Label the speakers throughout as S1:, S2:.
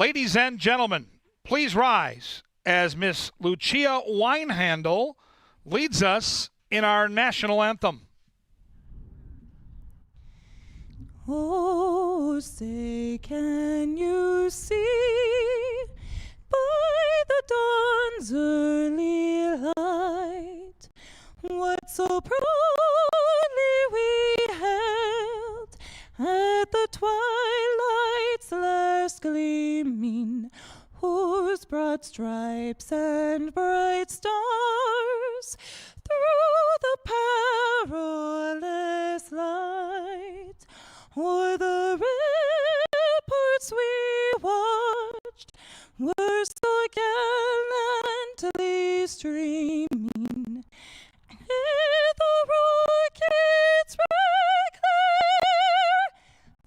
S1: Ladies and gentlemen, please rise as Miss Lucia Winehandle leads us in our national anthem.
S2: Oh, say, can you see by the dawn's early light what so proudly we held at the twilight's last gleaming, whose broad stripes and bright stars through the perilous light o'er the ramparts we watched were so gallantly streaming, ere the rockets rang clear,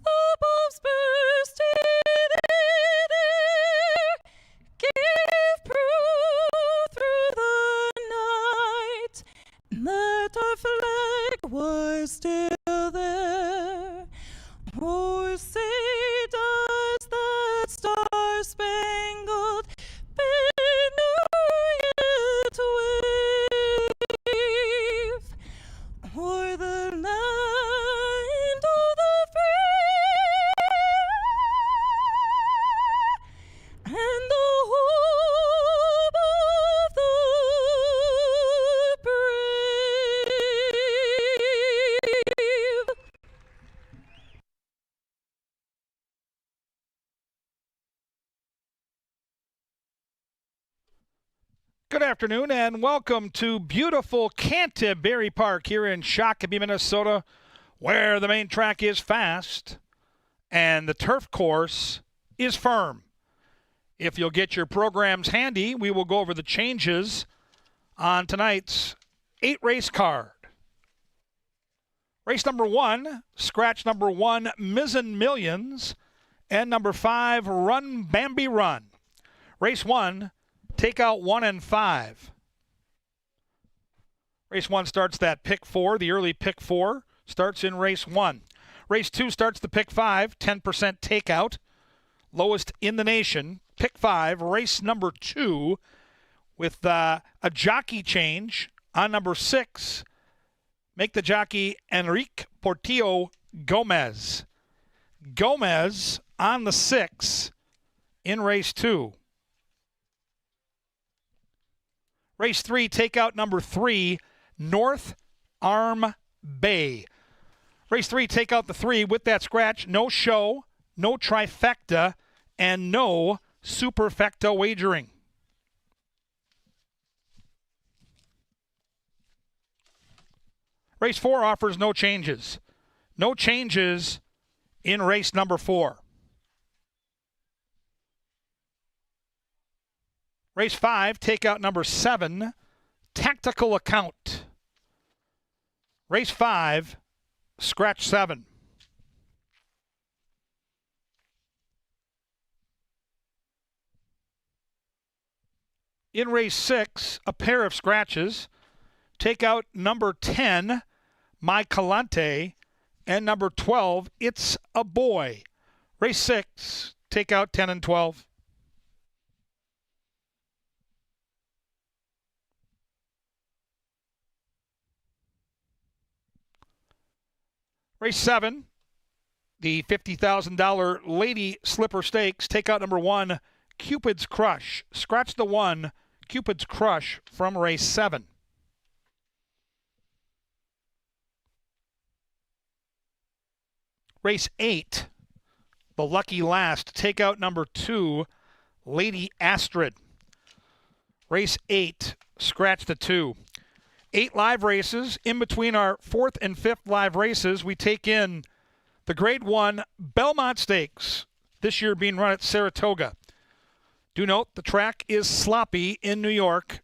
S2: the bombs burst in air, gave proof through the night that our flag was still there. Oh, say does that star-spangled banner yet wave o'er the land of the free and the home of the brave?
S1: Good afternoon and welcome to beautiful Canterbury Park here in Shakopee, Minnesota, where the main track is fast and the turf course is firm. If you'll get your programs handy, we will go over the changes on tonight's 8-race card. Race number 1, scratch number 1, Mizzen Millions, and number 5, Run Bambi Run. Race 1, take out 1 and 5. Race 1 starts that pick 4. The early pick 4 starts in race 1. Race 2 starts the pick 5, 10% takeout, lowest in the nation. Pick 5, race number 2, with a jockey change on number 6. Make the jockey Enrique Portillo Gomez. Gomez on the 6 in race 2. Race 3, take out number 3, North Arm Bay. Race 3, take out the 3 with that scratch. No show, no trifecta, and no superfecta wagering. Race 4 offers no changes. No changes in race number 4. Race 5, take out number 7, Tactical Account. Race 5, scratch 7. In race 6, a pair of scratches. Take out number 10, My Calante, and number 12, It's a Boy. Race 6, take out 10 and 12. Race 7, the $50,000 Lady Slipper Stakes. Take out number 1, Cupid's Crush. Scratch the 1, Cupid's Crush, from race 7. Race 8, the lucky last. Take out number 2, Lady Astrid. Race 8, scratch the 2. 8 live races. In between our 4th and 5th live races, we take in the Grade 1 Belmont Stakes, this year being run at Saratoga. Do note the track is sloppy in New York.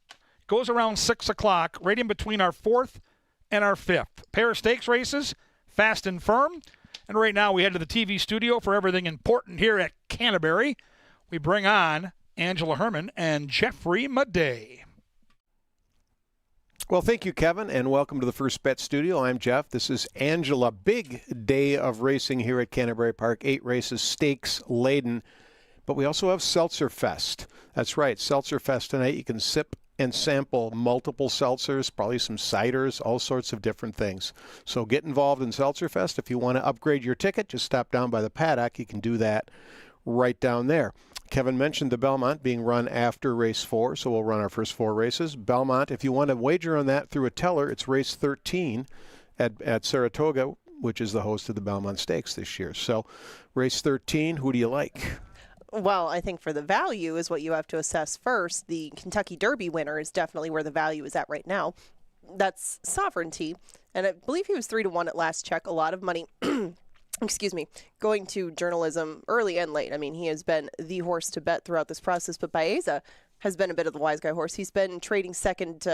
S1: Goes around 6 o'clock, right in between our 4th and our 5th. Pair of stakes races, fast and firm. And right now we head to the TV studio for everything important here at Canterbury. We bring on Angela Herman and Jeffrey Madej.
S3: Well, thank you, Kevin, and welcome to the First Bet Studio. I'm Jeff. This is Angela. Big day of racing here at Canterbury Park. 8 races, stakes laden. But we also have Seltzer Fest. That's right, Seltzer Fest tonight. You can sip and sample multiple seltzers, probably some ciders, all sorts of different things. So get involved in Seltzer Fest. If you want to upgrade your ticket, just stop down by the paddock. You can do that right down there. Kevin mentioned the Belmont being run after race 4, so we'll run our first 4 races. Belmont, if you want to wager on that through a teller, it's race 13 at Saratoga, which is the host of the Belmont Stakes this year. So race 13, who do you like?
S4: Well, I think for the value is what you have to assess first. The Kentucky Derby winner is definitely where the value is at right now. That's Sovereignty, and I believe he was 3-1 at last check. A lot of money. Excuse me, going to journalism early and late. I mean, he has been the horse to bet throughout this process, but Baeza has been a bit of the wise guy horse. He's been trading second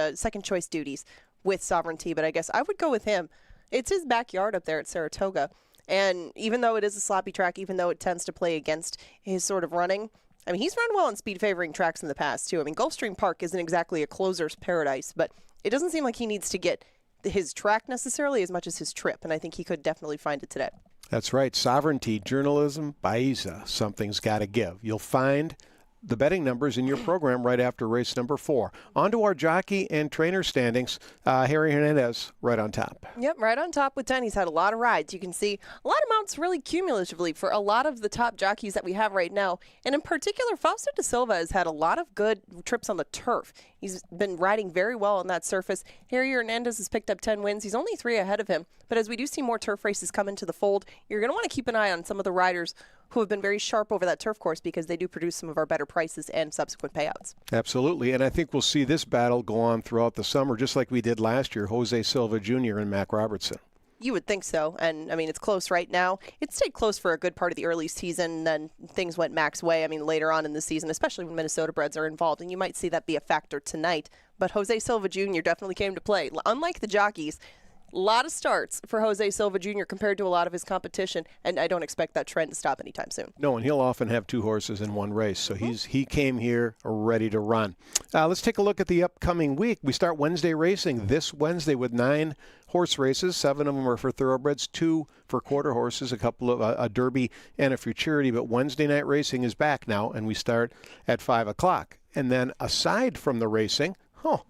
S4: choice duties with Sovereignty, but I guess I would go with him. It's his backyard up there at Saratoga, and even though it is a sloppy track, even though it tends to play against his sort of running, I mean, he's run well in speed favoring tracks in the past, too. I mean, Gulfstream Park isn't exactly a closer's paradise, but it doesn't seem like he needs to get his track necessarily as much as his trip, and I think he could definitely find it today.
S3: That's right. Sovereignty, journalism, Baeza. Something's got to give. You'll find the betting numbers in your program right after race number 4. On to our jockey and trainer standings. Harry Hernandez right on top.
S4: Yep, right on top with 10. He's had a lot of rides. You can see a lot of mounts really cumulatively for a lot of the top jockeys that we have right now. And in particular, Fausto da Silva has had a lot of good trips on the turf. He's been riding very well on that surface. Harry Hernandez has picked up 10 wins. He's only 3 ahead of him. But as we do see more turf races come into the fold, you're going to want to keep an eye on some of the riders who have been very sharp over that turf course because they do produce some of our better prices and subsequent payouts. Absolutely,
S3: and I think we'll see this battle go on throughout the summer, just like we did last year, Jose Silva Jr. and Mac Robertson.
S4: You would think so, and I mean, it's close right now. It stayed close for a good part of the early season, then things went Mac's way. I mean, later on in the season, especially when Minnesota breds are involved, and you might see that be a factor tonight. But Jose Silva Jr. definitely came to play. Unlike the jockeys, a lot of starts for Jose Silva Jr. compared to a lot of his competition, and I don't expect that trend to stop anytime soon.
S3: No, and he'll often have 2 horses in one race, so he came here ready to run. Let's take a look at the upcoming week. We start Wednesday racing this Wednesday with 9 horse races. 7 of them are for thoroughbreds, 2 for quarter horses, a couple of a derby and a futurity. But Wednesday night racing is back now, and we start at 5 o'clock. And then aside from the racing, well,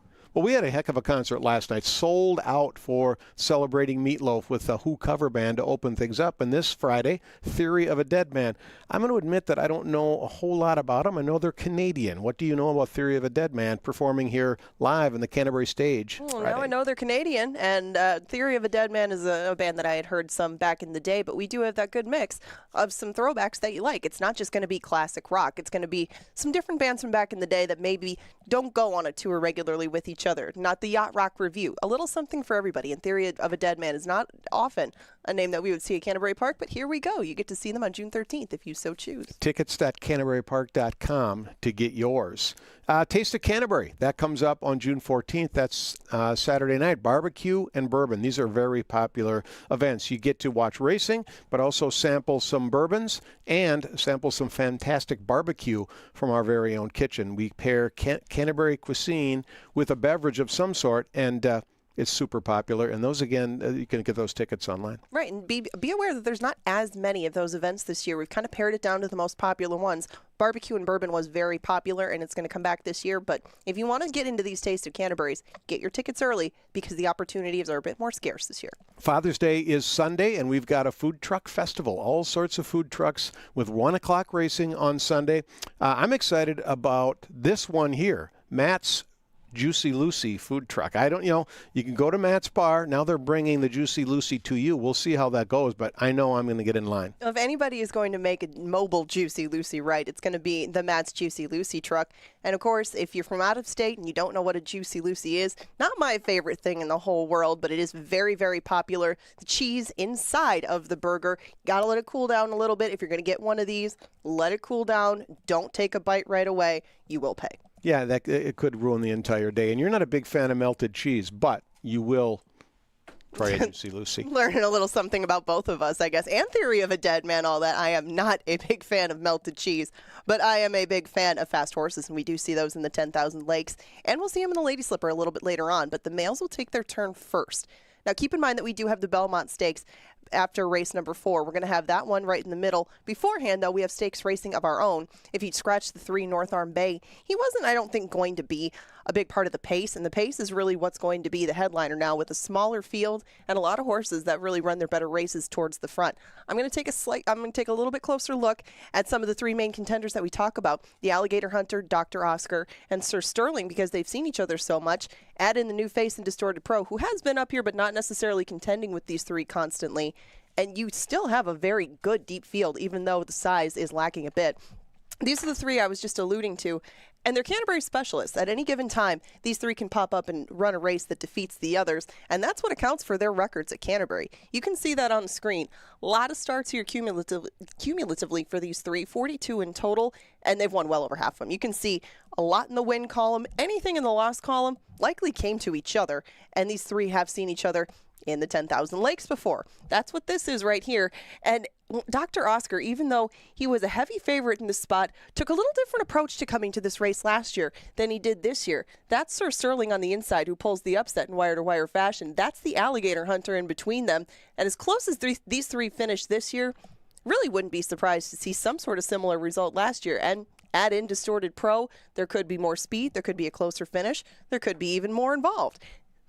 S3: we had a heck of a concert last night, sold out for celebrating Meatloaf with the Who cover band to open things up. And this Friday, Theory of a Dead Man. I'm going to admit that I don't know a whole lot about them. I know they're Canadian. What do you know about Theory of a Dead Man performing here live in the Canterbury stage?
S4: Well, now I know they're Canadian, and Theory of a Dead Man is a band that I had heard some back in the day, but we do have that good mix of some throwbacks that you like. It's not just going to be classic rock. It's going to be some different bands from back in the day that maybe don't go on a tour regularly with each other. Not the Yacht Rock Review. A little something for everybody. And Theory of a Dead Man is not often a name that we would see at Canterbury Park, but here we go. You get to see them on June 13th if you so choose.
S3: Tickets.canterburypark.com to get yours. Taste of Canterbury. That comes up on June 14th. That's Saturday night. Barbecue and bourbon. These are very popular events. You get to watch racing, but also sample some bourbons and sample some fantastic barbecue from our very own kitchen. We pair Canterbury cuisine with a beverage of some sort, and it's super popular. And those, again, you can get those tickets online.
S4: Right, and be aware that there's not as many of those events this year. We've kind of pared it down to the most popular ones. Barbecue and bourbon was very popular, and it's going to come back this year. But if you want to get into these Taste of Canterbury's, get your tickets early because the opportunities are a bit more scarce this year.
S3: Father's Day is Sunday, and we've got a food truck festival. All sorts of food trucks with 1 o'clock racing on Sunday. I'm excited about this one here, Matt's Juicy Lucy food truck. You can go to Matt's Bar. Now they're bringing the Juicy Lucy to you. We'll see how that goes, but I know I'm going to get in line.
S4: If anybody is going to make a mobile Juicy Lucy right, it's going to be the Matt's Juicy Lucy truck. And of course, if you're from out of state and you don't know what a Juicy Lucy is, not my favorite thing in the whole world, but it is very, very popular. The cheese inside of the burger, got to let it cool down a little bit. If you're going to get one of these, let it cool down. Don't take a bite right away. You will pay.
S3: Yeah, it could ruin the entire day. And you're not a big fan of melted cheese, but you will try a Juicy Lucy.
S4: Learning a little something about both of us, I guess. And Theory of a Dead Man, all that. I am not a big fan of melted cheese, but I am a big fan of fast horses, and we do see those in the 10,000 Lakes. And we'll see them in the Lady Slipper a little bit later on, but the males will take their turn first. Now, keep in mind that we do have the Belmont Stakes. after race number 4. We're going to have that one right in the middle. Beforehand, though, we have stakes racing of our own. If you'd scratch the 3 North Arm Bay, he wasn't, I don't think, going to be a big part of the pace, and the pace is really what's going to be the headliner now with a smaller field and a lot of horses that really run their better races towards the front. I'm going to take a little bit closer look at some of the 3 main contenders that we talk about, the Alligator Hunter, Dr. Oscar, and Sir Sterling, because they've seen each other so much. Add in the new face and Distorted Pro, who has been up here but not necessarily contending with these 3 constantly, and you still have a very good deep field, even though the size is lacking a bit. These are the 3 I was just alluding to, and they're Canterbury specialists. At any given time, these 3 can pop up and run a race that defeats the others, and that's what accounts for their records at Canterbury. You can see that on the screen. A lot of starts here cumulatively for these 3, 42 in total, and they've won well over half of them. You can see a lot in the win column. Anything in the loss column likely came to each other, and these 3 have seen each other in the 10,000 Lakes before. That's what this is right here. And Dr. Oscar, even though he was a heavy favorite in this spot, took a little different approach to coming to this race last year than he did this year. That's Sir Sterling on the inside who pulls the upset in wire-to-wire fashion. That's the Alligator Hunter in between them. And as close as these 3 finished this year, really wouldn't be surprised to see some sort of similar result last year. And add in Distorted Pro, there could be more speed, there could be a closer finish, there could be even more involved.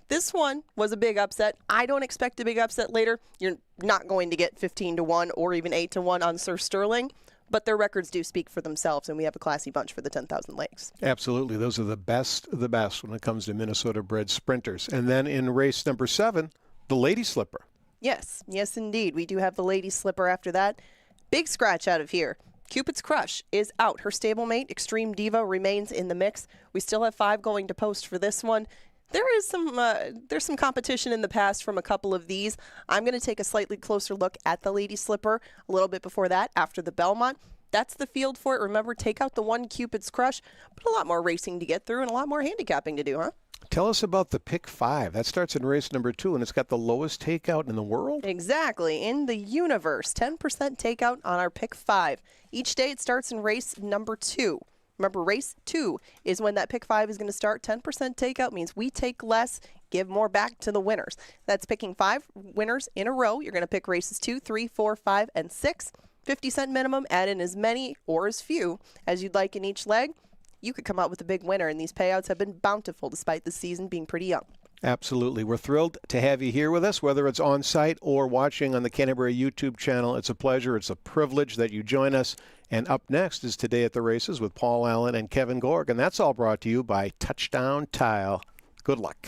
S4: This one was a big upset. I don't expect a big upset later. You're not going to get 15-1 or even 8-1 on Sir Sterling, but their records do speak for themselves, and we have a classy bunch for the 10,000 Lakes.
S3: Absolutely. Those are the best of the best when it comes to Minnesota-bred sprinters. And then in race number 7, the Lady Slipper.
S4: Yes, indeed. We do have the Lady Slipper after that. Big scratch out of here. Cupid's Crush is out. Her stablemate, Extreme Diva, remains in the mix. We still have 5 going to post for this one. There's some competition in the past from a couple of these. I'm going to take a slightly closer look at the Lady Slipper a little bit before that, after the Belmont. That's the field for it. Remember, take out the 1 Cupid's Crush, but a lot more racing to get through and a lot more handicapping to do, huh?
S3: Tell us about the Pick 5. That starts in race number 2, and it's got the lowest takeout in the world?
S4: Exactly. In the universe, 10% takeout on our Pick 5. Each day it starts in race number 2. Remember, race 2 is when that pick 5 is going to start. 10% takeout means we take less, give more back to the winners. That's picking 5 winners in a row. You're going to pick races 2, 3, 4, 5, and 6. 50-cent minimum. Add in as many or as few as you'd like in each leg. You could come out with a big winner, and these payouts have been bountiful despite the season being pretty young.
S3: Absolutely. We're thrilled to have you here with us, whether it's on site or watching on the Canterbury YouTube channel. It's a pleasure. It's a privilege that you join us. And up next is Today at the Races with Paul Allen and Kevin Gorg. And that's all brought to you by Touchdown Tile. Good luck.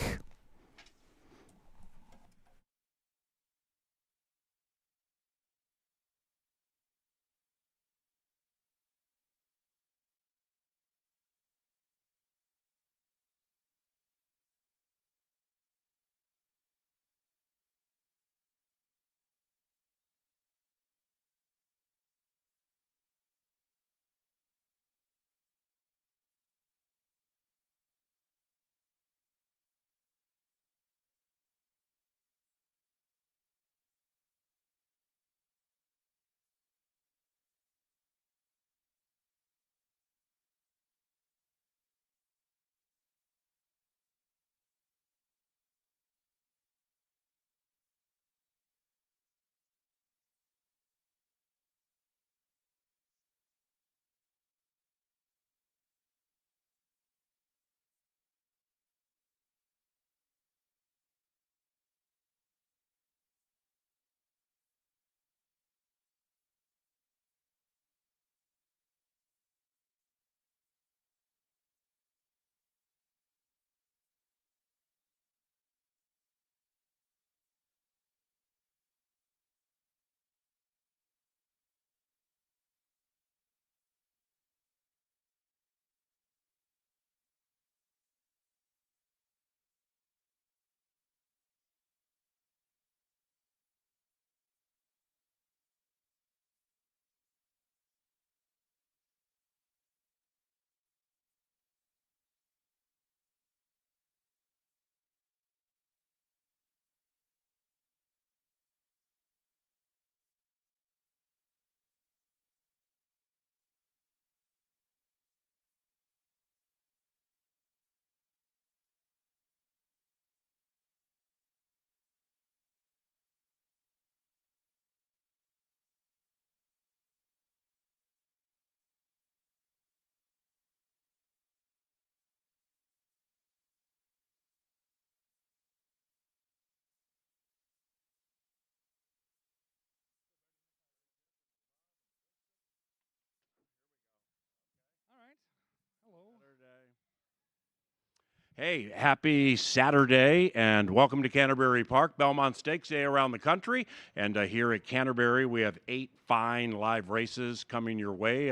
S5: Hey, happy Saturday and welcome to Canterbury Park, Belmont Stakes Day around the country. And here at Canterbury, we have 8 fine live races coming your way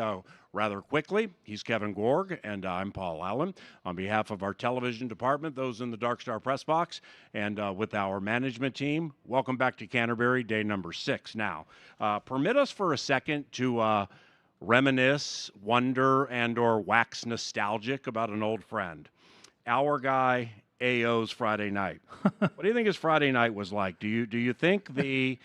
S5: rather quickly. He's Kevin Gorg, and I'm Paul Allen. On behalf of our television department, those in the Dark Star press box, and with our management team, welcome back to Canterbury, day number 6. Now, permit us for a second to reminisce, wonder, and or wax nostalgic about an old friend. Our guy AO's Friday night. What do you think his Friday night was like? Do you think the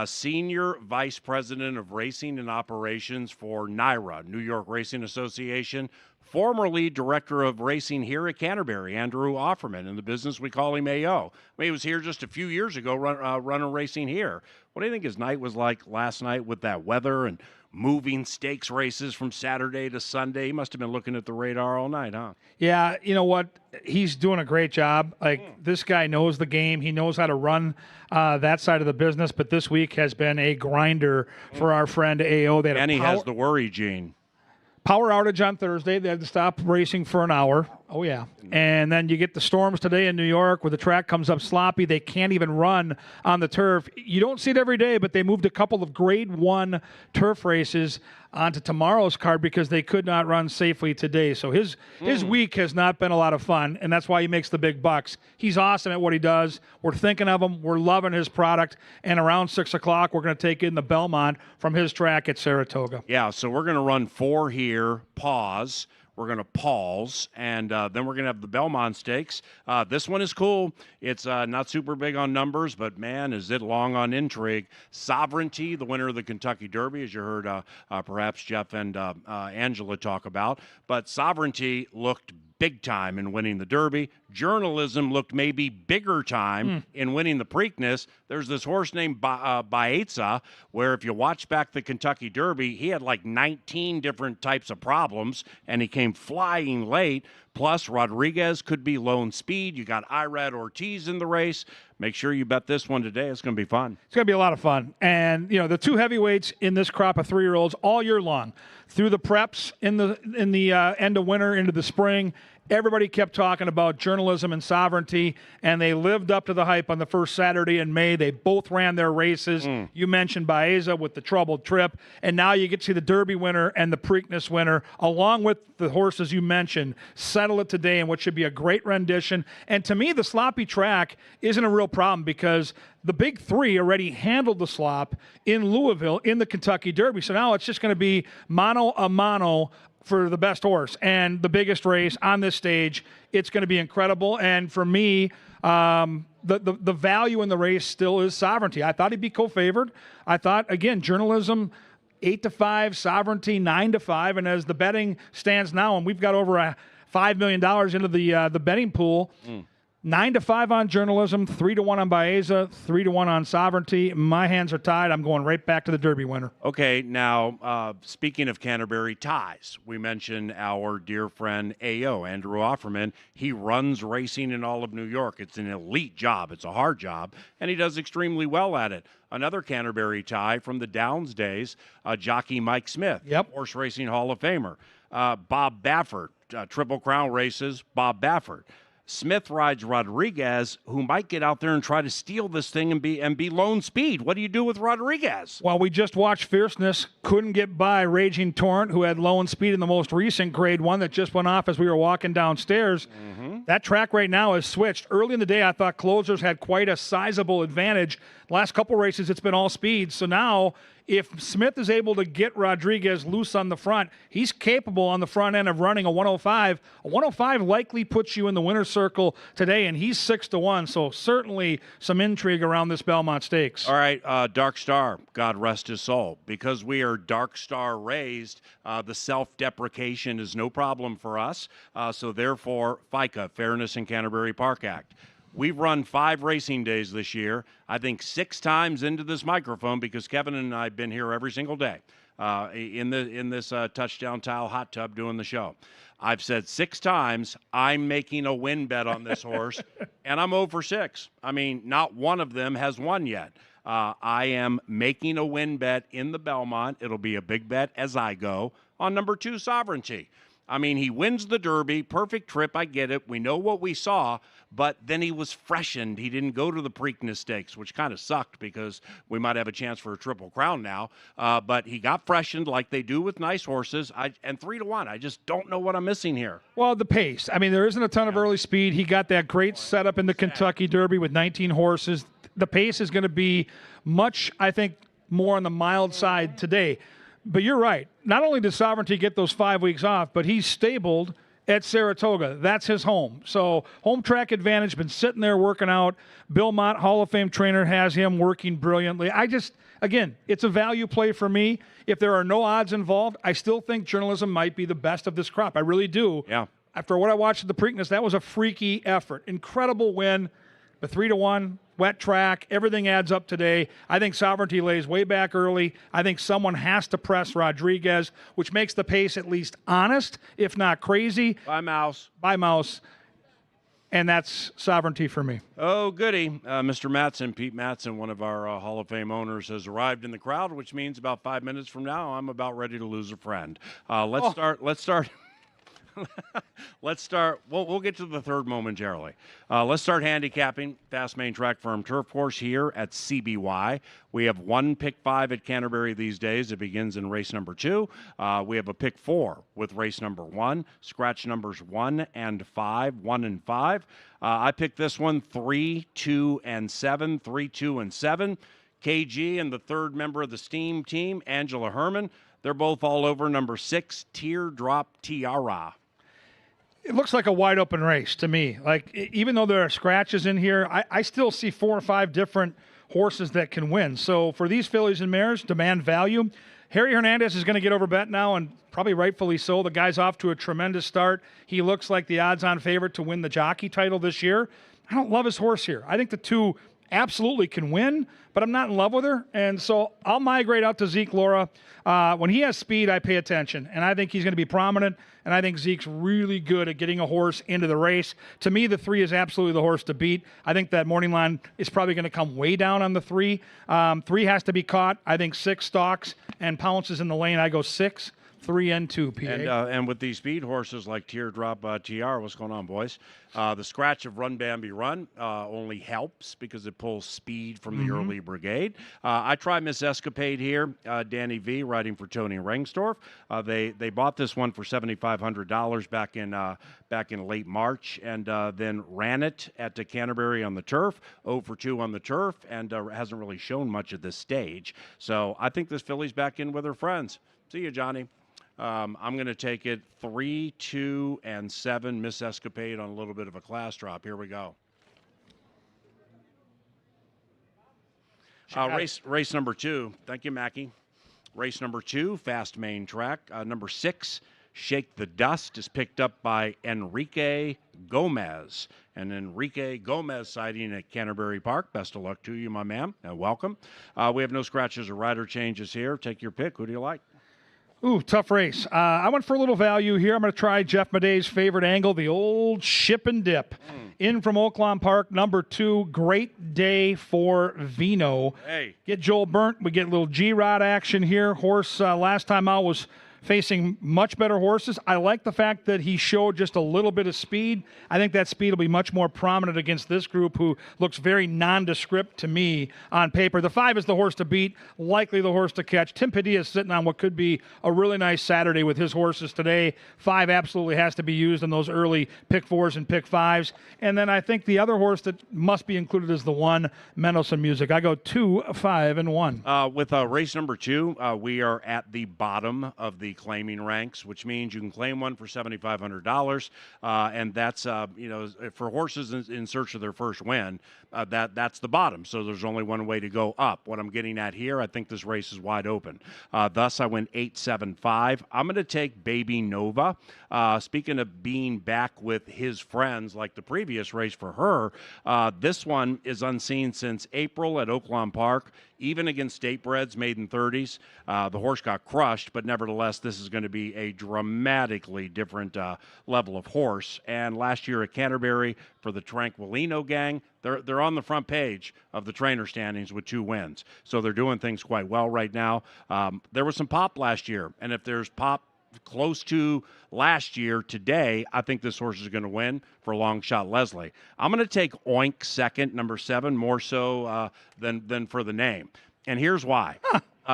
S5: senior vice president of racing and operations for NYRA, New York Racing Association, formerly director of racing here at Canterbury, Andrew Offerman, in the business we call him AO. I mean, he was here just a few years ago running racing here. What do you think his night was like last night with that weather and moving stakes races from Saturday to Sunday? He must have been looking at the radar all night, huh?
S1: Yeah, you know what? He's doing a great job. This guy knows the game. He knows how to run that side of the business. But this week has been a grinder for our friend AO.
S5: And he has the worry gene.
S1: Power outage on Thursday. They had to stop racing for an hour. Oh, yeah. And then you get the storms today in New York where the track comes up sloppy. They can't even run on the turf. You don't see it every day, but they moved a couple of grade 1 turf races onto tomorrow's card because they could not run safely today. So his week has not been a lot of fun, and that's why he makes the big bucks. He's awesome at what he does. We're thinking of him. We're loving his product. And around 6 o'clock, we're going to take in the Belmont from his track at Saratoga.
S5: Yeah, so we're going to run 4 here, pause. We're going to pause, and then we're going to have the Belmont Stakes. This one is cool. It's not super big on numbers, but, man, is it long on intrigue. Sovereignty, the winner of the Kentucky Derby, as you heard perhaps Jeff and Angela talk about. But Sovereignty looked big time in winning the Derby. Journalism looked maybe bigger time in winning the Preakness. There's this horse named Baeza, where if you watch back the Kentucky Derby, he had like 19 different types of problems, and he came flying late. Plus, Rodriguez could be lone speed. You got Irad Ortiz in the race. Make sure you bet this one today. It's going to be fun.
S1: It's going to be a lot of fun. And, the 2 heavyweights in this crop of 3-year-olds all year long, through the preps in the end of winter into the spring, everybody kept talking about journalism and sovereignty, and they lived up to the hype on the first Saturday in May. They both ran their races. You mentioned Baeza with the troubled trip, and now you get to see the Derby winner and the Preakness winner, along with the horses you mentioned, settle it today in what should be a great rendition. And to me, the sloppy track isn't a real problem because the big 3 already handled the slop in Louisville in the Kentucky Derby. So now it's just going to be mano a mano for the best horse and the biggest race on this stage. It's going to be incredible. And for me, the value in the race still is Sovereignty. I thought he'd be co-favored. I thought, again, journalism 8-5, Sovereignty 9-5. And as the betting stands now, and we've got over $5 million into the betting pool, 9-5 on journalism, 3-1 on Baeza, 3-1 on Sovereignty. My hands are tied. I'm going right back to the Derby winner.
S5: Okay, now, speaking of Canterbury ties, we mentioned our dear friend AO, Andrew Offerman. He runs racing in all of New York. It's an elite job. It's a hard job, and he does extremely well at it. Another Canterbury tie from the Downs days, jockey Mike Smith, Horse Racing Hall of Famer. Bob Baffert, Triple Crown races, Bob Baffert. Smith rides Rodriguez, who might get out there and try to steal this thing and be lone speed. What do you do with Rodriguez?
S1: Well, we just watched Fierceness. Couldn't get by Raging Torrent, who had lone speed in the most recent grade 1 that just went off as we were walking downstairs. That track right now is switched. Early in the day, I thought Closers had quite a sizable advantage. Last couple races, it's been all speed. So now, if Smith is able to get Rodriguez loose on the front, he's capable on the front end of running a 105. A 105 likely puts you in the winner's circle today, and he's 6-1. So certainly some intrigue around this Belmont Stakes.
S5: All right, Dark Star, God rest his soul. Because we are Dark Star raised, the self-deprecation is no problem for us. So therefore, FICA, Fairness in Canterbury Park Act. We've run 5 racing days this year. I think 6 times into this microphone, because Kevin and I have been here every single day in this touchdown tile hot tub doing the show. I've said 6 times I'm making a win bet on this horse, and I'm 0 for 6. I mean, not one of them has won yet. I am making a win bet in the Belmont. It'll be a big bet as I go on number 2, Sovereignty. I mean, he wins the Derby, perfect trip, I get it. We know what we saw, but then he was freshened. He didn't go to the Preakness Stakes, which kind of sucked because we might have a chance for a Triple Crown now. But he got freshened like they do with nice horses. And 3-1, I just don't know what I'm missing here.
S1: Well, the pace. I mean, there isn't a ton of early speed. He got that great setup in the Kentucky Derby with 19 horses. The pace is going to be much, I think, more on the mild side today. But you're right. Not only did Sovereignty get those 5 weeks off, but he's stabled at Saratoga. That's his home. So home track advantage, been sitting there working out. Bill Mott, Hall of Fame trainer, has him working brilliantly. Again, it's a value play for me. If there are no odds involved, I still think journalism might be the best of this crop. I really do.
S5: Yeah.
S1: After what I watched at the Preakness, that was a freaky effort. Incredible win. The 3-1, wet track, everything adds up today. I think Sovereignty lays way back early. I think someone has to press Rodriguez, which makes the pace at least honest, if not crazy.
S5: By Mouse.
S1: By Mouse. And that's Sovereignty for me.
S5: Oh, goody. Mr. Matson, Pete Matson, one of our Hall of Fame owners, has arrived in the crowd, which means about 5 minutes from now, I'm about ready to lose a friend. Let's start. Let's start. We'll get to the third momentarily. Let's start handicapping Fast Main Track Firm Turf Course here at CBY. We have one pick 5 at Canterbury these days. It begins in race number 2. We have a pick 4 with race number 1. Scratch numbers 1 and 5. 1 and 5. I picked this one 3, 2, and 7. 3, 2, and 7. KG and the third member of the Steam team, Angela Herman. They're both all over number 6, Teardrop Tiara.
S1: It looks like a wide open race to me. Like, even though there are scratches in here, I still see 4 or 5 different horses that can win. So for these fillies and mares, demand value. Harry Hernandez is going to get over bet now, and probably rightfully so. The guy's off to a tremendous start. He looks like the odds-on favorite to win the jockey title this year. I don't love his horse here. I think the 2 absolutely can win, but I'm not in love with her. And so I'll migrate out to Zeke Laura. When he has speed, I pay attention, and I think he's going to be prominent, and I think Zeke's really good at getting a horse into the race. To me, the 3 is absolutely the horse to beat. I think that morning line is probably going to come way down on the 3. 3 has to be caught. I think 6 stalks and pounces in the lane. I go 6. 3 and 2, PA.
S5: And with these speed horses like Teardrop TR, what's going on, boys? The scratch of Run Bambi Run only helps because it pulls speed from the early brigade. I try Miss Escapade here. Danny V riding for Tony Rengstorff. They bought this one for $7,500 back in late March, and then ran it at the Canterbury on the turf, 0 for 2 on the turf, and hasn't really shown much at this stage. So I think this filly's back in with her friends. See you, Johnny. I'm going to take it 3, 2, and 7. Miss Escapade on a little bit of a class drop. Here we go. Race number 2. Thank you, Mackie. Race number 2, Fast Main Track. Number 6, Shake the Dust, is picked up by Enrique Gomez. An Enrique Gomez sighting at Canterbury Park. Best of luck to you, my man, and welcome. We have no scratches or rider changes here. Take your pick. Who do you like?
S1: Ooh, tough race. I went for a little value here. I'm going to try Jeff Maday's favorite angle, the old Ship and Dip. In from Oaklawn Park, number 2. Great day for Vino.
S5: Hey.
S1: Get Joel Burnt. We get a little G-Rod action here. Horse last time out was facing much better horses. I like the fact that he showed just a little bit of speed. I think that speed will be much more prominent against this group, who looks very nondescript to me on paper. The 5 is the horse to beat, likely the horse to catch. Tim Padilla is sitting on what could be a really nice Saturday with his horses today. 5 absolutely has to be used in those early pick 4s and pick 5s. And then I think the other horse that must be included is the 1, Mendelssohn Music. I go 2, 5, and 1.
S5: With race number 2, we are at the bottom of the claiming ranks, which means you can claim one for $7,500, and that's for horses in search of their first win. That's the bottom. So there's only one way to go up. What I'm getting at here, I think this race is wide open. Thus, I went 8, 7, 5. I'm going to take Baby Nova. Speaking of being back with his friends, like the previous race for her, this one is unseen since April at Oaklawn Park. Even against state breds, maiden 30s, the horse got crushed, but nevertheless, this is going to be a dramatically different level of horse. And last year at Canterbury for the Tranquilino gang, they're on the front page of the trainer standings with 2 wins. So they're doing things quite well right now. There was some pop last year, and if there's pop close to last year today, I think this horse is going to win for Long Shot Leslie. I'm going to take Oink second, number 7, more so than for the name. And here's why.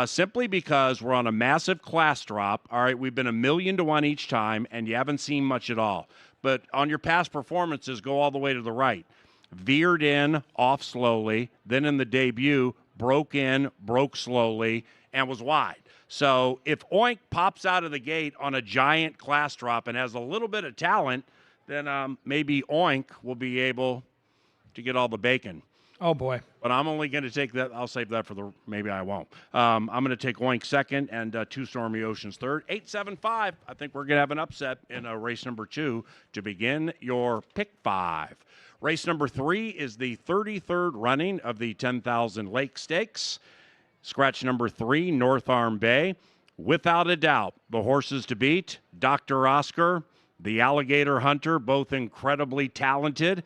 S5: Simply because we're on a massive class drop. All right, we've been 1,000,000 to 1 each time, and you haven't seen much at all. But on your past performances, go all the way to the right. Veered in, off slowly, then in the debut, broke in, broke slowly, and was wide. So if Oink pops out of the gate on a giant class drop and has a little bit of talent, then maybe Oink will be able to get all the bacon.
S1: Oh, boy.
S5: But I'm only going to take that. I'll save that for maybe I won't. I'm going to take Oink second and 2 Stormy Oceans third. 8-7-5. I think we're going to have an upset in race number 2 to begin your pick 5. Race number 3 is the 33rd running of the 10,000 Lake Stakes. Scratch number 3, North Arm Bay. Without a doubt, the horses to beat, Dr. Oscar, the Alligator Hunter, both incredibly talented.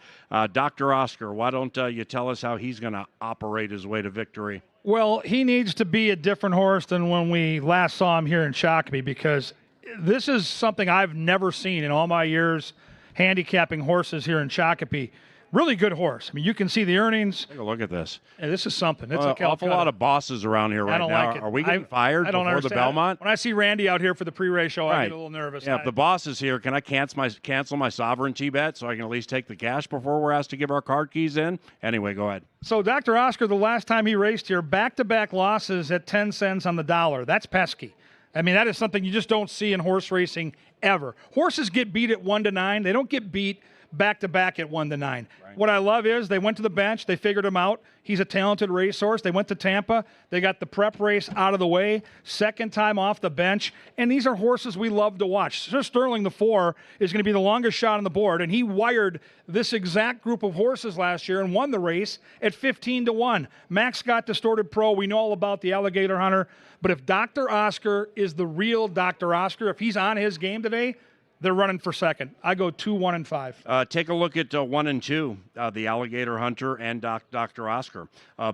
S5: Dr. Oscar, why don't you tell us how he's going to operate his way to victory?
S1: Well, he needs to be a different horse than when we last saw him here in Shakopee, because this is something I've never seen in all my years handicapping horses here in Shakopee. Really good horse. I mean, you can see the earnings.
S5: Take a look at this.
S1: And this is something. It's
S5: An awful lot of bosses around here right now.
S1: I don't like it.
S5: Are we getting fired
S1: I don't
S5: before
S1: understand.
S5: the Belmont?
S1: When I see Randy out here for the pre-race show, I
S5: Right.
S1: get a little nervous.
S5: Yeah, if the boss is here, can I cancel my sovereignty bet so I can at least take the cash before we're asked to give our card keys in? Anyway, go ahead.
S1: So Dr. Oscar, the last time he raced here, back-to-back losses at 10 cents on the dollar. That's pesky. I mean, that is something you just don't see in horse racing ever. Horses get beat at 1-9. They don't get beat back-to-back at 1-9. Right. What I love is they went to the bench. They figured him out. He's a talented racehorse. They went to Tampa. They got the prep race out of the way. Second time off the bench. And these are horses we love to watch. Sir Sterling, the 4, is going to be the longest shot on the board. And he wired this exact group of horses last year and won the race at 15-1. Max Scott Distorted Pro. We know all about the Alligator Hunter. But if Dr. Oscar is the real Dr. Oscar, if he's on his game today, they're running for second. I go 2, 1, and 5.
S5: Take a look at 1 and 2, the Alligator Hunter and Dr. Oscar,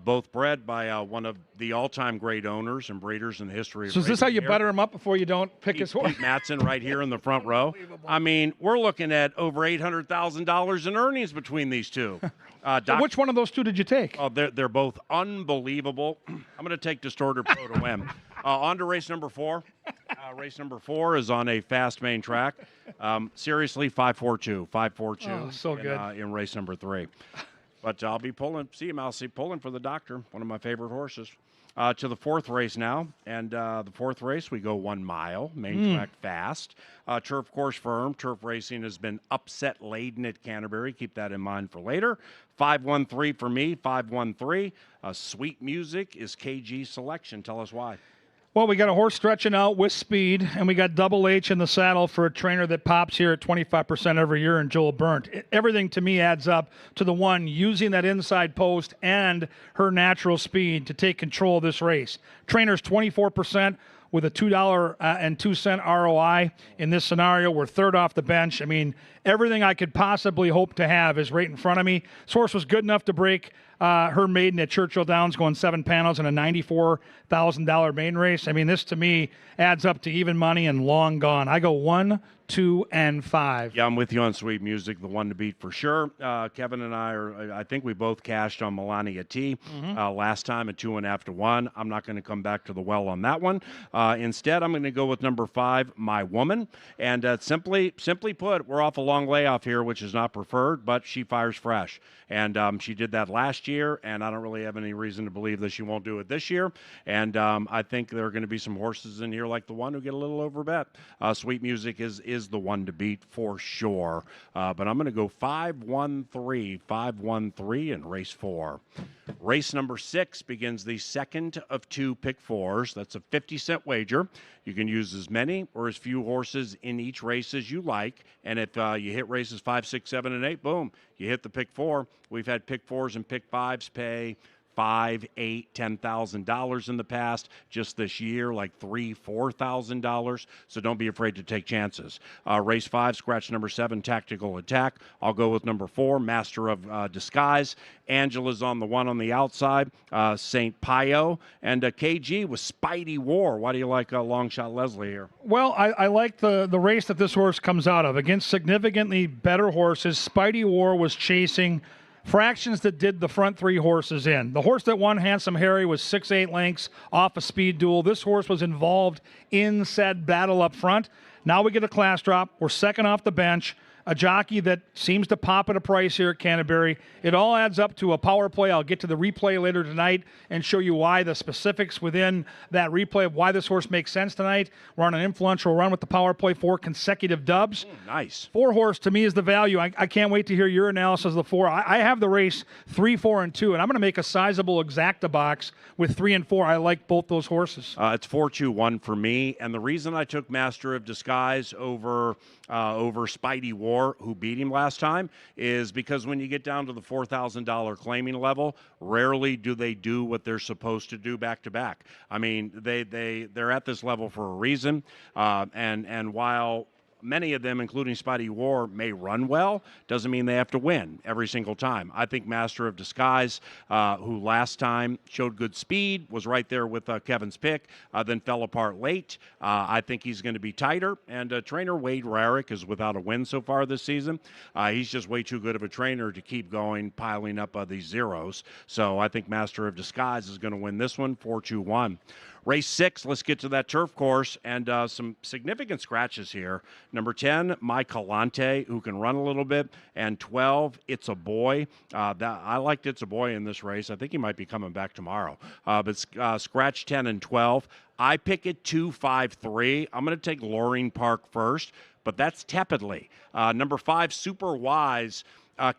S5: both bred by one of the all-time great owners and breeders in the history of
S1: So is this how you
S5: here.
S1: butter him up before you don't pick his horse?
S5: Pete Matson right here in the front row. I mean, we're looking at over $800,000 in earnings between these two.
S1: So which one of those two did you take?
S5: Oh, they're both unbelievable. I'm going to take Distorted Pro to win. On to race number 4. Race number 4 is on a fast main track. Seriously, 5-4-2. 5-4-2.
S1: Oh, so good.
S5: In race number 3. But I'll be pulling, pulling for the doctor, one of my favorite horses. To the 4th race now. And the 4th race, we go 1 mile, main track fast. Turf course firm. Turf racing has been upset laden at Canterbury. Keep that in mind for later. 5-1-3 for me, 5-1-3. Sweet Music is KG selection. Tell us why.
S1: Well, we got a horse stretching out with speed, and we got Double H in the saddle for a trainer that pops here at 25% every year, and Joel Burnt. Everything to me adds up to the one using that inside post and her natural speed to take control of this race. Trainer's 24% with a $2.02 ROI in this scenario. We're third off the bench. I mean, everything I could possibly hope to have is right in front of me. This horse was good enough to break her maiden at Churchill Downs, going 7 panels in a $94,000 maiden race. I mean, this to me adds up to even money and long gone. I go 1, 2, and 5.
S5: Yeah, I'm with you on Sweet Music, the one to beat for sure. Kevin and I think we both cashed on Melania T last time at 2.5-1. I'm not going to come back to the well on that one. Instead, I'm going to go with number 5, My Woman. And simply put, we're off a long layoff here, which is not preferred, but she fires fresh. And she did that last year, and I don't really have any reason to believe that she won't do it this year. And I think there are going to be some horses in here like the one who get a little overbet. Sweet Music is the one to beat for sure. But I'm going to go 5-1-3, 5-1-3 in race 4. Race number 6 begins the second of 2 pick 4s. That's a 50-cent wager. You can use as many or as few horses in each race as you like. And if you hit races 5, 6, 7, and 8, boom, you hit the pick 4. We've had pick 4s and pick 5s pay $5,000, $8,000, $10,000 in the past. Just this year, like $3,000, $4,000. So don't be afraid to take chances. Race 5, scratch number 7, Tactical Attack. I'll go with number 4, Master of Disguise. Angela's on the 1 on the outside. St. Pio. And KG with Spidey War. Why do you like Long Shot Leslie here?
S1: Well, I like the race that this horse comes out of. Against significantly better horses, Spidey War was chasing fractions that did the front 3 horses in. The horse that won, Handsome Harry, was 6-8 lengths off a speed duel. This horse was involved in said battle up front. Now we get a class drop. We're second off the bench. A jockey that seems to pop at a price here at Canterbury. It all adds up to a power play. I'll get to the replay later tonight and show you why, the specifics within that replay of why this horse makes sense tonight. We're on an influential run with the power play, 4 consecutive dubs.
S5: Nice.
S1: 4 horse to me is the value. I can't wait to hear your analysis of the 4. I have the race 3, 4, and 2, and I'm going to make a sizable exacta box with 3 and 4. I like both those horses.
S5: It's 4-2-1 for me, and the reason I took Master of Disguise over Spidey War, who beat him last time, is because when you get down to the $4,000 claiming level, rarely do they do what they're supposed to do back to back. I mean, they're at this level for a reason, and while many of them, including Spidey War, may run well, doesn't mean they have to win every single time. I think Master of Disguise, who last time showed good speed, was right there with Kevin's pick, then fell apart late. I think he's going to be tighter, and trainer Wade Rarick is without a win so far this season. He's just way too good of a trainer to keep going, piling up these zeros. So I think Master of Disguise is going to win this one, 4-2-1. Race 6, let's get to that turf course, and some significant scratches here. Number 10, My Calante, who can run a little bit, and 12, It's a Boy. I liked It's a Boy in this race. I think he might be coming back tomorrow. But scratch 10 and 12. I pick it 2, 5, 3. I'm going to take Loring Park first, but that's tepidly. Number 5, Super Wise.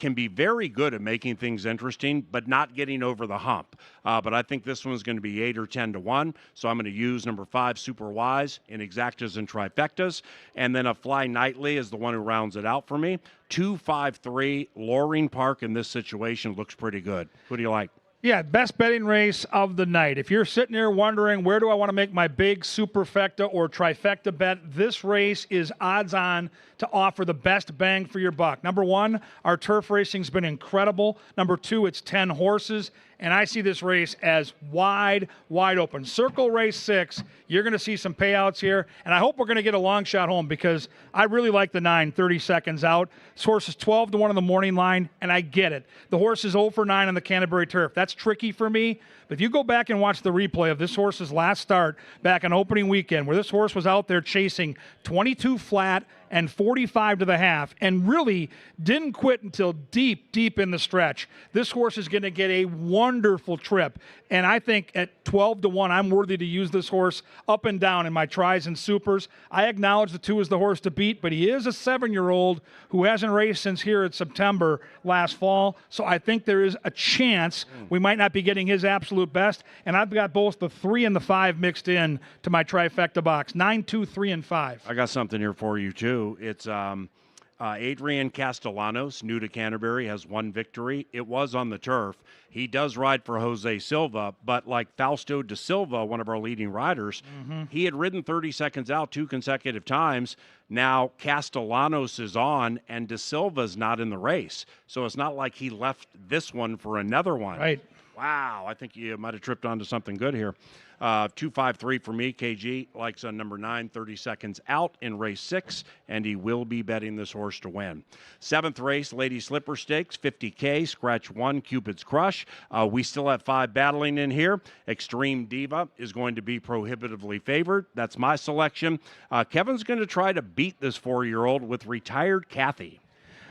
S5: Can be very good at making things interesting, but not getting over the hump. But I think this one's going to be 8 or 10 to 1. So I'm going to use number 5, Super Wise, in exactas and trifectas. And then a Fly Nightly is the one who rounds it out for me. 2, 5, 3. Loring Park in this situation looks pretty good. Who do you like?
S1: Yeah, best betting race of the night. If you're sitting here wondering where do I want to make my big superfecta or trifecta bet, this race is odds on to offer the best bang for your buck. Number 1, our turf racing's been incredible. Number 2, it's 10 horses. And I see this race as wide open. Circle race 6, you're going to see some payouts here. And I hope we're going to get a long shot home because I really like the 9, 30 seconds out. This horse is 12 to 1 on the morning line, and I get it. The horse is 0 for 9 on the Canterbury turf. That's tricky for me. But if you go back and watch the replay of this horse's last start back on opening weekend, where this horse was out there chasing 22 flat and 45 to the half and really didn't quit until deep in the stretch. This horse is going to get a wonderful trip. And I think at 12 to 1, I'm worthy to use this horse up and down in my tries and supers. I acknowledge the 2 is the horse to beat, but he is a 7-year-old who hasn't raced since here in September last fall. So I think there is a chance we might not be getting his absolute best. And I've got both the 3 and the 5 mixed in to my trifecta box. 9, 2, 3, and 5.
S5: I got something here for you, too. It's Adrian Castellanos, new to Canterbury, has 1 victory. It was on the turf. He does ride for Jose Silva, but like Fausto da Silva, one of our leading riders, he had ridden 30 seconds out 2 consecutive times. Now Castellanos is on, and da Silva's not in the race. So it's not like he left this one for another one.
S1: Right.
S5: Wow, I think you might have tripped onto something good here. 2, 5, 3 for me. KG likes number 9, 30 seconds out in race 6, and he will be betting this horse to win. 7th race, Lady Slipper Stakes, 50K, scratch 1, Cupid's Crush. We still have 5 battling in here. Extreme Diva is going to be prohibitively favored. That's my selection. Kevin's going to try to beat this 4-year-old with Retired Kathy.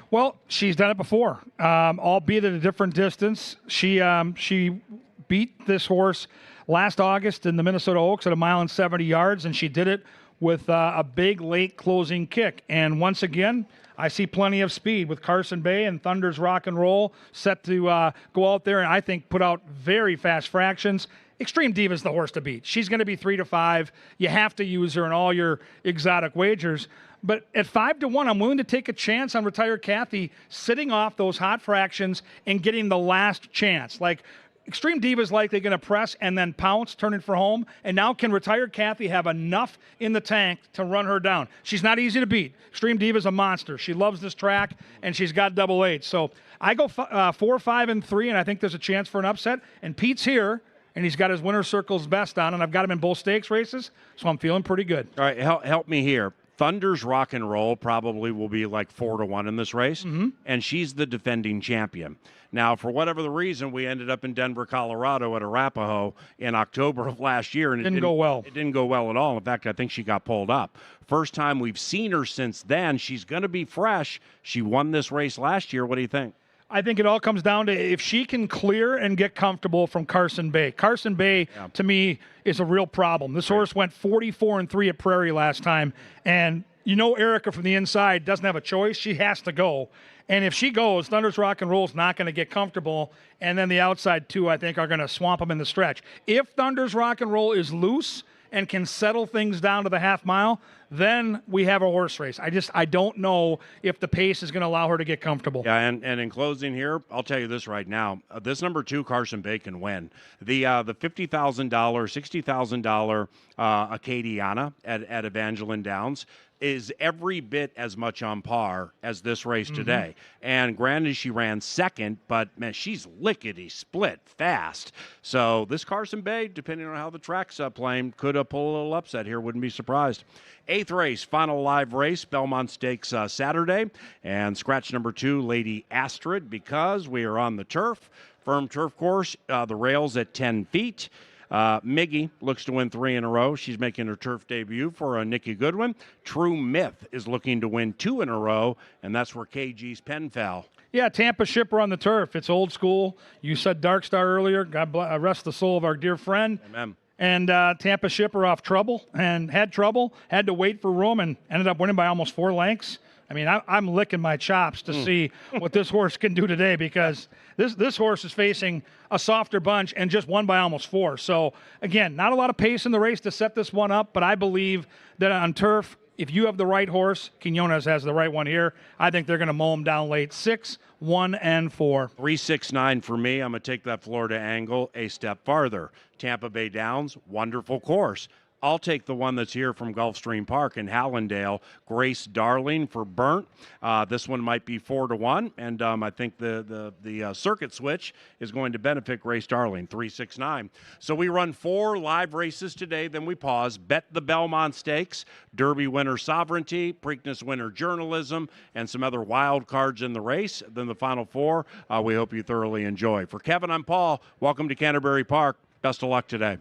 S1: Well, she's done it before, albeit at a different distance. She beat this horse last August in the Minnesota Oaks at 1 mile and 70 yards, and she did it with a big late closing kick. And once again, I see plenty of speed with Carson Bay and Thunder's Rock and Roll set to go out there and I think put out very fast fractions. Extreme Diva is the horse to beat. She's going to be 3 to 5. You have to use her in all your exotic wagers. But at 5 to 1, I'm willing to take a chance on Retired Kathy sitting off those hot fractions and getting the last chance. Like, Extreme Diva is likely going to press and then pounce, turn it for home. And now can retired Kathy have enough in the tank to run her down? She's not easy to beat. Extreme Diva is a monster. She loves this track, and she's got double eight. So I go 4, 5, and 3, and I think there's a chance for an upset. And Pete's here, and he's got his winner circles best on, and I've got him in both stakes races, so I'm feeling pretty good.
S5: All right, help me here. Thunder's Rock and Roll probably will be like 4-1 in this race, and she's the defending champion. Now, for whatever the reason, we ended up in Denver, Colorado at Arapahoe in October of last year, and it
S1: Didn't go well.
S5: It didn't go well at all. In fact, I think she got pulled up. First time we've seen her since then. She's going to be fresh. She won this race last year. What do you think?
S1: I think it all comes down to if she can clear and get comfortable from Carson Bay. Carson Bay, to me, is a real problem. This horse went 44-3 at Prairie last time, and you know Erica from the inside doesn't have a choice. She has to go. And if she goes, Thunder's Rock and Roll's not going to get comfortable, and then the outside two, I think, are going to swamp them in the stretch. If Thunder's Rock and Roll is loose and can settle things down to the half mile, then we have a horse race. I don't know if the pace is going to allow her to get comfortable.
S5: Yeah, and in closing here, I'll tell you this right now. This number 2, Carson Bay, can win. The $50,000, $60,000 Acadiana at Evangeline Downs is every bit as much on par as this race today. And granted, she ran second, but man, she's lickety split fast. So this Carson Bay, depending on how the track's playing, could pull a little upset here. Wouldn't be surprised. 8th race, final live race, Belmont Stakes Saturday. And scratch number 2, Lady Astrid, because we are on the turf. Firm turf course, the rails at 10 feet. Miggy looks to win 3 in a row. She's making her turf debut for Nikki Goodwin. True Myth is looking to win 2 in a row, and that's where KG's pen fell.
S1: Yeah, Tampa Shipper on the turf. It's old school. You said Dark Star earlier. God rest the soul of our dear friend.
S5: Amen.
S1: And Tampa Shipper off trouble, had to wait for room, and ended up winning by almost 4 lengths. I mean, I'm licking my chops to see what this horse can do today, because this horse is facing a softer bunch and just won by almost 4. So, again, not a lot of pace in the race to set this one up, but I believe that on turf, if you have the right horse, Quinones has the right one here. I think they're going to mow him down late. 6, 1, and 4.
S5: 3, 6, 9 for me. I'm going to take that Florida angle a step farther. Tampa Bay Downs, wonderful course. I'll take the one that's here from Gulfstream Park in Hallandale, Grace Darling for Burnt. This one might be 4-1, and I think the circuit switch is going to benefit Grace Darling, 3, 6, 9. So we run 4 live races today, then we pause. Bet the Belmont Stakes, Derby winner Sovereignty, Preakness winner Journalism, and some other wild cards in the race. Then the final 4, we hope you thoroughly enjoy. For Kevin, I'm Paul. Welcome to Canterbury Park. Best of luck today.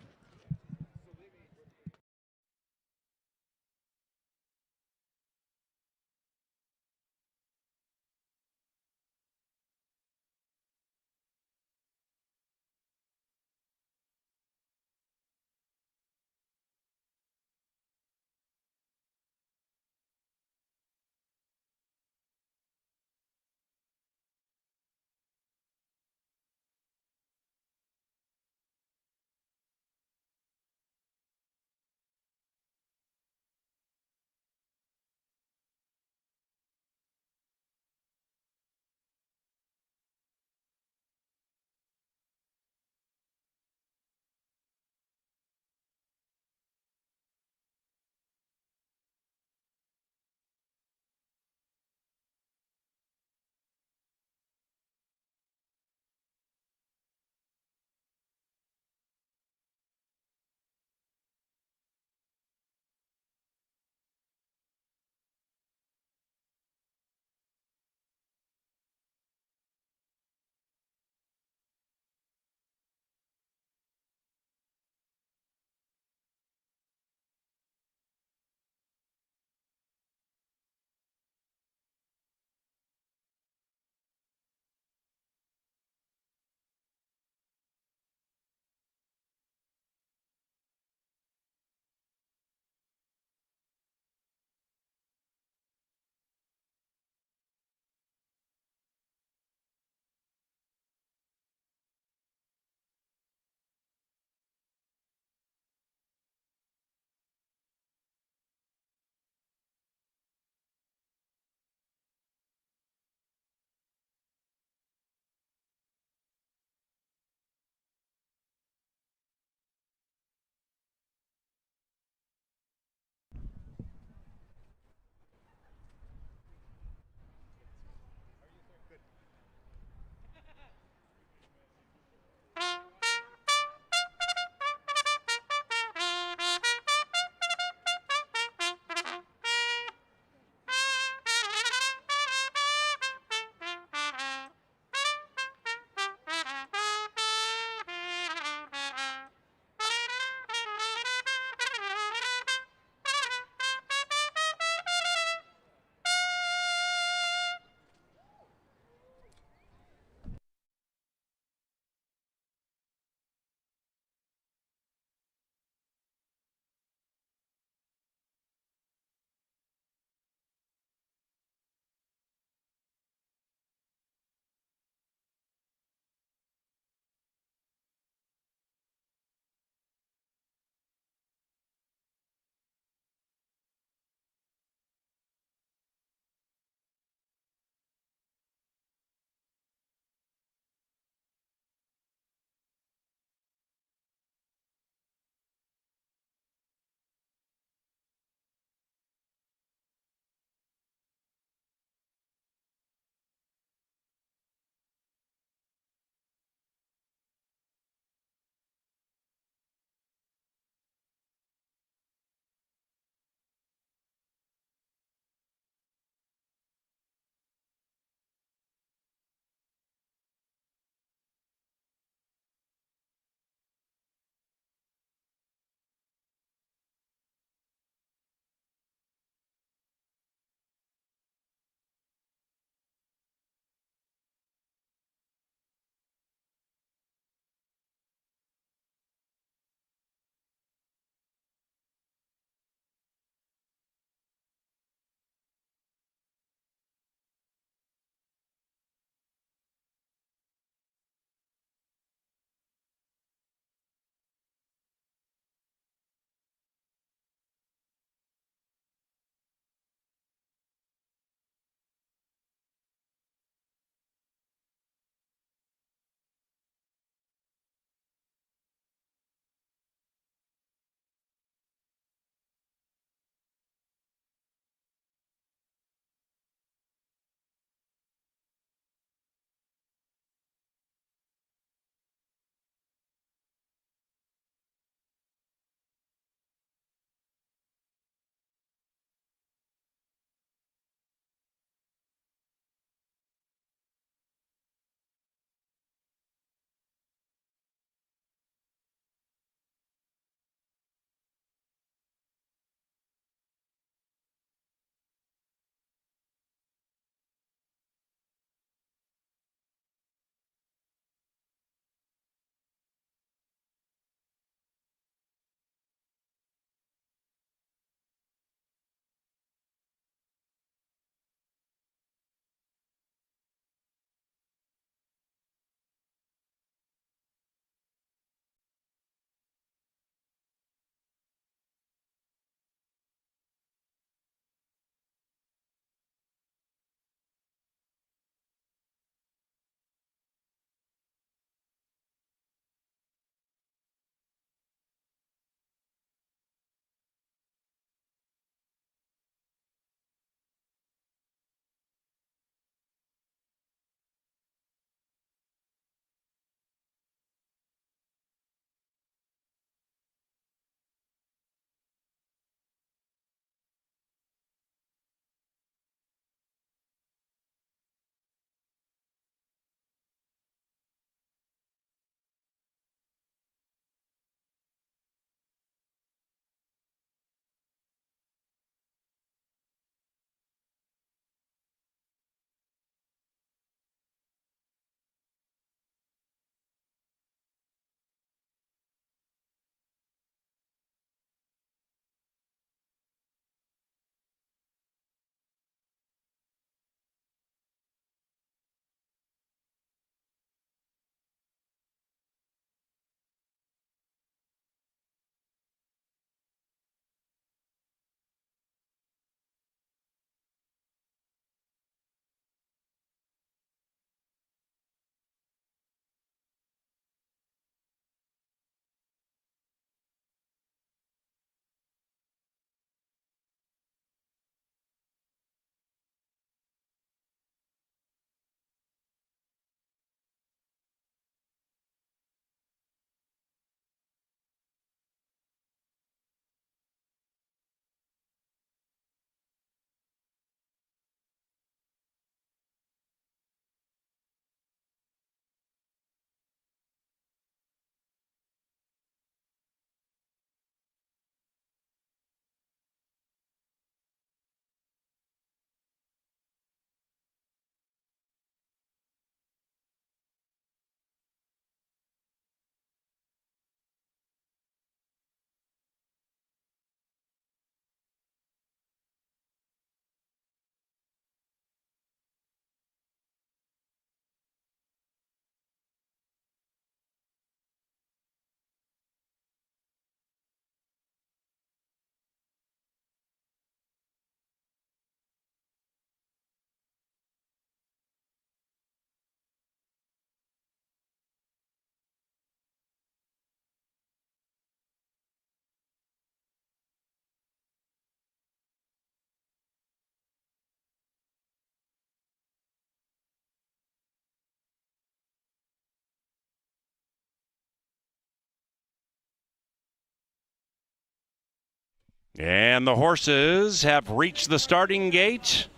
S5: And the horses have reached the starting gate.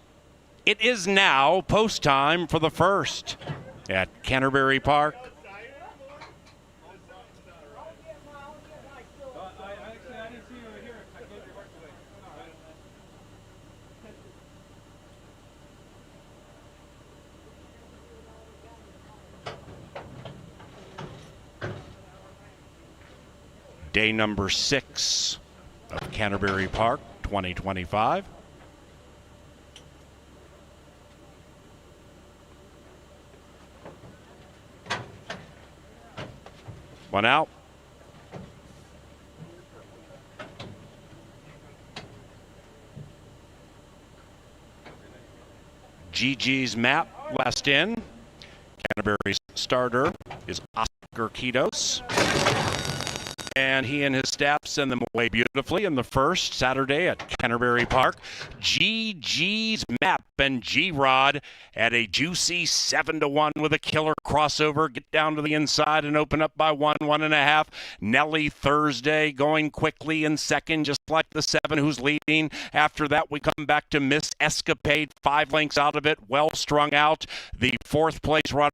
S5: It is now post time for the first at Canterbury Park. Day number 6 of Canterbury Park 2025. One out. GG's map last in. Canterbury's starter is Oscar Quitos. And he and his staff send them away beautifully in the first Saturday at Canterbury Park. GG's map and G-Rod at a juicy 7-1 with a killer crossover. Get down to the inside and open up by 1.5. Nelly Thursday going quickly in second, just like the 7 who's leading. After that, we come back to Miss Escapade, 5 lengths out of it, well strung out. The 4th place runner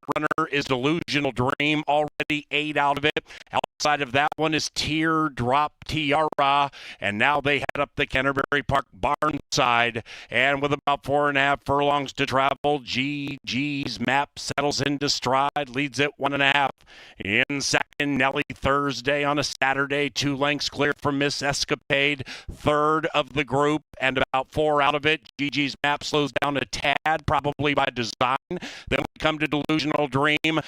S5: is Delusional Dream, already 8 out of it. Outside of that one is Teardrop Tiara, and now they head up the Canterbury Park barn side. And with about 4.5 furlongs to travel, GG's map settles into stride, leads it 1.5. In second, Nelly Thursday on a Saturday, 2 lengths clear from Miss Escapade, third of the group, and about 4 out of it. GG's map slows down a tad, probably by design. Then we come to Delusional Dream,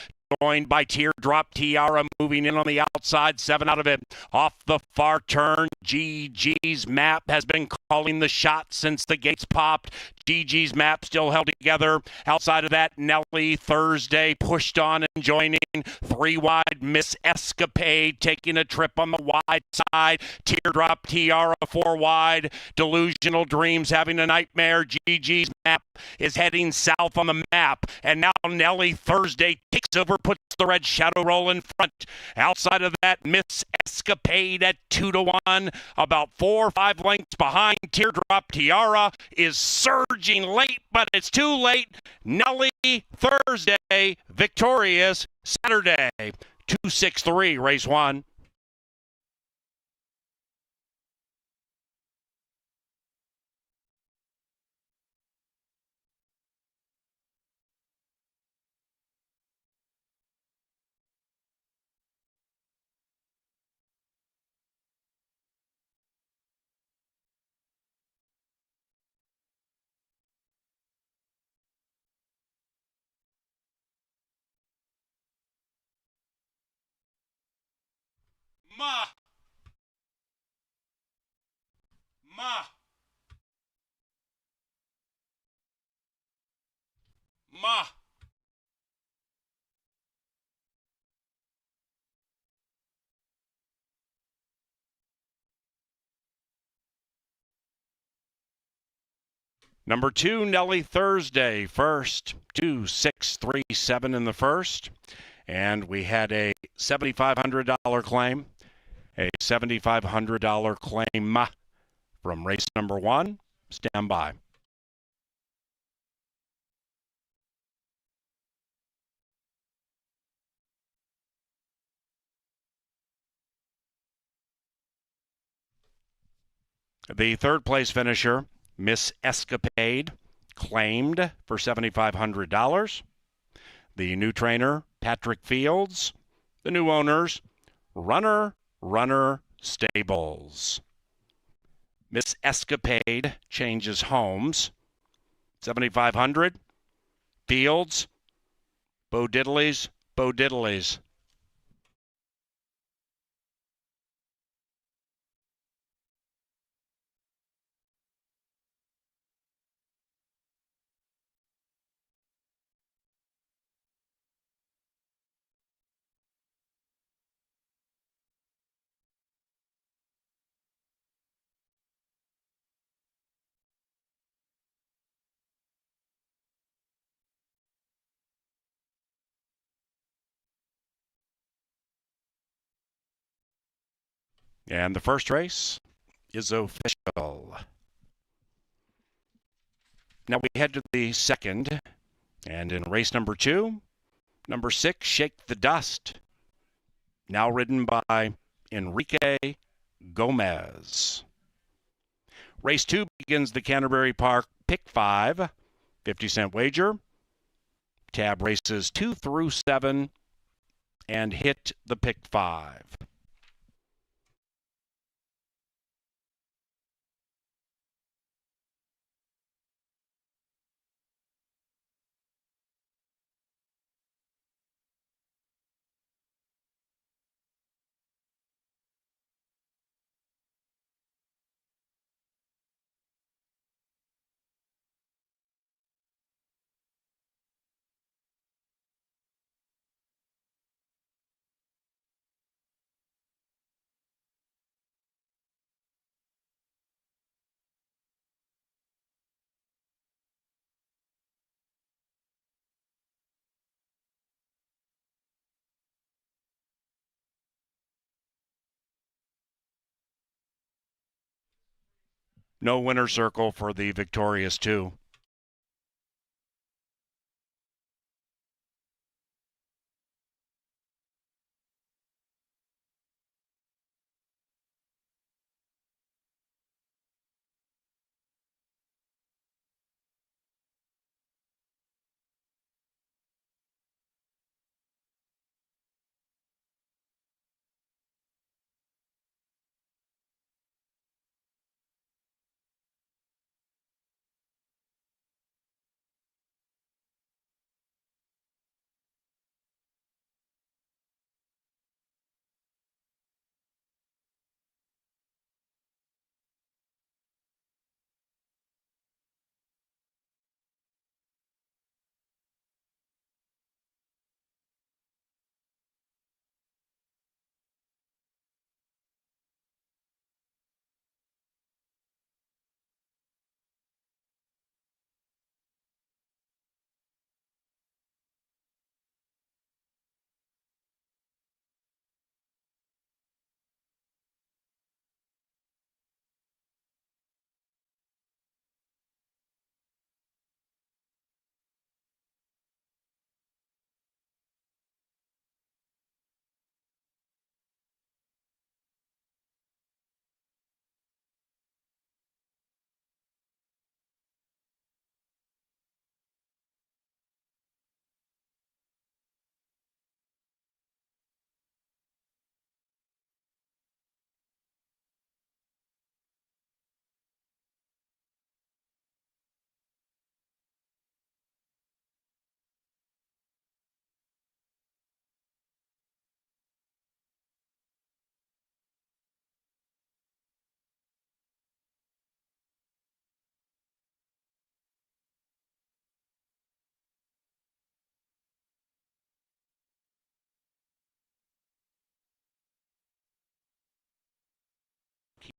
S5: joined by Teardrop Tiara moving in on the outside, 7 out of it. Off the far turn, GG's map has been calling the shot since the gates popped. GG's map still held together. Outside of that, Nelly Thursday pushed on and joining. 3 wide, Miss Escapade taking a trip on the wide side. Teardrop Tiara 4 wide. Delusional Dreams having a nightmare. GG's map is heading south on the map. And now Nelly Thursday takes over, puts the red shadow roll in front. Outside of that, Miss Escapade at 2-1. About 4 or 5 lengths behind. Teardrop Tiara is surging late, but it's too late. Nelly Thursday victorious Saturday. 2-6-3, race 1. Ma. Number 2, Nelly Thursday, first. 2-6-3-7 in the first. And we had a $7,500 claim. A $7,500 claim from race number 1. Stand by. The 3rd place finisher, Miss Escapade, claimed for $7,500. The new trainer, Patrick Fields. The new owners, Runner Stables. Miss Escapade changes homes. $7,500. Fields, Bo Diddleys. And the first race is official. Now we head to the second, and in race number 2, number 6, Shake the Dust, now ridden by Enrique Gomez. Race 2 begins the Canterbury Park Pick 5, 50-cent wager. Tab races 2 through 7 and hit the Pick 5. No winner circle for the victorious 2.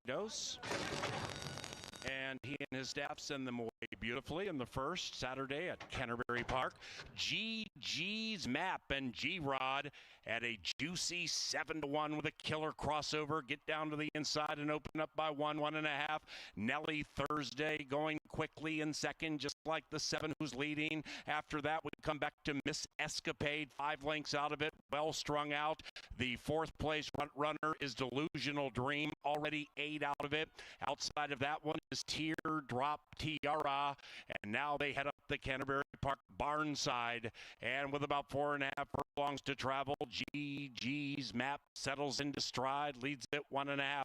S5: Kitos. And he and his staff send them away beautifully in the first Saturday at Canterbury Park. GG's Map and G-Rod at a juicy 7-1 with a killer crossover. Get down to the inside and open up by 1.5. Nelly Thursday going quickly in second, just like the 7 who's leading. After that, we come back to Miss Escapade, 5 lengths out of it, well strung out. The fourth place front runner is Delusional Dream, already 8 out of it. Outside of that one is Teardrop Tiara, and now they head up the Canterbury Park barn side, and with about 4.5 furlongs to travel, GG's Map settles into stride, leads it 1.5.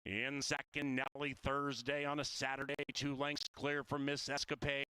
S5: In second, Nelly Thursday on a Saturday, 2 lengths clear from Miss Escapade.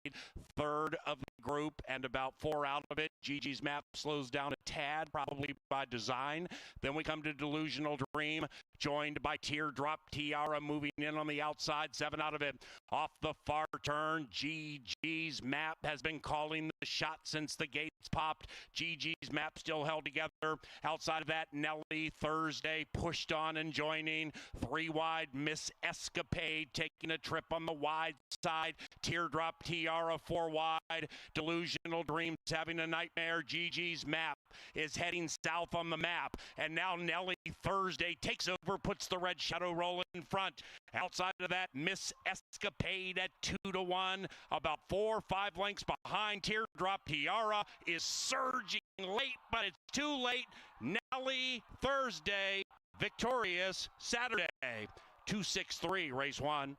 S5: Third of the group and about 4 out of it. GG's Map slows down a tad, probably by design. Then we come to Delusional Dream, joined by Teardrop Tiara moving in on the outside, 7 out of it. Off the far turn, GG's Map has been calling the shot since the gates popped. GG's Map still held together. Outside of that, Nelly Thursday pushed on and joining. 3 wide, Miss Escapade taking a trip on the wide side. Teardrop Tiara Tiara 4 wide. Delusional Dreams having a nightmare. Gigi's Map is heading south on the map. And now Nelly Thursday takes over, puts the red shadow roll in front. Outside of that, Miss Escapade at 2-1. About 4 or 5 lengths behind. Teardrop Tiara is surging late, but it's too late. Nelly Thursday victorious Saturday. 2-6-3, race 1.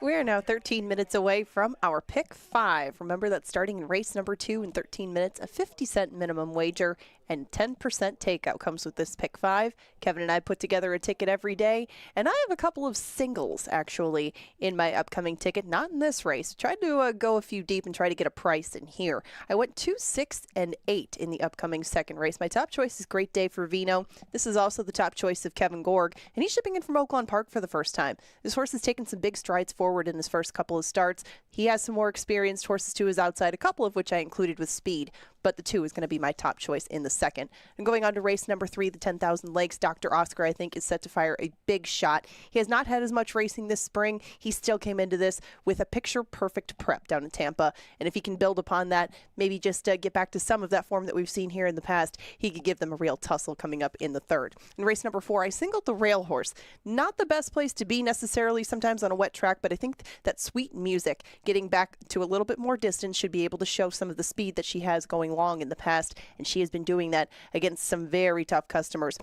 S4: We are now 13 minutes away from our pick 5. Remember that starting in race number 2 in 13 minutes, a 50-cent minimum wager and 10% takeout comes with this pick 5. Kevin and I put together a ticket every day, and I have a couple of singles actually in my upcoming ticket, not in this race. Tried to go a few deep and try to get a price in here. I went 2, 6, and 8 in the upcoming second race. My top choice is Great Day for Vino. This is also the top choice of Kevin Gorg, and he's shipping in from Oaklawn Park for the first time. This horse has taken some big strides forward in his first couple of starts. He has some more experienced horses to his outside, a couple of which I included with speed, but the 2 is going to be my top choice in the second. And going on to race number 3, the 10,000 Lakes, Dr. Oscar, I think, is set to fire a big shot. He has not had as much racing this spring. He still came into this with a picture-perfect prep down in Tampa, and if he can build upon that, maybe just get back to some of that form that we've seen here in the past, he could give them a real tussle coming up in the third. In race number 4, I singled the Rail Horse. Not the best place to be necessarily sometimes on a wet track, but I think that Sweet Music, getting back to a little bit more distance, should be able to show some of the speed that she has going long in the past, and she has been doing that against some very tough customers.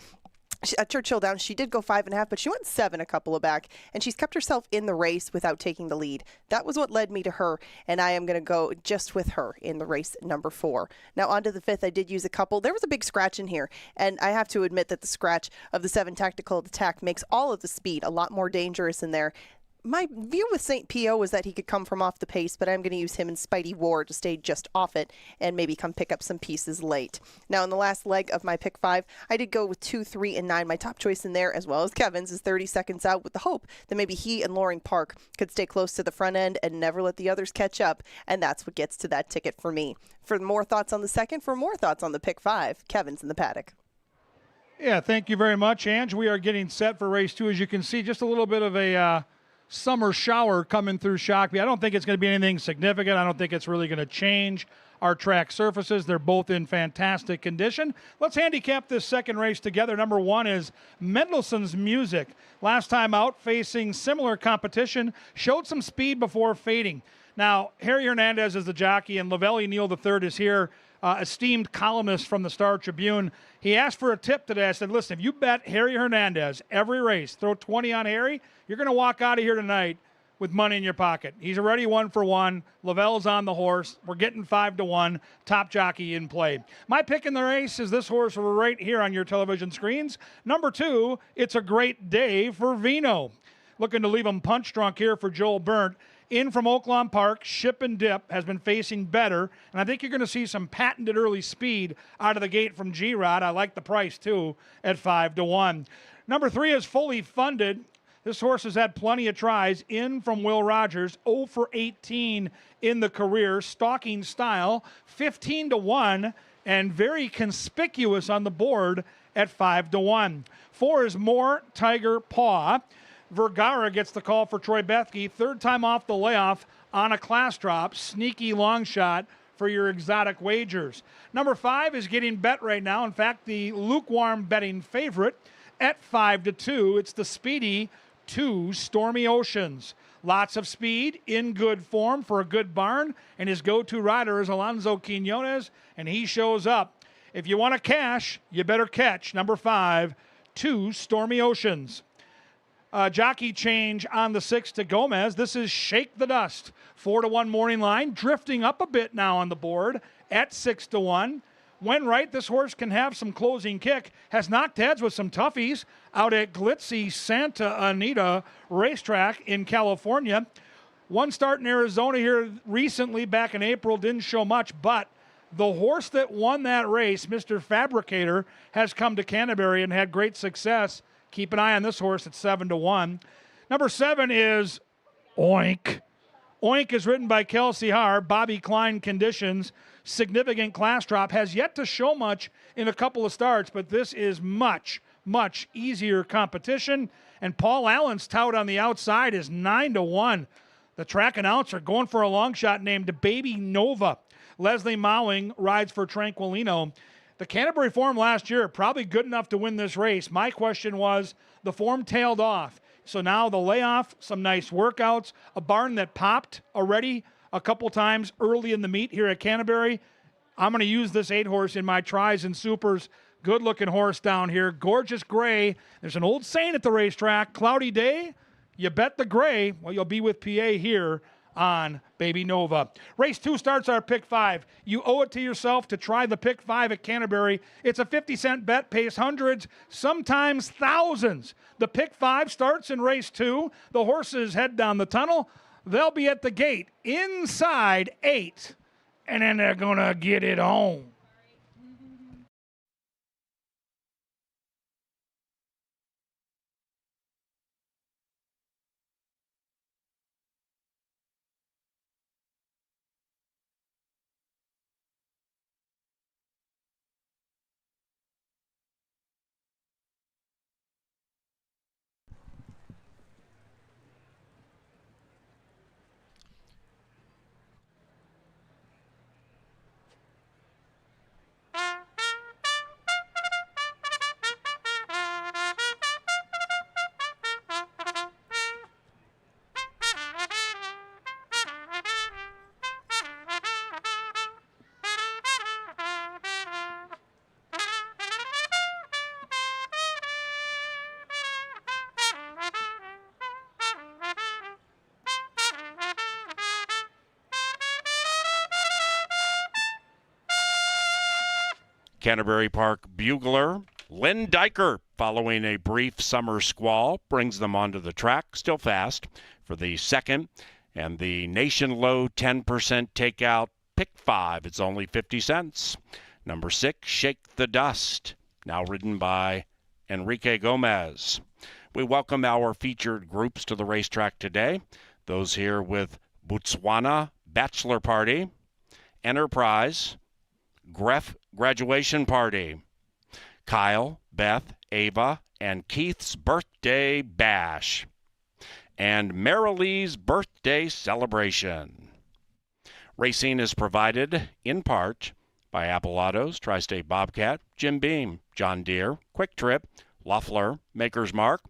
S4: At Churchill Downs, she did go 5.5, but she went 7 a couple of back, and she's kept herself in the race without taking the lead. That was what led me to her, and I am going to go just with her in the race number 4. Now, on to the 5th, I did use a couple. There was a big scratch in here, and I have to admit that the scratch of the 7 Tactical Attack makes all of the speed a lot more dangerous in there. My view with St. Pio was that he could come from off the pace, but I'm going to use him in Spidey War to stay just off it and maybe come pick up some pieces late. Now, in the last leg of my pick 5, I did go with 2, 3, and 9. My top choice in there, as well as Kevin's, is 30 Seconds Out, with the hope that maybe he and Loring Park could stay close to the front end and never let the others catch up, and that's what gets to that ticket for me. For more thoughts on the second, for more thoughts on the pick 5, Kevin's in the paddock.
S1: Yeah, thank you very much, Ange. We are getting set for race 2. As you can see, just a little bit of a summer shower coming through Shakopee. I don't think it's going to be anything significant. I don't think it's really going to change our track surfaces. They're both in fantastic condition. Let's handicap this second race together. Number 1 is Mendelssohn's Music. Last time out, facing similar competition, showed some speed before fading. Now, Harry Hernandez is the jockey, and Lavelle Neal III is here, esteemed columnist from the Star Tribune. He asked for a tip today. I said, listen, if you bet Harry Hernandez every race, throw 20 on Harry, you're going to walk out of here tonight with money in your pocket. He's already 1 for 1. Lavelle's on the horse. We're getting 5-1. Top jockey in play. My pick in the race is this horse right here on your television screens. Number 2, It's a Great Day for Vino. Looking to leave him punch drunk here for Joel Burnt. In from Oaklawn Park, Ship and Dip has been facing better, and I think you're going to see some patented early speed out of the gate from G-Rod. I like the price, too, at 5-1. Number 3 is Fully Funded. This horse has had plenty of tries. In from Will Rogers, 0 for 18 in the career, stalking style, 15-1, and very conspicuous on the board at 5-1. 4 is More Tiger Paw. Vergara gets the call for Troy Bethke. 3rd time off the layoff on a class drop. Sneaky long shot for your exotic wagers. Number 5 is getting bet right now. In fact, the lukewarm betting favorite at 5-2. It's the speedy 2 Stormy Oceans. Lots of speed, in good form for a good barn, and his go-to rider is Alonso Quinones, and he shows up. If you want to cash, you better catch number 5, 2 Stormy Oceans. Jockey change on the 6 to Gomez. This is Shake the Dust. 4-1 morning line, drifting up a bit now on the board at 6-1. When right, this horse can have some closing kick. Has knocked heads with some toughies out at glitzy Santa Anita racetrack in California. One start in Arizona here recently back in April, didn't show much, but the horse that won that race, Mr. Fabricator, has come to Canterbury and had great success. Keep an eye on this horse at 7-1. Number 7 is Oink. Oink is ridden by Kelsey Haar. Bobby Klein conditions. Significant class drop. Has yet to show much in a couple of starts, but this is much, much easier competition. And Paul Allen's tout on the outside is 9-1. The track announcer going for a long shot named Baby Nova. Leslie Mowing rides for Tranquilino. The Canterbury form last year, probably good enough to win this race. My question was, the form tailed off. So now the layoff, some nice workouts, a barn that popped already a couple times early in the meet here at Canterbury. I'm going to use this 8 horse in my tries and supers. Good-looking horse down here. Gorgeous gray. There's an old saying at the racetrack, cloudy day, You bet the gray. Well, you'll be with PA here on Baby Nova. Race 2 starts our pick 5. You owe it to yourself to try the pick 5 at Canterbury. It's a 50-cent bet, pays hundreds, sometimes thousands. The pick 5 starts in race 2. The horses head down the tunnel. They'll be at the gate inside 8, and then they're going to get it home.
S5: Canterbury Park bugler Lynn Diker, following a brief summer squall, brings them onto the track, still fast, for the second. And the nation low 10% takeout pick 5. It's only 50 cents. Number 6, Shake the Dust, now ridden by Enrique Gomez. We welcome our featured groups to the racetrack today. Those here with Botswana Bachelor Party, Enterprise, Greff Graduation Party, Kyle, Beth, Ava, and Keith's Birthday Bash, and Marilee's Birthday Celebration. Racing is provided in part by Appalatos, Tri-State Bobcat, Jim Beam, John Deere, Quick Trip, Loeffler, Maker's Mark,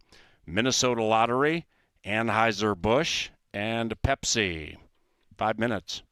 S5: Minnesota Lottery, Anheuser-Busch, and Pepsi. 5 minutes.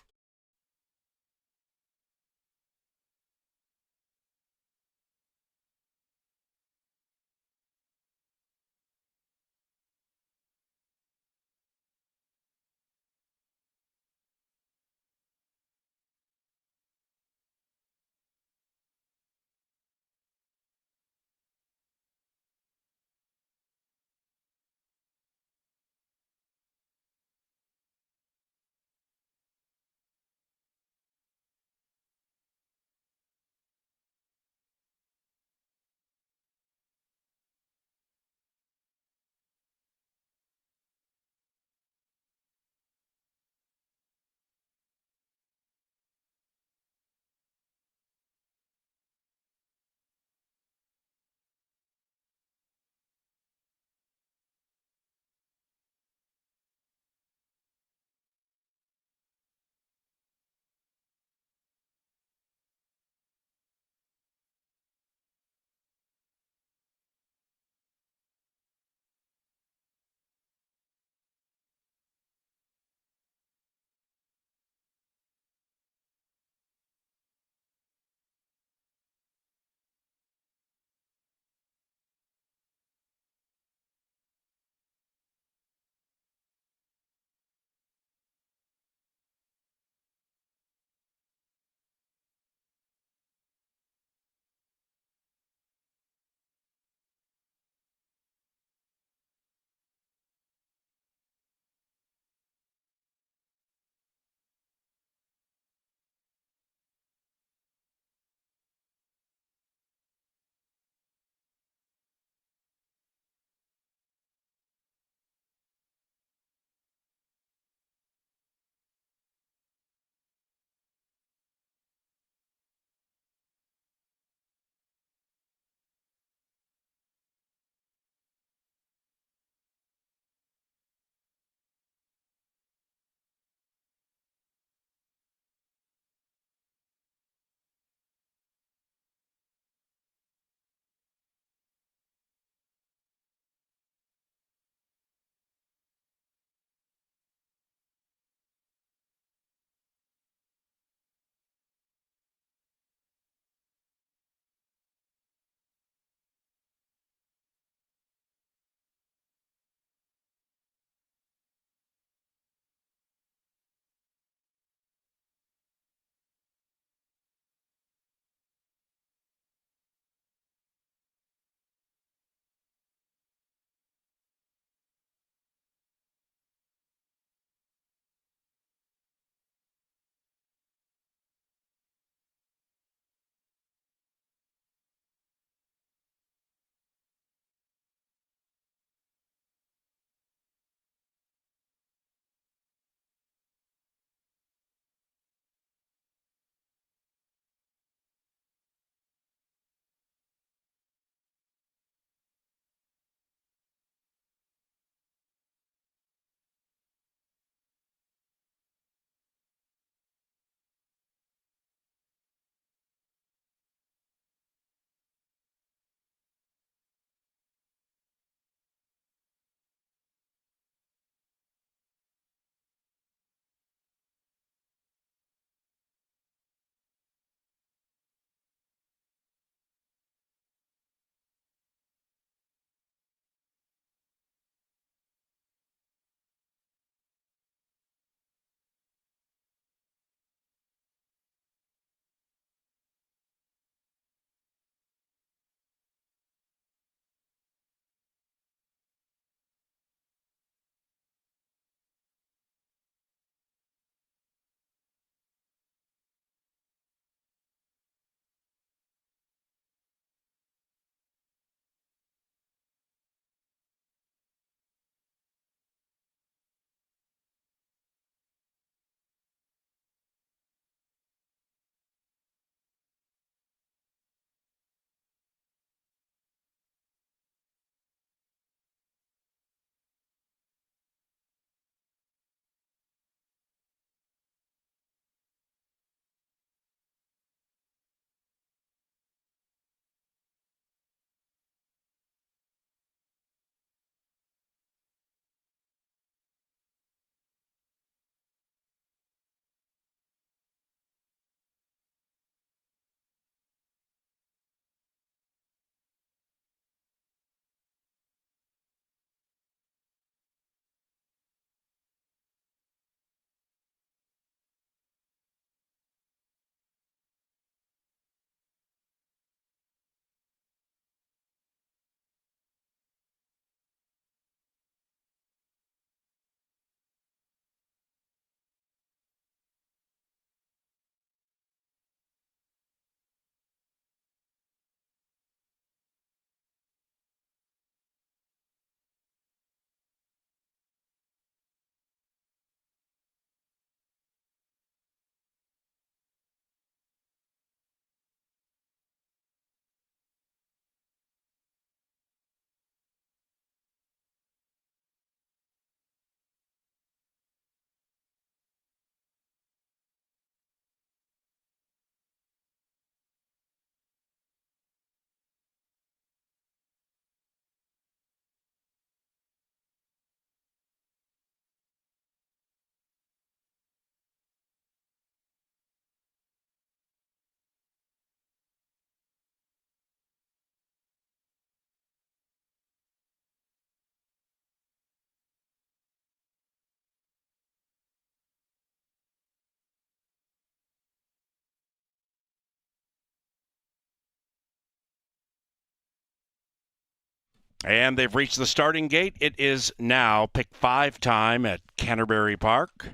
S5: And they've reached the starting gate. It is now pick 5 time at Canterbury Park.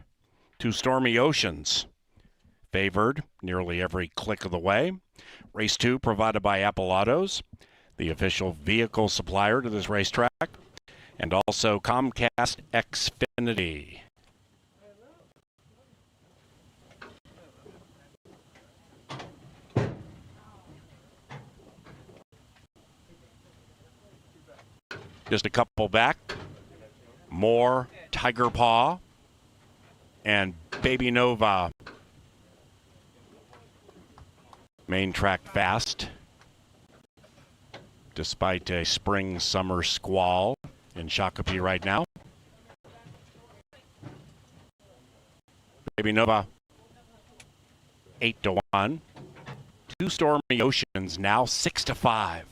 S5: To Stormy Oceans, favored nearly every click of the way. Race 2 provided by Apple Autos, the official vehicle supplier to this racetrack, and also Comcast Xfinity. Just a couple back. More Tiger Paw and Baby Nova. Main track fast, despite a spring-summer squall in Shakopee right now. Baby Nova, 8-1. To Stormy Oceans now 6-5.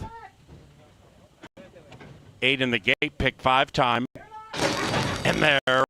S5: 8 in the gate, pick 5 time. And they're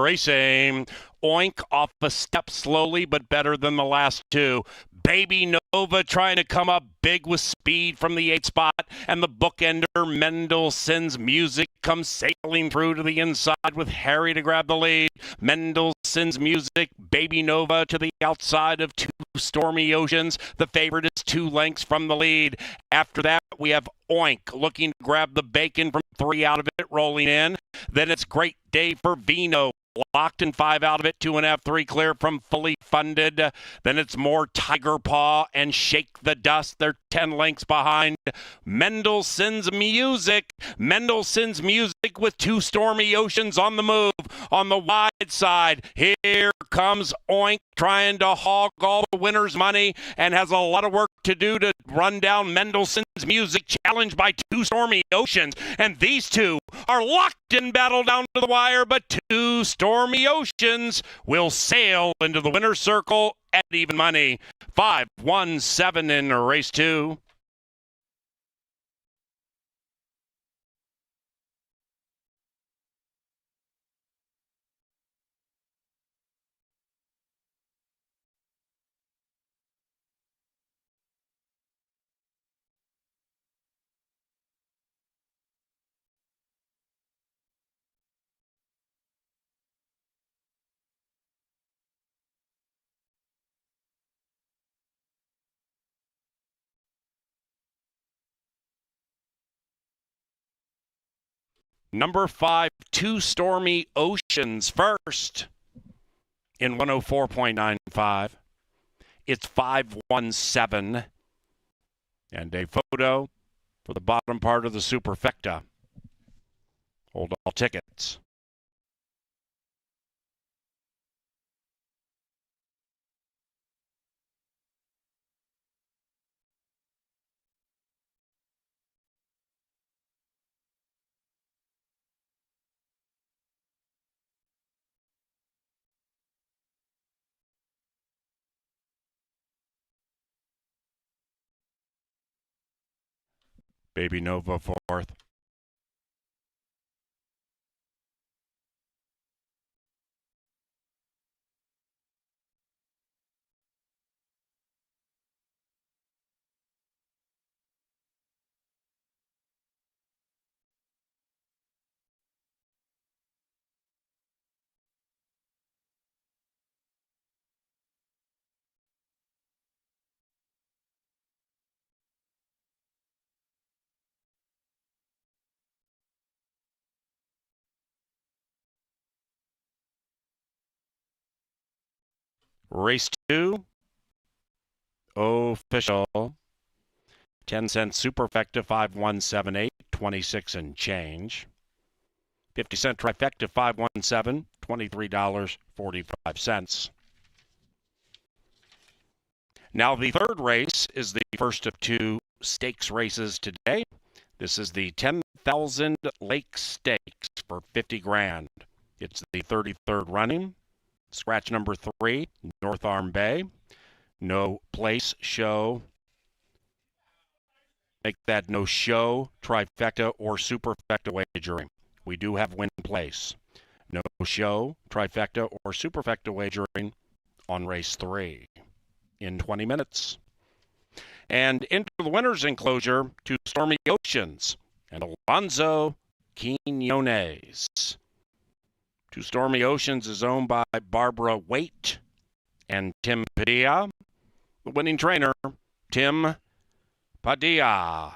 S5: racing. Oink off a step slowly, but better than the last 2. Baby Nova trying to come up big with speed from the 8 spot, and the bookender Mendelssohn's Music comes sailing through to the inside with Harry to grab the lead. Mendelssohn's Music, Baby Nova to the outside of 2 Stormy Oceans. The favorite is 2 lengths from the lead. After that, we have Oink looking to grab the bacon from 3 out of it, rolling in. Then it's Great Day for Vino. Locked in 5 out of it, 2.5, 3 clear from Fully Funded. Then it's more Tiger Paw and Shake the Dust. They're 10 lengths behind. Mendelssohn's Music. Mendelssohn's Music with 2 Stormy Oceans on the move. On the wide side, here comes Oink trying to hog all the winner's money and has a lot of work to do to run down Mendelssohn's Music, challenged by 2 Stormy Oceans. And these 2 are locked in battle down to the wire, but 2 Stormy Oceans will sail into the winner's circle at even money. 5-1-7 in race 2. Number 5, 2 Stormy Oceans first in 104.95. It's 5-1-7. And a photo for the bottom part of the superfecta. Hold all tickets. Baby Nova fourth. Race 2, official. 10-cent superfecta, 5-1-7-8, 26 and change. 50-cent trifecta, 5-1-7, $23.45. Now the third race is the first of 2 stakes races today. This is the 10,000 Lake Stakes for 50 grand. It's the 33rd running. Scratch number 3, North Arm Bay. No place, show. Make that no show, trifecta, or superfecta wagering. We do have win place. No show, trifecta, or superfecta wagering on race 3 in 20 minutes. And into the winner's enclosure to Stormy Oceans and Alonzo Quinones. To Stormy Oceans is owned by Barbara Waite and Tim Padilla. The winning trainer, Tim Padilla.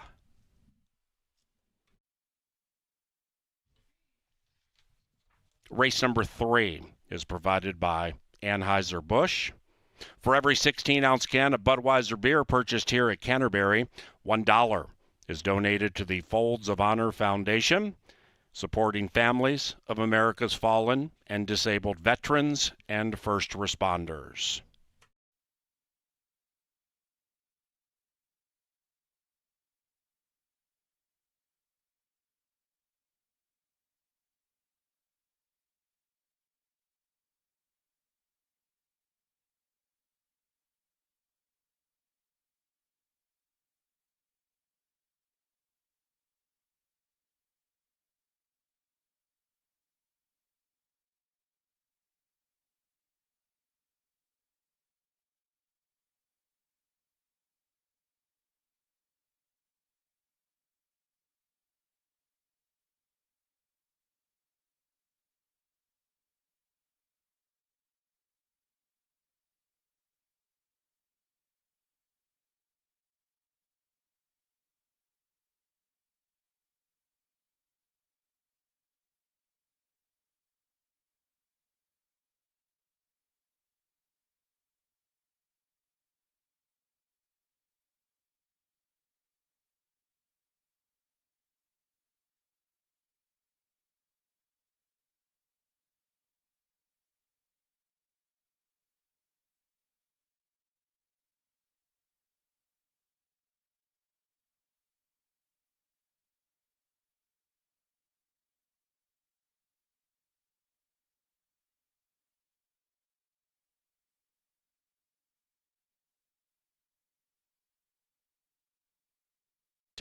S5: Race number 3 is provided by Anheuser-Busch. For every 16-ounce can of Budweiser beer purchased here at Canterbury, $1 is donated to the Folds of Honor Foundation, supporting families of America's fallen and disabled veterans and first responders.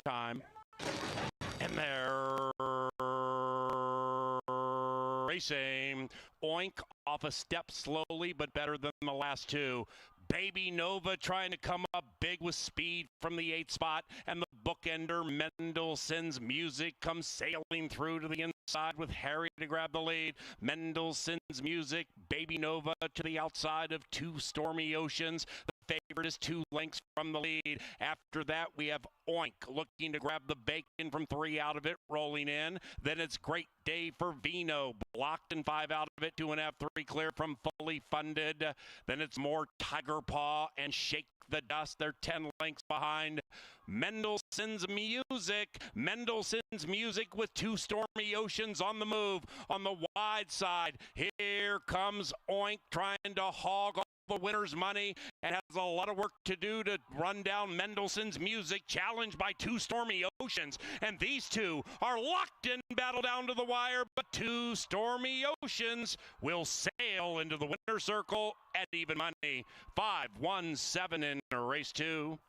S5: Time. And they're racing. Oink off a step slowly, but better than the last two. Baby Nova trying to come up big with speed from the 8th spot. And the bookender Mendelssohn's Music comes sailing through to the inside with Harry to grab the lead. Mendelssohn's Music, Baby Nova to the outside of 2 Stormy Oceans. Favorite is 2 lengths from the lead. After that, we have Oink looking to grab the bacon from 3 out of it, rolling in. Then it's Great Day for Vino, blocked in 5 out of it, 2.5, 3 clear from Fully Funded. Then it's more Tiger Paw and Shake the Dust. They're 10 lengths behind. Mendelssohn's Music with 2 Stormy Oceans on the move. On the wide side, here comes Oink trying to hog the winner's money and has a lot of work to do to run down Mendelssohn's Music, challenged by 2 Stormy Oceans. And these two are locked in battle down to the wire, but 2 Stormy Oceans will sail into the winner's circle at even money. 5-1-7 in race 2.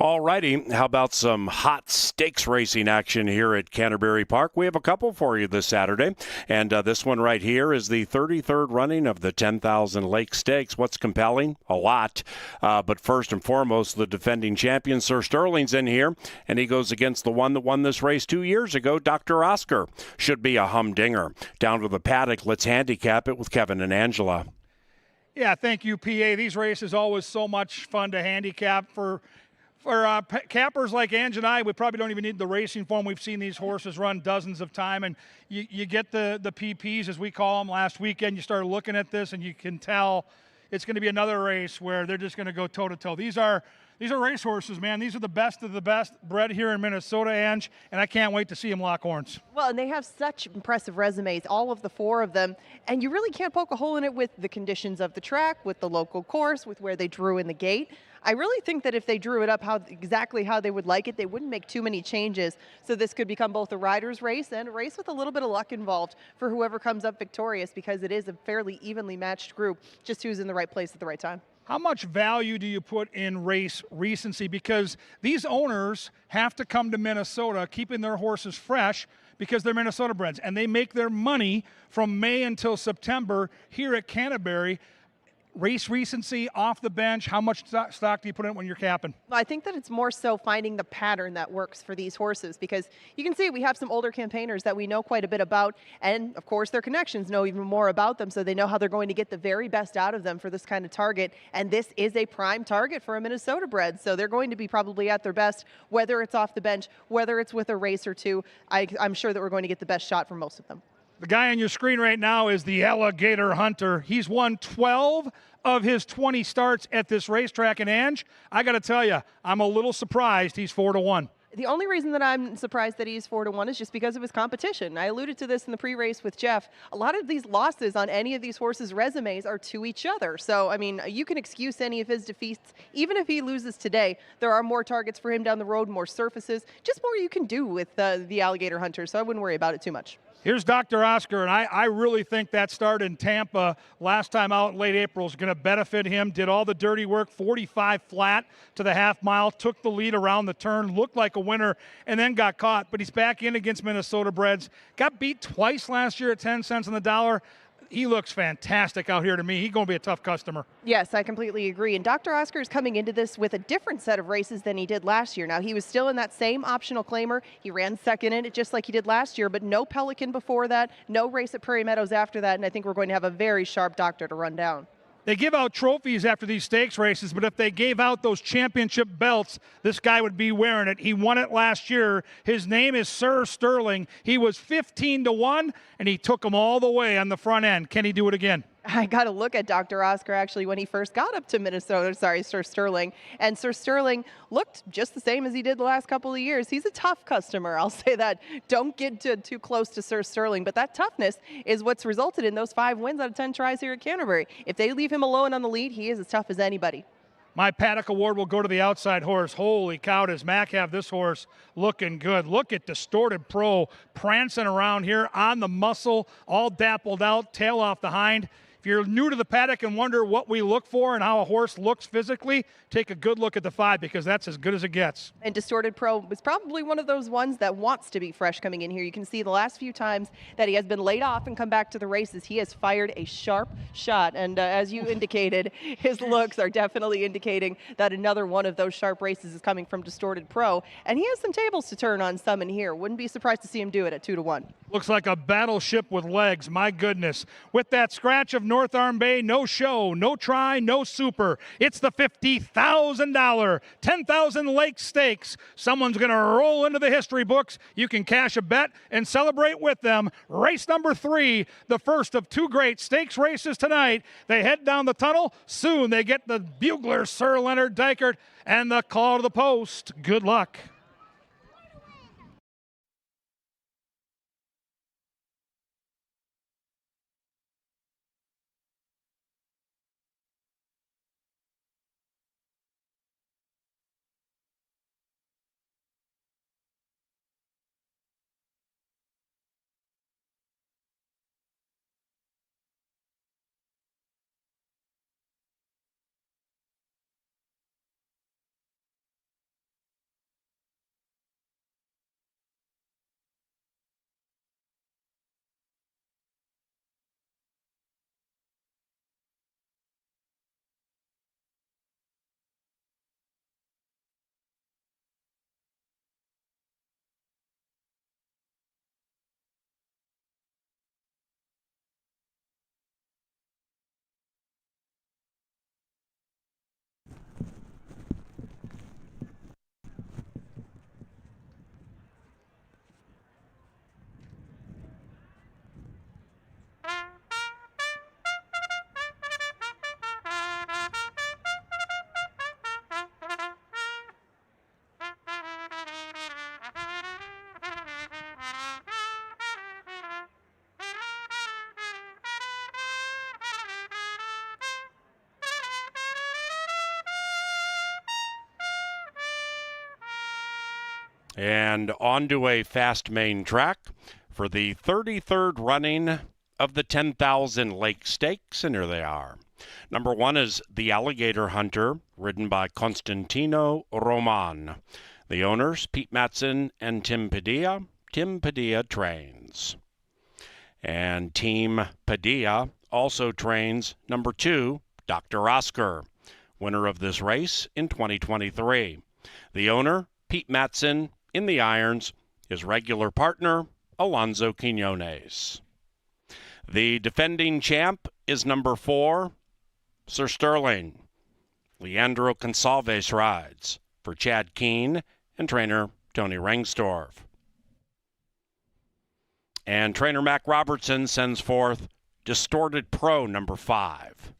S5: All righty. How about some hot stakes racing action here at Canterbury Park? We have a couple for you this Saturday. And this one right here is the 33rd running of the 10,000 Lake Stakes. What's compelling? A lot. But first and foremost, the defending champion, Sir Sterling's in here. And he goes against the one that won this race 2 years ago, Dr. Oscar. Should be a humdinger. Down to the paddock. Let's handicap it with Kevin and Angela.
S1: Yeah, thank you, PA. These races always so much fun to handicap for cappers like Ange and I. We probably don't even need the racing form. We've seen these horses run dozens of times, and you get the PPs, as we call them. Last weekend, you started looking at this, and you can tell it's going to be another race where they're just going to go toe-to-toe. These are race horses, man. These are the best of the best bred here in Minnesota, Ange, and I can't wait to see them lock horns.
S6: Well, and they have such impressive resumes, all of the four of them, and you really can't poke a hole in it with the conditions of the track, with the local course, with where they drew in the gate. I really think that if they drew it up exactly how they would like it, they wouldn't make too many changes. So this could become both a rider's race and a race with a little bit of luck involved for whoever comes up victorious, because it is a fairly evenly matched group, just who's in the right place at the right time.
S1: How much value do you put in race recency? Because these owners have to come to Minnesota keeping their horses fresh because they're Minnesota breds, and they make their money from May until September here at Canterbury. Race recency, off the bench, how much stock do you put in it when you're capping?
S6: I think that it's more so finding the pattern that works for these horses, because you can see we have some older campaigners that we know quite a bit about, and of course their connections know even more about them, so they know how they're going to get the very best out of them for this kind of target, and this is a prime target for a Minnesota bred, so they're going to be probably at their best, whether it's off the bench, whether it's with a race or two. I'm sure that we're going to get the best shot from most of them.
S1: The guy on your screen right now is the Alligator Hunter. He's won 12 of his 20 starts at this racetrack. And Ange, I got to tell you, I'm a little surprised he's 4-1.
S6: The only reason that I'm surprised that he's 4-1 is just because of his competition. I alluded to this in the pre-race with Jeff. A lot of these losses on any of these horses' resumes are to each other. So, I mean, you can excuse any of his defeats. Even if he loses today, there are more targets for him down the road, more surfaces, just more you can do with the Alligator Hunter. So I wouldn't worry about it too much.
S1: Here's Dr. Oscar, and I really think that start in Tampa last time out in late April is going to benefit him. Did all the dirty work, 45 flat to the half mile, took the lead around the turn, looked like a winner, and then got caught. But he's back in against Minnesota breds. Got beat twice last year at 10 cents on the dollar. He looks fantastic out here to me. He's going to be a tough customer.
S6: Yes, I completely agree. And Dr. Oscar is coming into this with a different set of races than he did last year. Now, he was still in that same optional claimer. He ran second in it just like he did last year, but no Pelican before that, no race at Prairie Meadows after that, and I think we're going to have a very sharp doctor to run down.
S1: They give out trophies after these stakes races, but if they gave out those championship belts, this guy would be wearing it. He won it last year. His name is Sir Sterling. He was 15-1, and he took them all the way on the front end. Can he do it again?
S6: I got to look at Dr. Oscar actually when he first got up to Minnesota, Sir Sterling. And Sir Sterling looked just the same as he did the last couple of years. He's a tough customer, I'll say that. Don't get too close to Sir Sterling. But that toughness is what's resulted in those 5 wins out of 10 tries here at Canterbury. If they leave him alone on the lead, he is as tough as anybody.
S1: My paddock award will go to the outside horse. Holy cow, does Mac have this horse looking good. Look at Distorted Pro prancing around here on the muscle, all dappled out, tail off the hind. If you're new to the paddock and wonder what we look for and how a horse looks physically, take a good look at the 5 because that's as good as it gets.
S6: And Distorted Pro is probably one of those ones that wants to be fresh coming in here. You can see the last few times that he has been laid off and come back to the races, he has fired a sharp shot. And as you indicated, his looks are definitely indicating that another one of those sharp races is coming from Distorted Pro. And he has some tables to turn on some in here. Wouldn't be surprised to see him do it at 2-1.
S1: Looks like a battleship with legs, my goodness. With that scratch of North Arm Bay, no show, no try, no super. It's the $50,000 10,000 Lake Stakes. Someone's going to roll into the history books. You can cash a bet and celebrate with them. Race number 3, the first of 2 great stakes races tonight. They head down the tunnel. Soon they get the bugler, Sir Leonard Dykert, and the call to the post. Good luck.
S5: And on to a fast main track for the 33rd running of the 10,000 Lake Stakes, and here they are. Number 1 is the Alligator Hunter, ridden by Constantino Roman. The owners, Pete Matson and Tim Padilla. Tim Padilla trains. And Team Padilla also trains number 2, Dr. Oscar, winner of this race in 2023. The owner, Pete Matson, in the irons, his regular partner, Alonso Quinones. The defending champ is number 4, Sir Sterling. Leandro Consalves rides for Chad Keene and trainer Tony Rengstorff. And trainer Mac Robertson sends forth Distorted Pro number 5.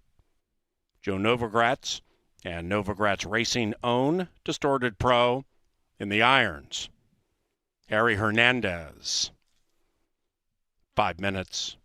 S5: Joe Novogratz and Novogratz Racing own Distorted Pro in the irons. Harry Hernandez. 5 minutes.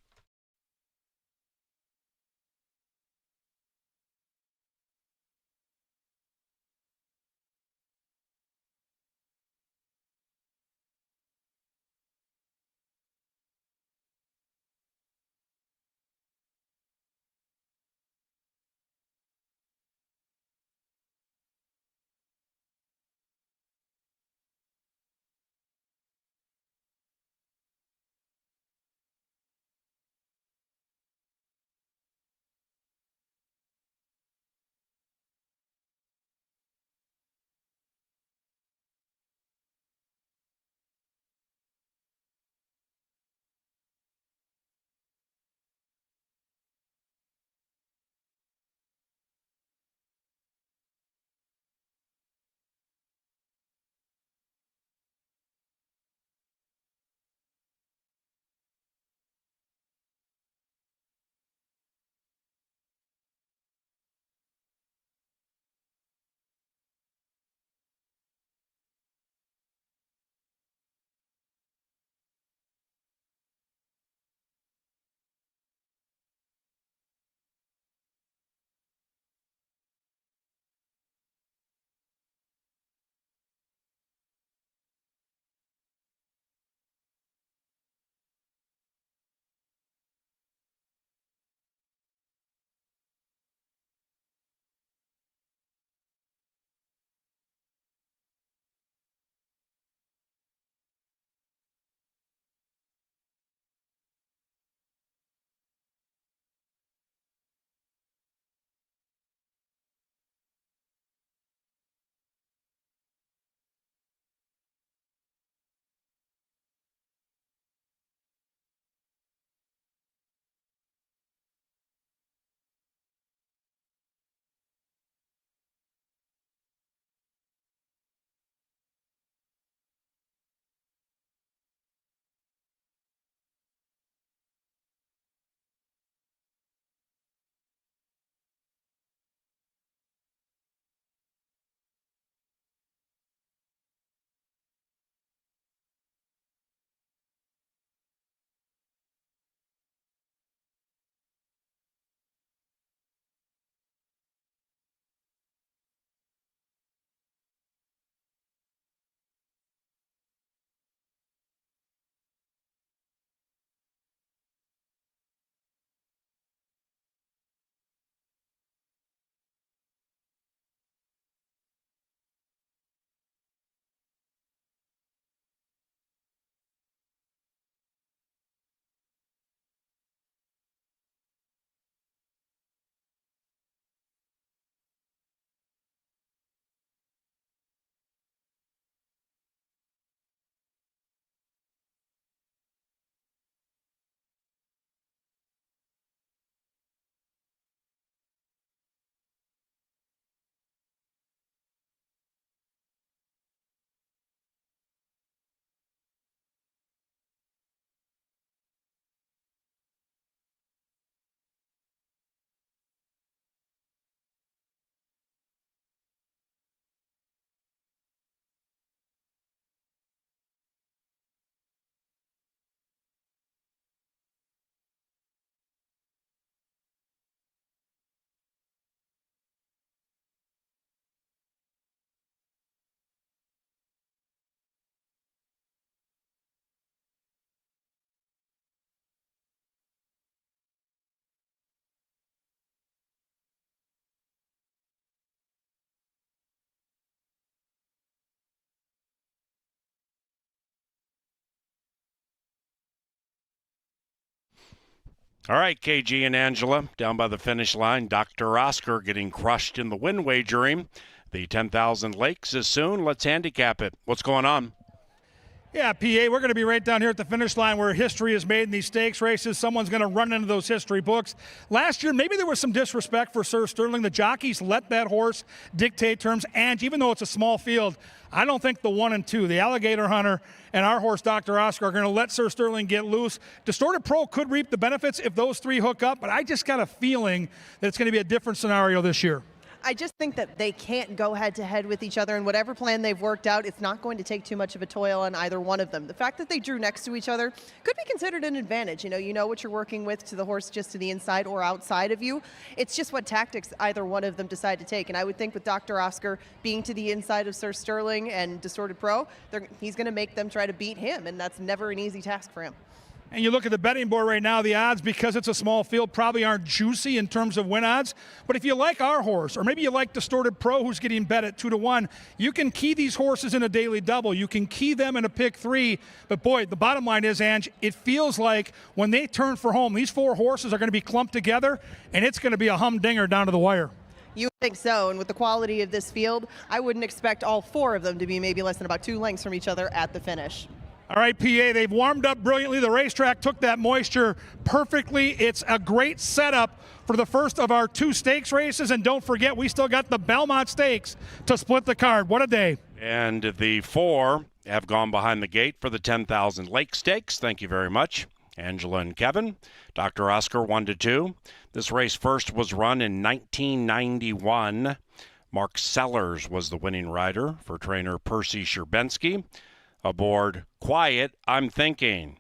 S5: All right, KG and Angela down by the finish line. Dr. Oscar getting crushed in the win wagering. The 10,000 Lakes is soon. Let's handicap it. What's going on?
S1: Yeah, PA, we're going to be right down here at the finish line where history is made in these stakes races. Someone's going to run into those history books. Last year, maybe there was some disrespect for Sir Sterling. The jockeys let that horse dictate terms, and even though it's a small field, I don't think the 1 and 2, the Alligator Hunter and our horse, Dr. Oscar, are going to let Sir Sterling get loose. Distorted Pro could reap the benefits if those three hook up, but I just got a feeling that it's going to be a different scenario this year.
S6: I just think that they can't go head-to-head with each other, and whatever plan they've worked out, it's not going to take too much of a toil on either one of them. The fact that they drew next to each other could be considered an advantage. You know what you're working with to the horse just to the inside or outside of you. It's just what tactics either one of them decide to take, and I would think with Dr. Oscar being to the inside of Sir Sterling and Distorted Pro, he's going to make them try to beat him, and that's never an easy task for him.
S1: And you look at the betting board right now, the odds, because it's a small field, probably aren't juicy in terms of win odds. But if you like our horse, or maybe you like Distorted Pro, who's getting bet at 2-1, you can key these horses in a daily double. You can key them in a pick 3. But boy, the bottom line is, Ange, it feels like when they turn for home, these 4 horses are going to be clumped together, and it's going to be a humdinger down to the wire.
S6: You think so, and with the quality of this field, I wouldn't expect all 4 of them to be maybe less than about 2 lengths from each other at the finish.
S1: All right, PA, they've warmed up brilliantly. The racetrack took that moisture perfectly. It's a great setup for the first of our 2 stakes races. And don't forget, we still got the Belmont Stakes to split the card. What a day.
S5: And the 4 have gone behind the gate for the 10,000 Lake Stakes. Thank you very much, Angela and Kevin. Dr. Oscar 1-2. This race first was run in 1991. Mark Sellers was the winning rider for trainer Percy Sherbensky. Aboard Quiet I'm Thinking.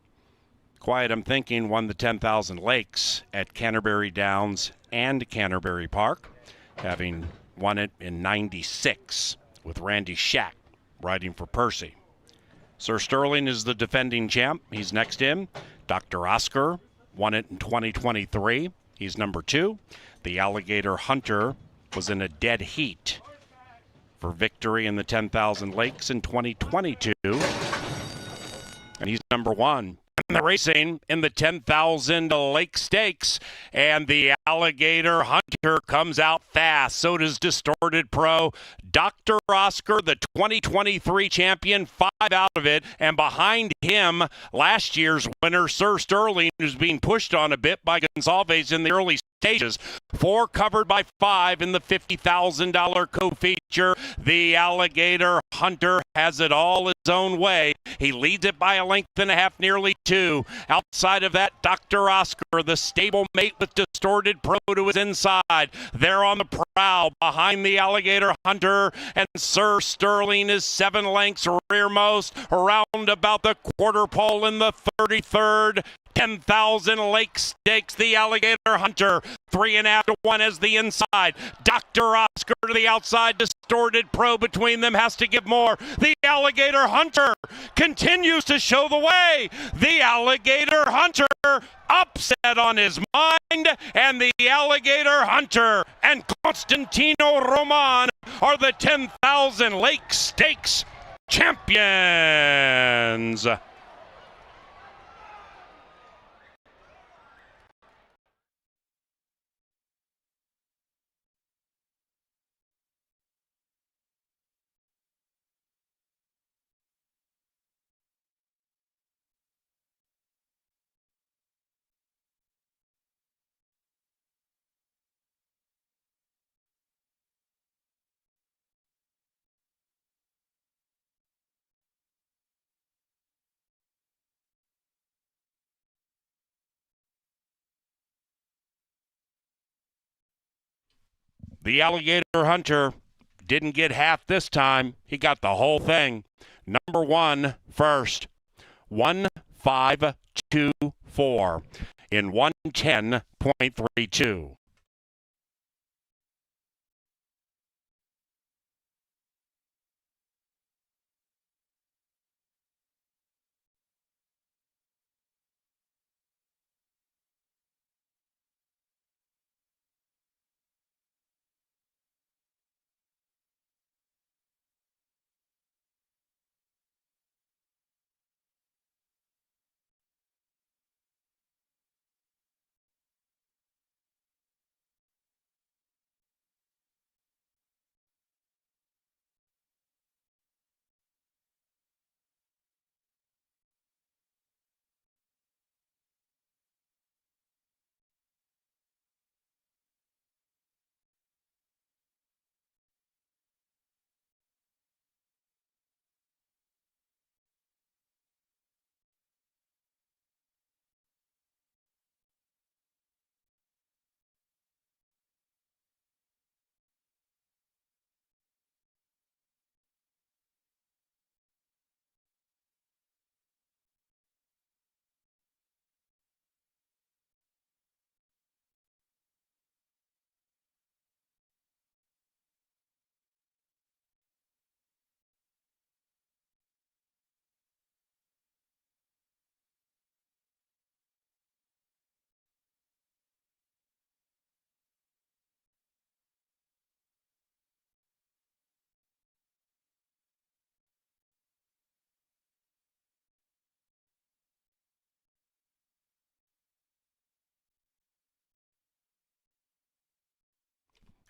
S5: Quiet I'm Thinking won the 10,000 Lakes at Canterbury Downs and Canterbury Park, having won it in 96 with Randy Shack riding for Percy. Sir Sterling is the defending champ. He's next in. Dr. Oscar won it in 2023. He's number 2. The Alligator Hunter was in a dead heat for victory in the 10,000 Lakes in 2022. And he's number 1. The racing in the 10,000 Lake Stakes, and the Alligator Hunter comes out fast. So does Distorted Pro. Dr. Oscar, the 2023 champion, 5 out of it, and behind him, last year's winner, Sir Sterling, who's being pushed on a bit by Gonsalves in the early stages. 4 covered by 5 in the $50,000 co-feature. The Alligator Hunter has it all his own way. He leads it by a length and a half, nearly 2. Outside of that, Dr. Oscar, the stable mate with Distorted Pro to his inside. They're on the prowl behind the Alligator Hunter, and Sir Sterling is 7 lengths rearmost, around about the quarter pole in the 33rd. 10,000 Lake Stakes, the Alligator Hunter, 3.5 to 1 as the inside. Dr. Oscar to the outside, Distorted Pro between them has to give more. The Alligator Hunter continues to show the way. The Alligator Hunter upset on his mind, and the Alligator Hunter and Constantino Roman are the 10,000 Lake Stakes champions. The Alligator Hunter didn't get half this time. He got the whole thing. Number 1 first. 1-5-2-4 in 110.32.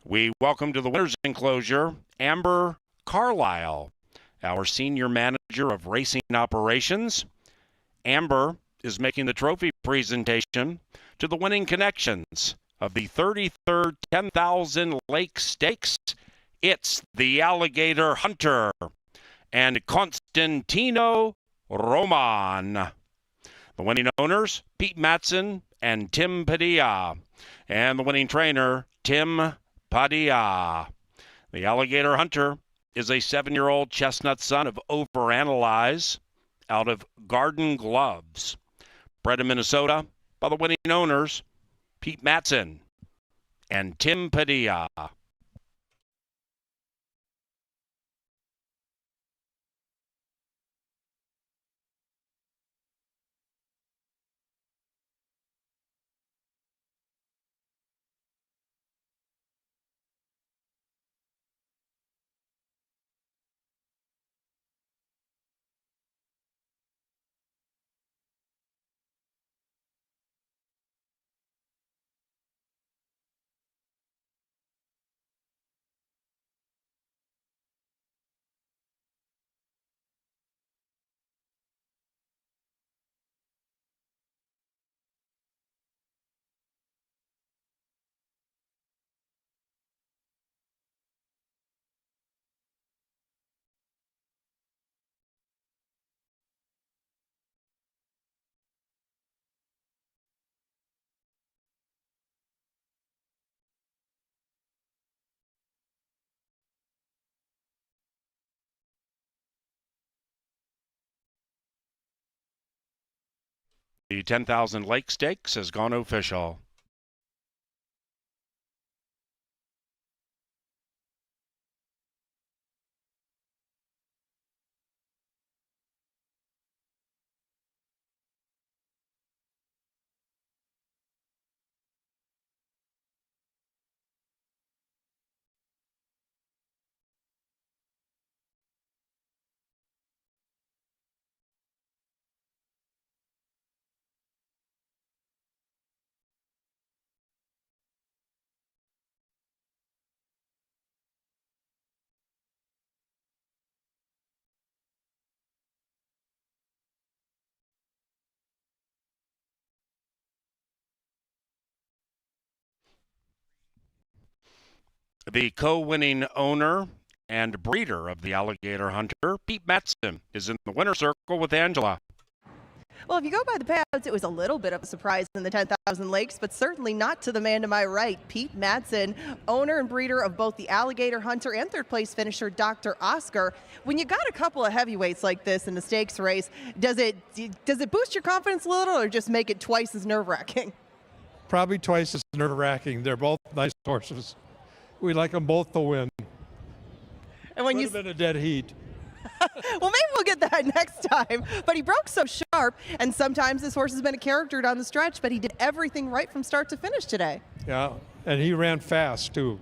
S5: We welcome to the winners enclosure Amber Carlisle, our senior manager of racing operations. Amber is making the trophy presentation to the winning connections of the 33rd 10,000 Lake Stakes. It's the Alligator Hunter and Constantino Roman. The winning owners, Pete Matson and Tim Padilla. And the winning trainer, Tim Padilla. The Alligator Hunter is a 7-year-old chestnut son of Overanalyze out of Garden Gloves. Bred in Minnesota by the winning owners, Pete Matson and Tim Padilla. The 10,000 Lake Stakes has gone official. The co-winning owner and breeder of the Alligator Hunter, Pete Matson, is in the winner's circle with Angela.
S6: Well, if you go by the payouts, it was a little bit of a surprise in the 10,000 Lakes, but certainly not to the man to my right, Pete Matson, owner and breeder of both the Alligator Hunter and third place finisher Dr. Oscar. When you got a couple of heavyweights like this in the stakes race, does it boost your confidence a little or just make it twice as nerve-wracking?
S7: Probably twice as nerve-wracking. They're both nice horses. We like them both to win.
S6: And when
S7: Could
S6: you
S7: have been a dead heat.
S6: Well, maybe we'll get that next time. But he broke so sharp, and sometimes this horse has been a character down the stretch, but he did everything right from start to finish today.
S7: Yeah, and he ran fast too.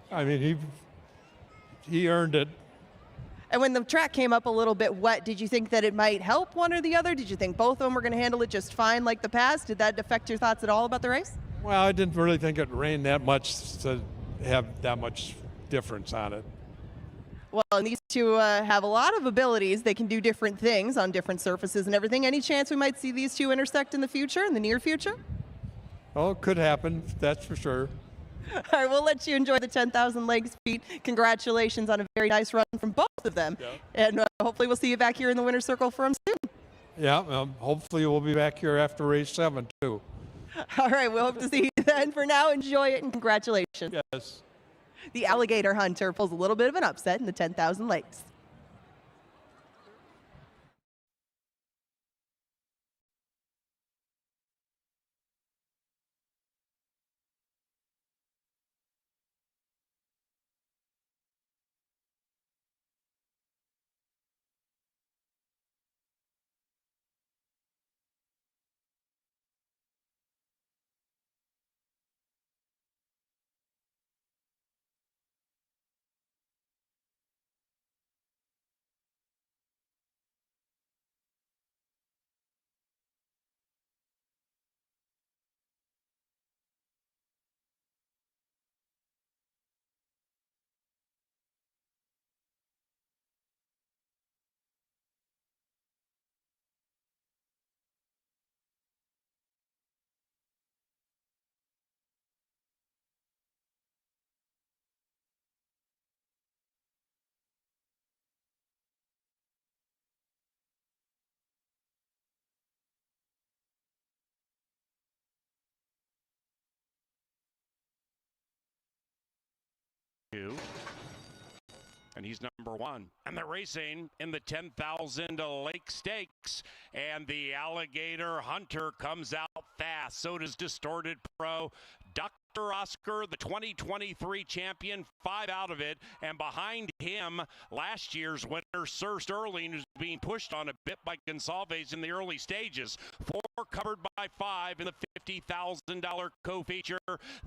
S7: I mean, he earned it.
S6: And when the track came up a little bit wet, did you think that it might help one or the other? Did you think both of them were going to handle it just fine like the past? Did that affect your thoughts at all about the race?
S7: Well, I didn't really think it rained that much to have that much difference on it.
S6: Well, and these two have a lot of abilities. They can do different things on different surfaces and everything. Any chance we might see these two intersect in the future, in the near future?
S7: Oh, it could happen, that's for sure.
S6: All right, we'll let you enjoy the 10,000 Lakes, Pete. Congratulations on a very nice run from both of them.
S7: Yeah.
S6: And hopefully we'll see you back here in the winner's circle for them soon.
S7: Yeah, hopefully we'll be back here after race 7 too.
S6: All right, we hope to see you then. For now, enjoy it and congratulations.
S7: Yes.
S6: The Alligator Hunter pulls a little bit of an upset in the 10,000 Lakes.
S5: 2. And he's number 1. And they're racing in the 10,000 Lake Stakes. And the Alligator Hunter comes out fast. So does Distorted Pro. Dr. Oscar, the 2023 champion, 5 out of it. And behind him, last year's winner, Sir Sterling, who's being pushed on a bit by Gonsalves in the early stages. 4 covered by 5 in the $50,000 co-feature.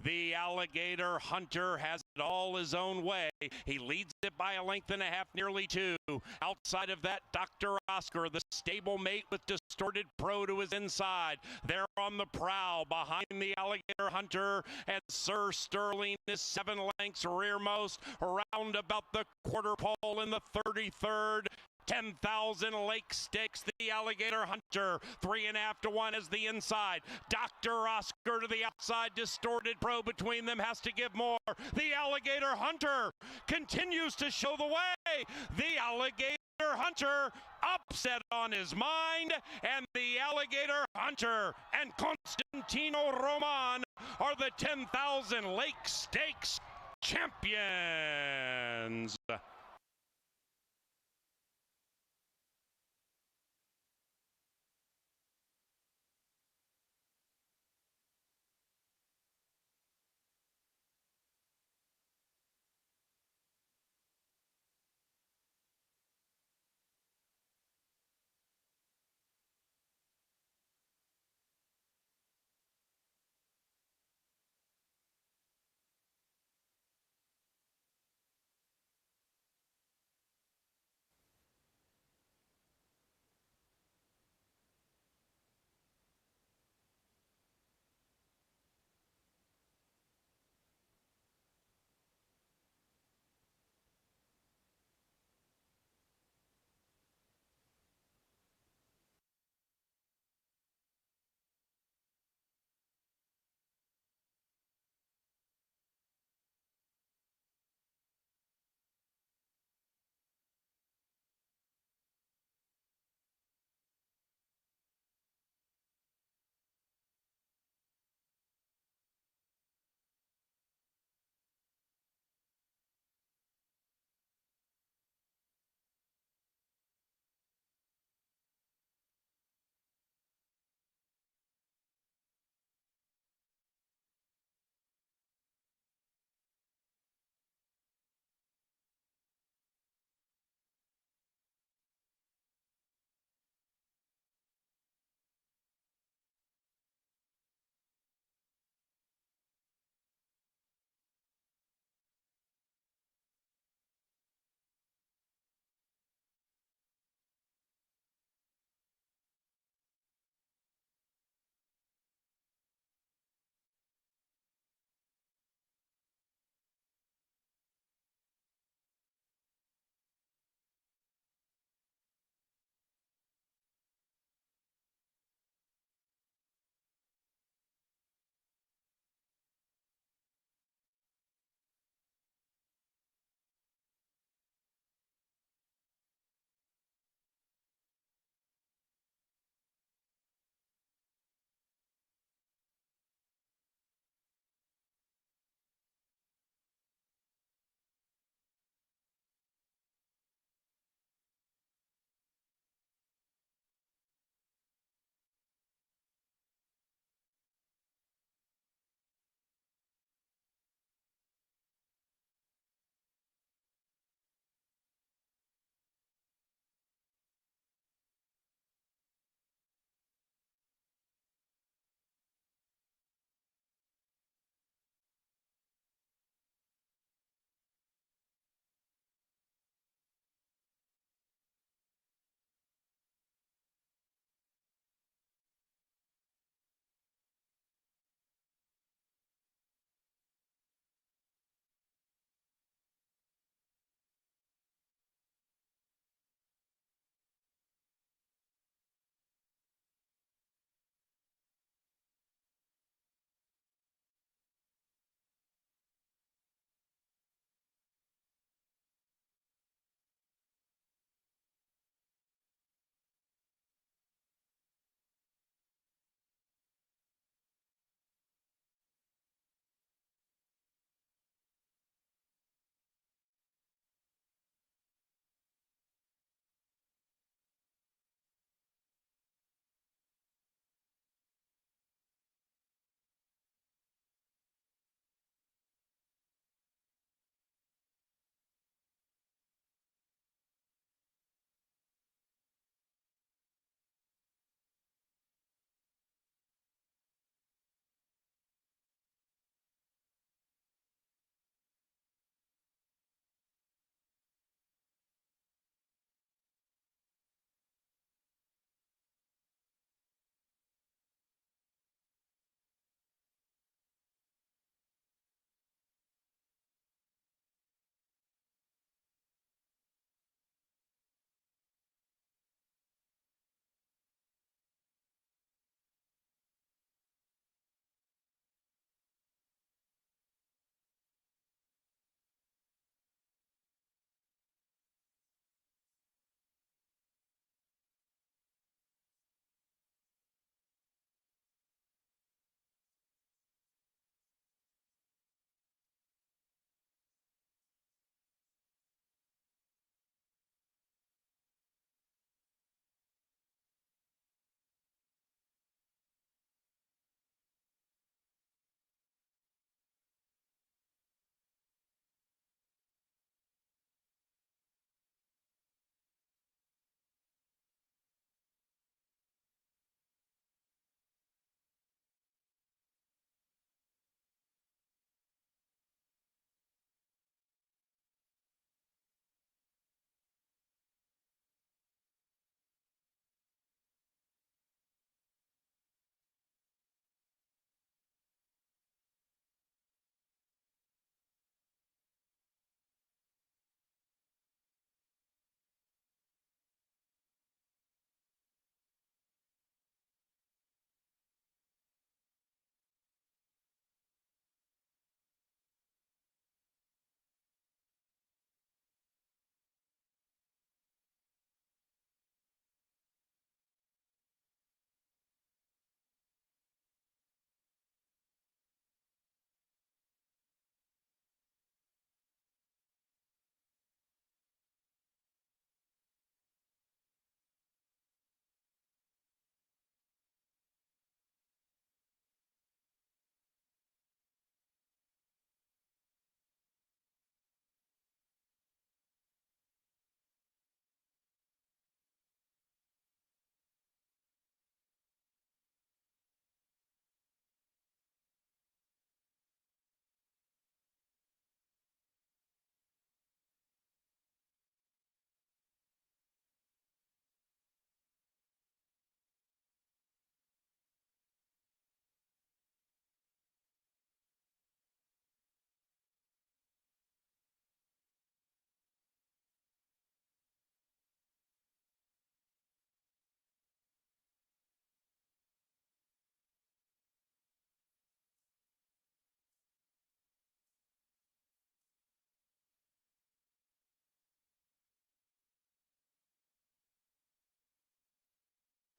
S5: The Alligator Hunter has it all his own way. He leads it by a length and a half, nearly 2. Outside of that, Dr. Oscar, the stablemate with Distorted Pro to his inside. They're on the prowl behind the Alligator Hunter, and Sir Sterling is 7 lengths rearmost, around about the quarter pole in the 33rd. 10,000 Lake Stakes, the Alligator Hunter, 3.5 to 1 is the inside. Dr. Oscar to the outside, Distorted Pro between them has to give more. The Alligator Hunter continues to show the way. The Alligator Hunter upset on his mind, and the Alligator Hunter and Constantino Roman are the 10,000 Lake Stakes champions.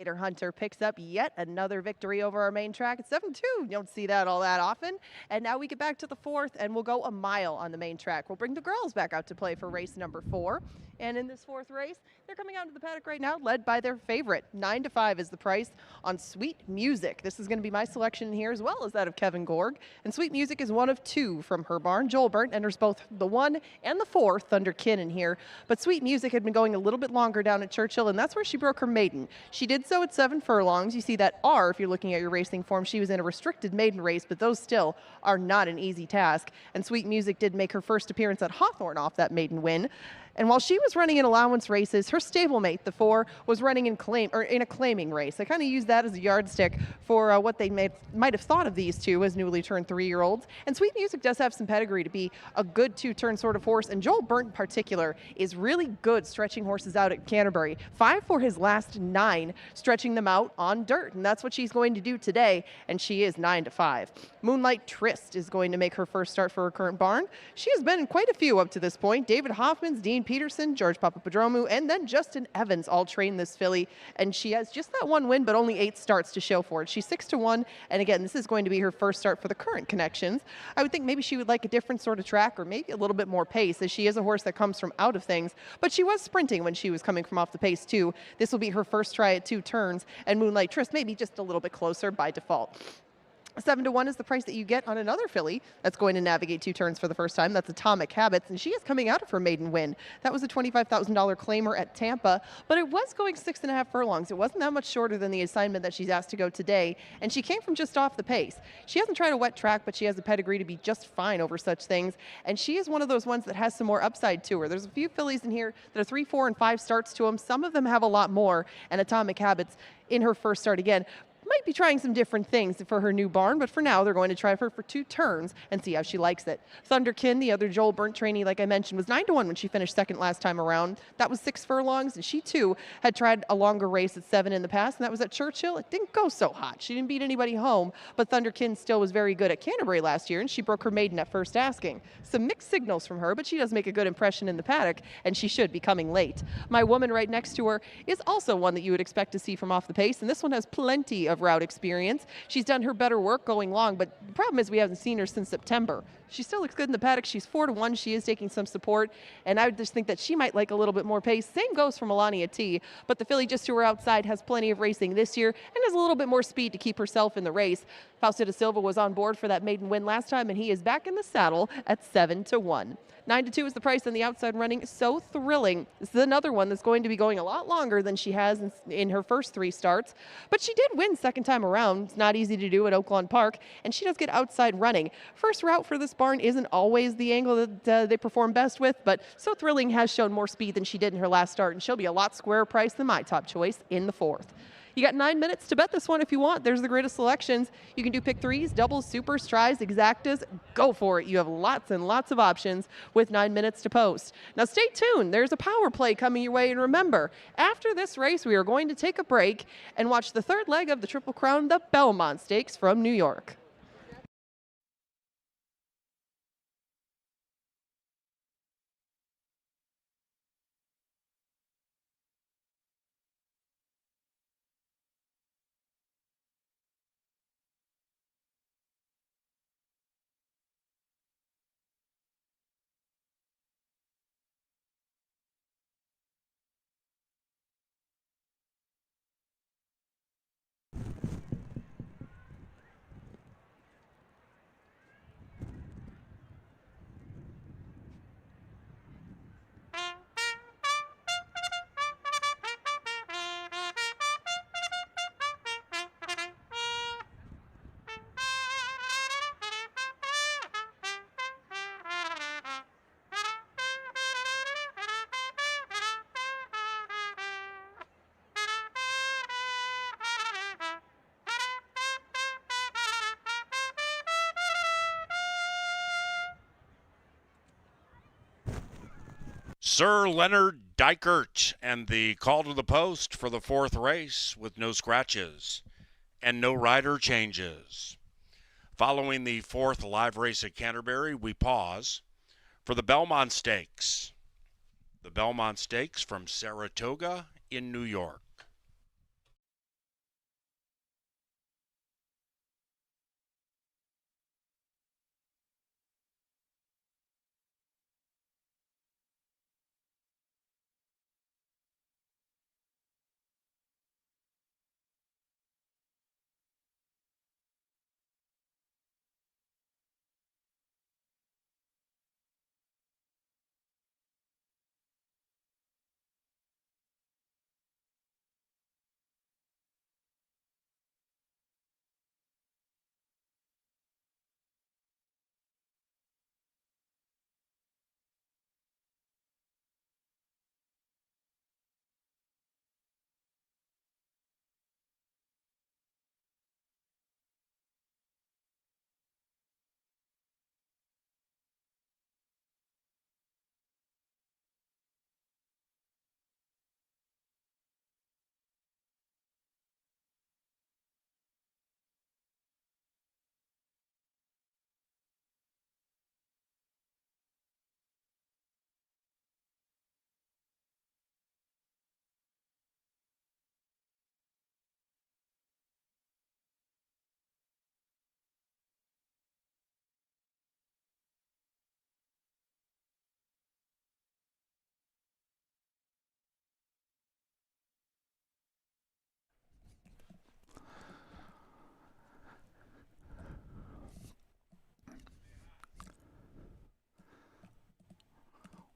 S6: Hunter picks up yet another victory over our main track at 7-2. You don't see that all that often. And now we get back to the fourth, and we'll go a mile on the main track. We'll bring the girls back out to play for race number 4. And in this fourth race, they're coming out into the paddock right now, led by their favorite. 9-5 is the price on Sweet Music. This is going to be my selection here, as well as that of Kevin Gorg. And Sweet Music is one of 2 from her barn. Joel Burnt enters both the 1 and the 4, Thunder Kinnon here. But Sweet Music had been going a little bit longer down at Churchill, and that's where she broke her maiden. She did so at 7 furlongs. You see that R if you're looking at your racing form. She was in a restricted maiden race, but those still are not an easy task. And Sweet Music did make her first appearance at Hawthorne off that maiden win. And while she was running in allowance races, her stablemate, the 4, was running in a claiming race. I kind of use that as a yardstick for what they might have thought of these two as newly turned 3-year-olds. And Sweet Music does have some pedigree to be a good 2-turn sort of horse. And Joel Burnt in particular is really good stretching horses out at Canterbury. 5 for his last 9, stretching them out on dirt. And that's what she's going to do today. And she is 9-5. Moonlight Tryst is going to make her first start for her current barn. She has been in quite a few up to this point. David Hoffman's, Dean Peterson, George Papapadromu, and then Justin Evans all train this filly. And she has just that 1 win, but only 8 starts to show for it. She's 6-1. And again, this is going to be her first start for the current connections. I would think maybe she would like a different sort of track or maybe a little bit more pace, as she is a horse that comes from out of things. But she was sprinting when she was coming from off the pace too. This will be her first try at 2 turns, and Moonlight Tryst maybe just a little bit closer by default. 7-1 is the price that you get on another filly that's going to navigate 2 turns for the first time. That's Atomic Habits, and she is coming out of her maiden win. That was a $25,000 claimer at Tampa, but it was going 6.5 furlongs. It wasn't that much shorter than the assignment that she's asked to go today, and she came from just off the pace. She hasn't tried a wet track, but she has a pedigree to be just fine over such things, and she is one of those ones that has some more upside to her. There's a few fillies in here that are 3, 4, and 5 starts to them. Some of them have a lot more, and Atomic Habits in her first start again might be trying some different things for her new barn, but for now they're going to try her for 2 turns and see how she likes it. Thunderkin, the other Joel Burnt trainee, like I mentioned, was 9-1 when she finished second last time around. That was 6 furlongs, and she too had tried a longer race at 7 in the past, and that was at Churchill. It didn't go so hot. She didn't beat anybody home, but Thunderkin still was very good at Canterbury last year, and she broke her maiden at first asking. Some mixed signals from her, but she does make a good impression in the paddock, and she should be coming late. My woman right next to her is also one that you would expect to see from off the pace, and this one has plenty of route experience. She's done her better work going long, but the problem is we haven't seen her since September. She still looks good in the paddock. She's 4-1. She is taking some support, and I would just think that she might like a little bit more pace. Same goes for Melania T, but the filly just to her outside has plenty of racing this year and has a little bit more speed to keep herself in the race. Fausto da Silva was on board for that maiden win last time, and he is back in the saddle at 7-1. 9-2 is the price on the outside running. So thrilling. This is another one that's going to be going a lot longer than she has in her first 3 starts. But she did win second time around. It's not easy to do at Oaklawn Park, and she does get outside running. First route for this barn isn't always the angle that they perform best with, but So Thrilling has shown more speed than she did in her last start, and she'll be a lot squarer price than my top choice in the 4th. You got 9 minutes to bet this one if you want. There's the grid of selections. You can do pick 3s, doubles, supers, tries, exactas. Go for it. You have lots and lots of options with 9 minutes to post. Now stay tuned. There's a power play coming your way. And remember, after this race, we are going to take a break and watch the 3rd leg of the Triple Crown, the Belmont Stakes from New York.
S5: Sir Leonard Dykert and the call to the post for the 4th race with no scratches and no rider changes. Following the 4th live race at Canterbury, we pause for the Belmont Stakes. The Belmont Stakes from Saratoga in New York.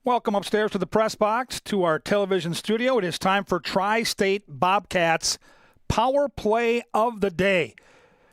S1: Welcome upstairs to the press box, to our television studio. It is time for Tri-State Bobcats Power Play of the Day.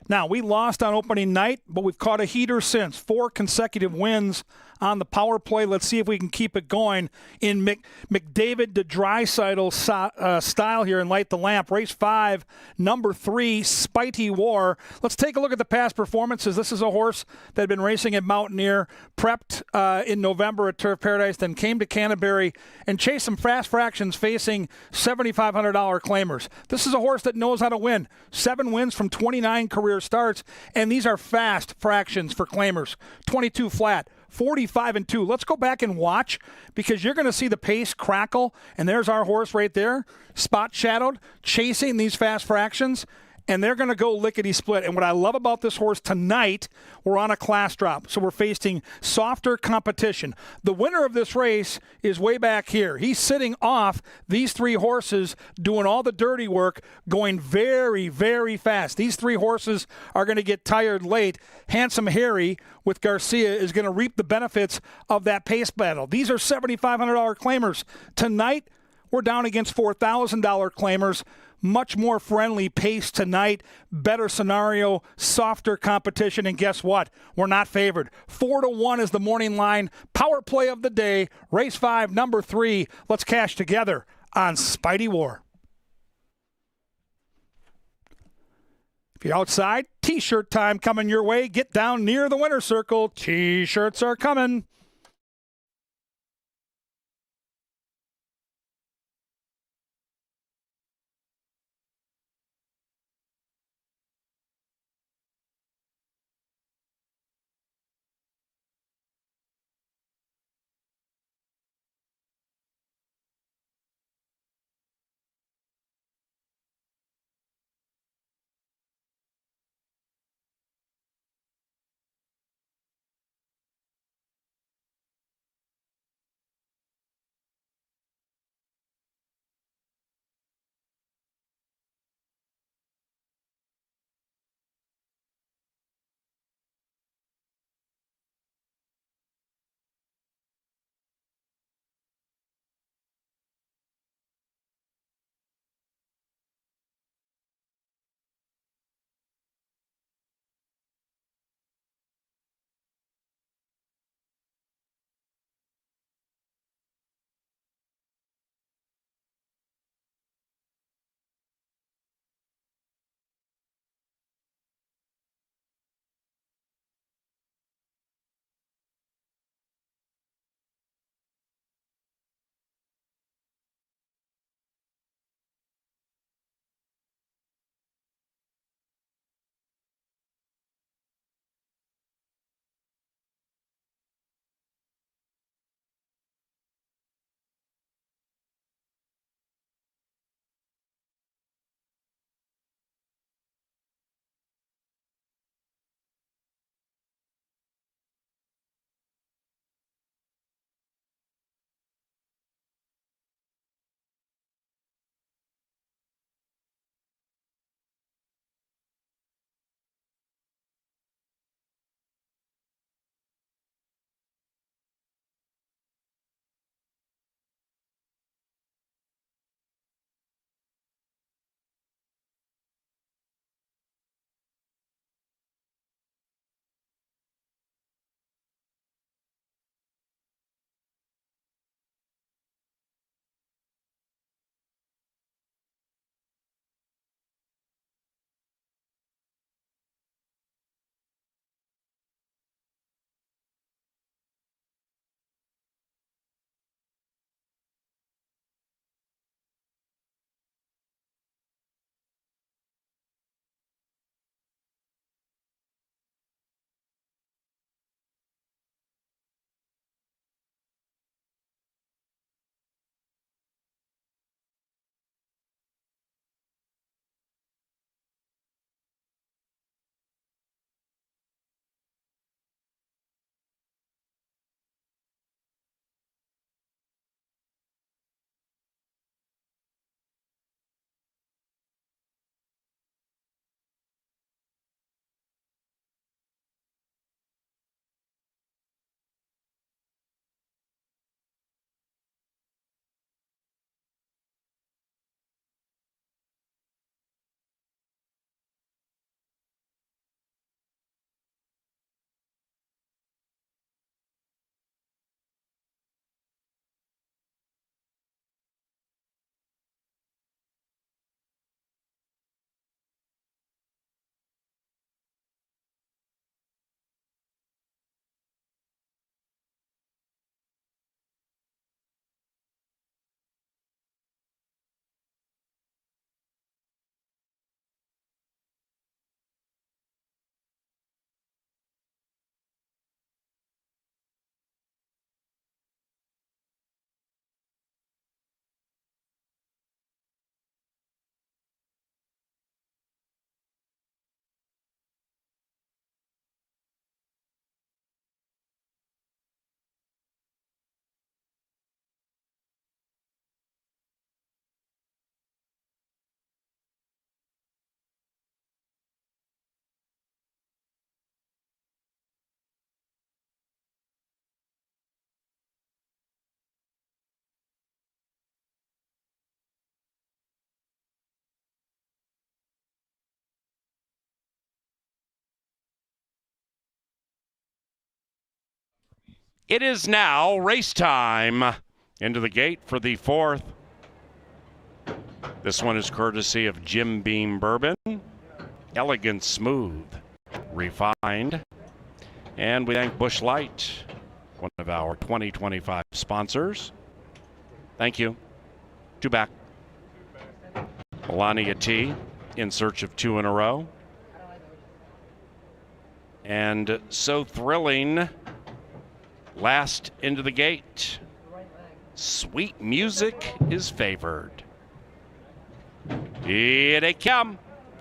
S1: Now, we lost on opening night, but we've caught a heater since. 4 consecutive wins on the power play. Let's see if we can keep it going in McDavid to Draisaitl style here and light the lamp. Race 5, number 3, Spitey War. Let's take a look at the past performances. This is a horse that had been racing at Mountaineer, prepped in November at Turf Paradise, then came to Canterbury and chased some fast fractions facing $7,500 claimers. This is a horse that knows how to win. 7 wins from 29 career starts, and these are fast fractions for claimers. 22 flat. 45-2. Let's go back and watch, because you're going to see the pace crackle, and there's our horse right there, spot shadowed, chasing these fast fractions, and they're going to go lickety-split. And what I love about this horse tonight, we're on a class drop, so we're facing softer competition. The winner of this race is way back here. He's sitting off these 3 horses, doing all the dirty work, going very, very fast. These 3 horses are going to get tired late. Handsome Harry with Garcia is going to reap the benefits of that pace battle. These are $7,500 claimers. Tonight, we're down against $4,000 claimers. Much more friendly pace tonight, better scenario, softer competition, and guess what? We're not favored. 4-1 is the morning line. Power play of the day. Race 5, number 3. Let's cash together on Spitey War. If you're outside, T-shirt time coming your way. Get down near the winner's circle. T-shirts are coming.
S5: It is now race time. Into the gate for the fourth. This one is courtesy of Jim Beam Bourbon. Elegant, smooth, refined. And we thank Busch Light, one of our 2025 sponsors. Thank you. Two back. Melania T in search of two in a row. And so thrilling. Last into the gate. Sweet Music is favored. Here they come.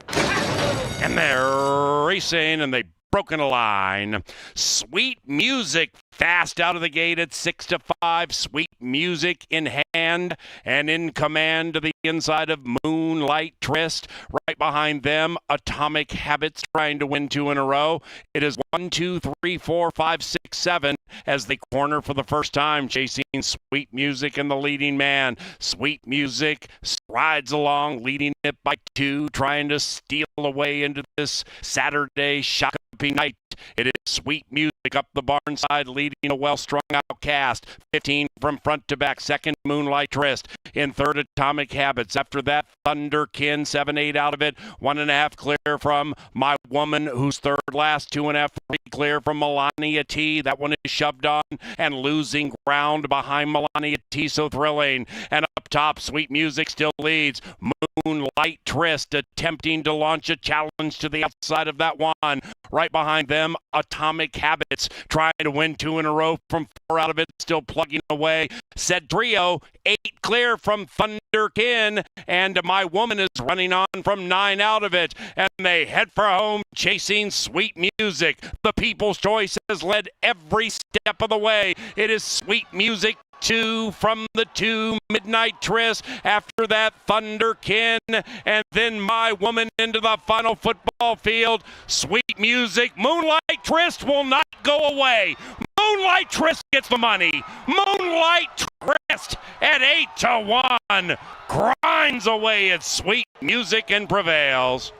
S5: And they're racing, and they've broken a line. Sweet Music fast out of the gate at 6-5. Sweet Music in hand and in command to the inside of Moonlight Tryst. Right behind them, Atomic Habits trying to win two in a row. It is 1, 2, 3, 4, 5, 6, 7 as they corner for the first time, chasing Sweet Music and the leading man. Sweet Music rides along, leading it by 2, trying to steal away into this Saturday Shakopee night. It is Sweet Music up the barn side, leading a well-strung out Cast. 15 from front to back. Second, Moonlight Tryst. In third, Atomic Habits. After that, Thunderkin, 7-8 out of it. 1.5 clear from My Woman, who's third last. 2.5, 3 clear from Melania T. That one is shoved on and losing ground behind Melania T. So thrilling. And up top, Sweet Music still leads. Moonlight Tryst attempting to launch a challenge to the outside of that one. Right behind them, Atomic Habits trying to win two in a row from 4 out of it, still plugging away. Said trio, 8 clear from Thunderkin, and My Woman is running on from 9 out of it, and they head for home chasing Sweet Music. The People's Choice has led every step of the way. It is Sweet Music 2 from the 2, Midnight Tryst. After that, Thunderkin, and then My Woman into the final football field. Sweet Music. Moonlight Tryst will not go away. Moonlight Tryst gets the money. Moonlight Tryst at 8-1 grinds away at Sweet Music and prevails.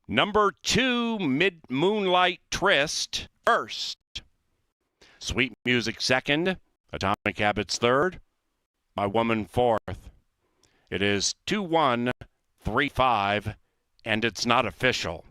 S5: Number 2, Moonlight Tryst first. Sweet Music second. Atomic Habits third. My Woman fourth. It is 2-1, 3-5, and it's not official.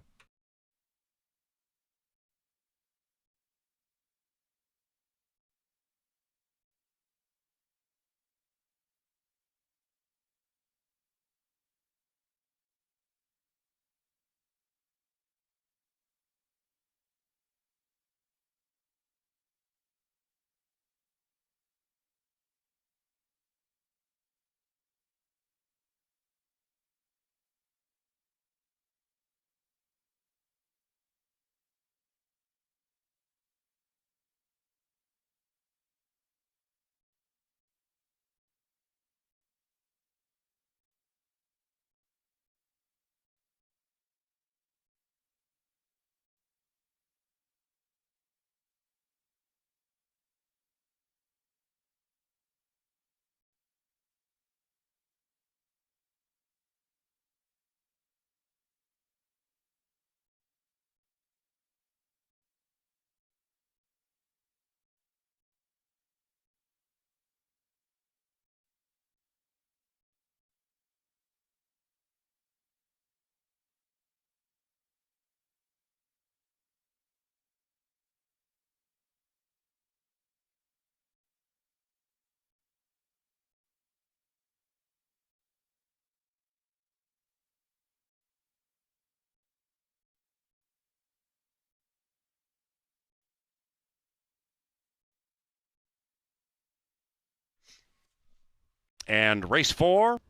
S5: And race 4,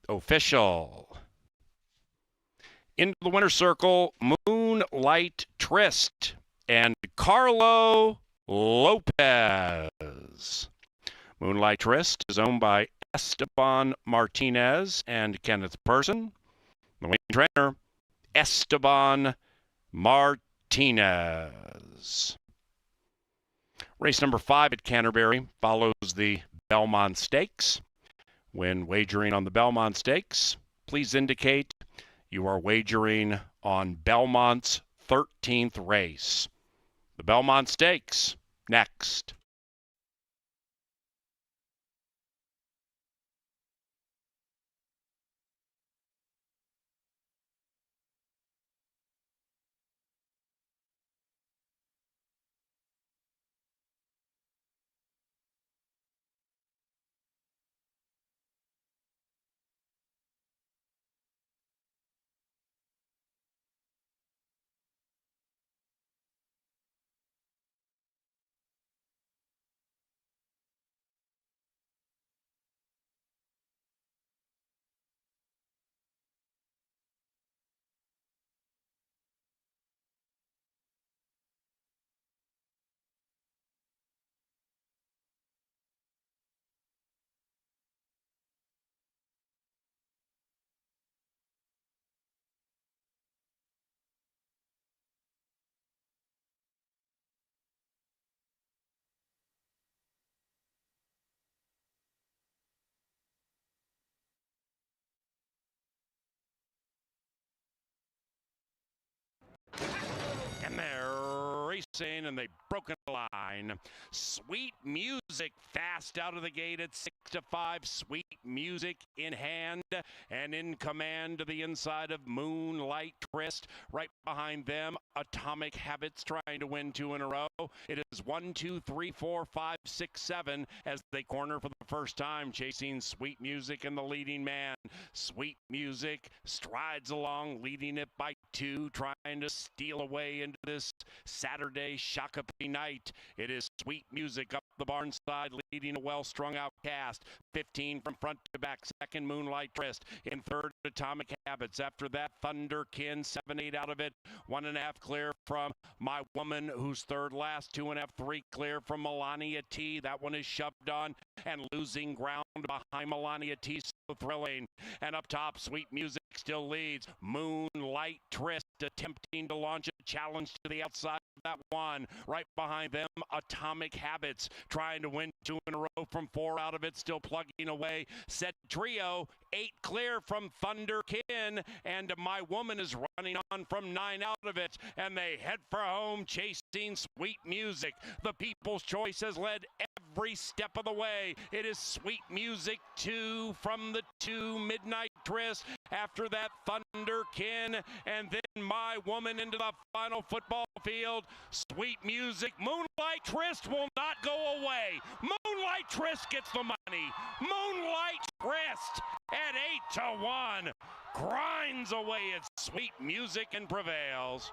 S5: official. Into the winner's circle, Moonlight Tryst and Carlo Lopez. Moonlight Tryst is owned by Esteban Martinez and Kenneth Person. The winning trainer, Esteban Martinez. Race number 5 at Canterbury follows the Belmont Stakes. When wagering on the Belmont Stakes, please indicate you are wagering on Belmont's 13th race. The Belmont Stakes, next. And they're racing, and they've broken the line. Sweet Music fast out of the gate at 6-5. Sweet Music in hand and in command to the inside of Moonlight Tryst. Right behind them, Atomic Habits trying to win 2 in a row. It is 1, 2, 3, 4, 5, 6, 7 as they corner for the first time, chasing Sweet Music and the leading man. Sweet Music strides along, leading it by 2, trying to steal away into this Saturday Shakopee night. It is Sweet Music up the barn side, leading a well-strung out cast. 15 from front to back, second Moonlight Tryst. In third, Atomic Habits. After that, Thunderkin, 7-8 out of it. 1.5 clear from My Woman, who's third last. 2.5, 3 clear from Melania T. That one is shoved on and losing ground behind Melania T. So thrilling. And up top, Sweet Music still leads. Moonlight Tryst attempting to launch a challenge to the outside of that one. Right behind them, Atomic Habits trying to win 2 in a row from 4 out of it, still plugging away. Set Trio, 8 clear from Thunderkin, and My Woman is running on from 9 out of it, and they head for home chasing Sweet Music. The People's Choice has led every step of the way. It is Sweet Music 2 from the 2 Midnight Tryst. After that, Thunderkin, and then My Woman into the final football field. Sweet Music. Moonlight Tryst will not go away. Moonlight Tryst gets the money. Moonlight Tryst at 8-1 grinds away at Sweet Music and prevails.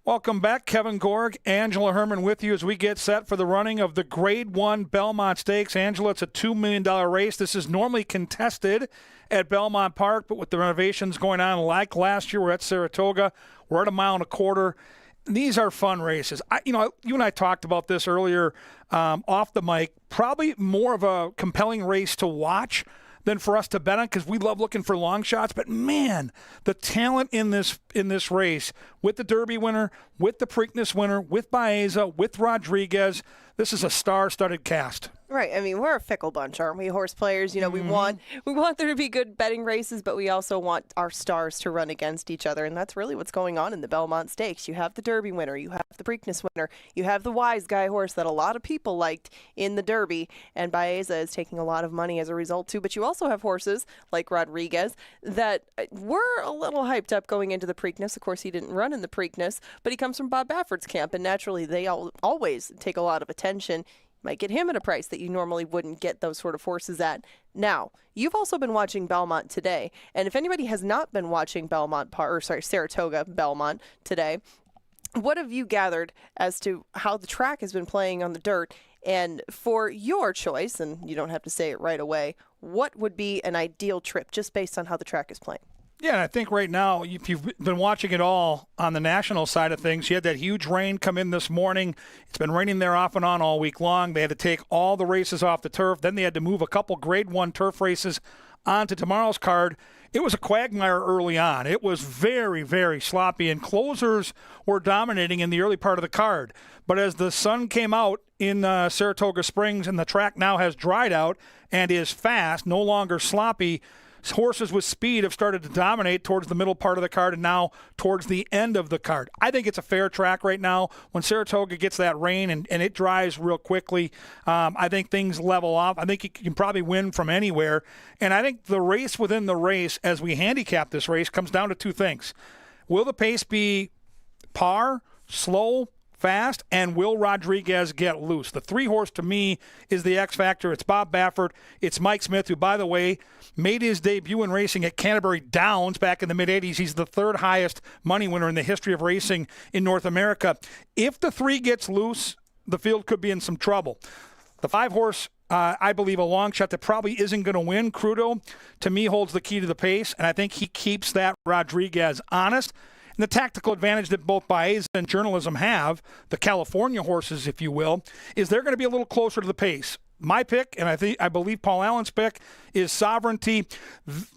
S1: Welcome back. Kevin Gorg, Angela Herman with you as we get set for the running of the Grade 1 Belmont Stakes. Angela, it's a $2 million race. This is normally contested at Belmont Park, but with the renovations going on, like last year, we're at Saratoga. We're at 1.25 miles. These are fun races. You and I talked about this earlier off the mic. Probably more of a compelling race to watch than for us to bet on because we love looking for long shots. But, man, the talent in this race with the Derby winner, with the Preakness winner, with Baeza, with Rodriguez, this is a star-studded cast.
S4: Right. I mean, we're a fickle bunch, aren't we, horse players? You know, we want there to be good betting races, but we also want our stars to run against each other, and that's really what's going on in the Belmont Stakes. You have the Derby winner, you have the Preakness winner, you have the Wise Guy horse that a lot of people liked in the Derby, and Baeza is taking a lot of money as a result too. But you also have horses like Rodriguez that were a little hyped up going into the Preakness. Of course, he didn't run in the Preakness, but he comes from Bob Baffert's camp, and naturally they always take a lot of attention. Might get him at a price that you normally wouldn't get those sort of horses at. Now, you've also been watching Belmont today, and if anybody has not been watching Saratoga Belmont today, what have you gathered as to how the track has been playing on the dirt? And for your choice, and you don't have to say it right away, what would be an ideal trip just based on how the track is playing?
S1: Yeah, and I think right now, if you've been watching it all on the national side of things, you had that huge rain come in this morning. It's been raining there off and on all week long. They had to take all the races off the turf. Then they had to move a couple Grade 1 turf races onto tomorrow's card. It was a quagmire early on. It was very, very sloppy, and closers were dominating in the early part of the card. But as the sun came out in Saratoga Springs and the track now has dried out and is fast, no longer sloppy, horses with speed have started to dominate towards the middle part of the card and now towards the end of the card. I think it's a fair track right now. When Saratoga gets that rain and it dries real quickly, I think things level off. I think you can probably win from anywhere. And I think the race within the race, as we handicap this race, comes down to two things. Will the pace be par, slow, fast, and will Rodriguez get loose? The 3-horse to me is the X factor. It's Bob Baffert. It's Mike Smith, who, by the way, made his debut in racing at Canterbury Downs back in the mid-'80s. He's the 3rd highest money winner in the history of racing in North America. If the 3 gets loose, the field could be in some trouble. The 5-horse, I believe, a long shot that probably isn't going to win, Crudo, to me holds the key to the pace, and I think he keeps that Rodriguez honest. And the tactical advantage that both Baeza and Journalism have, the California horses, if you will, is they're going to be a little closer to the pace. My pick, and I believe Paul Allen's pick, is Sovereignty.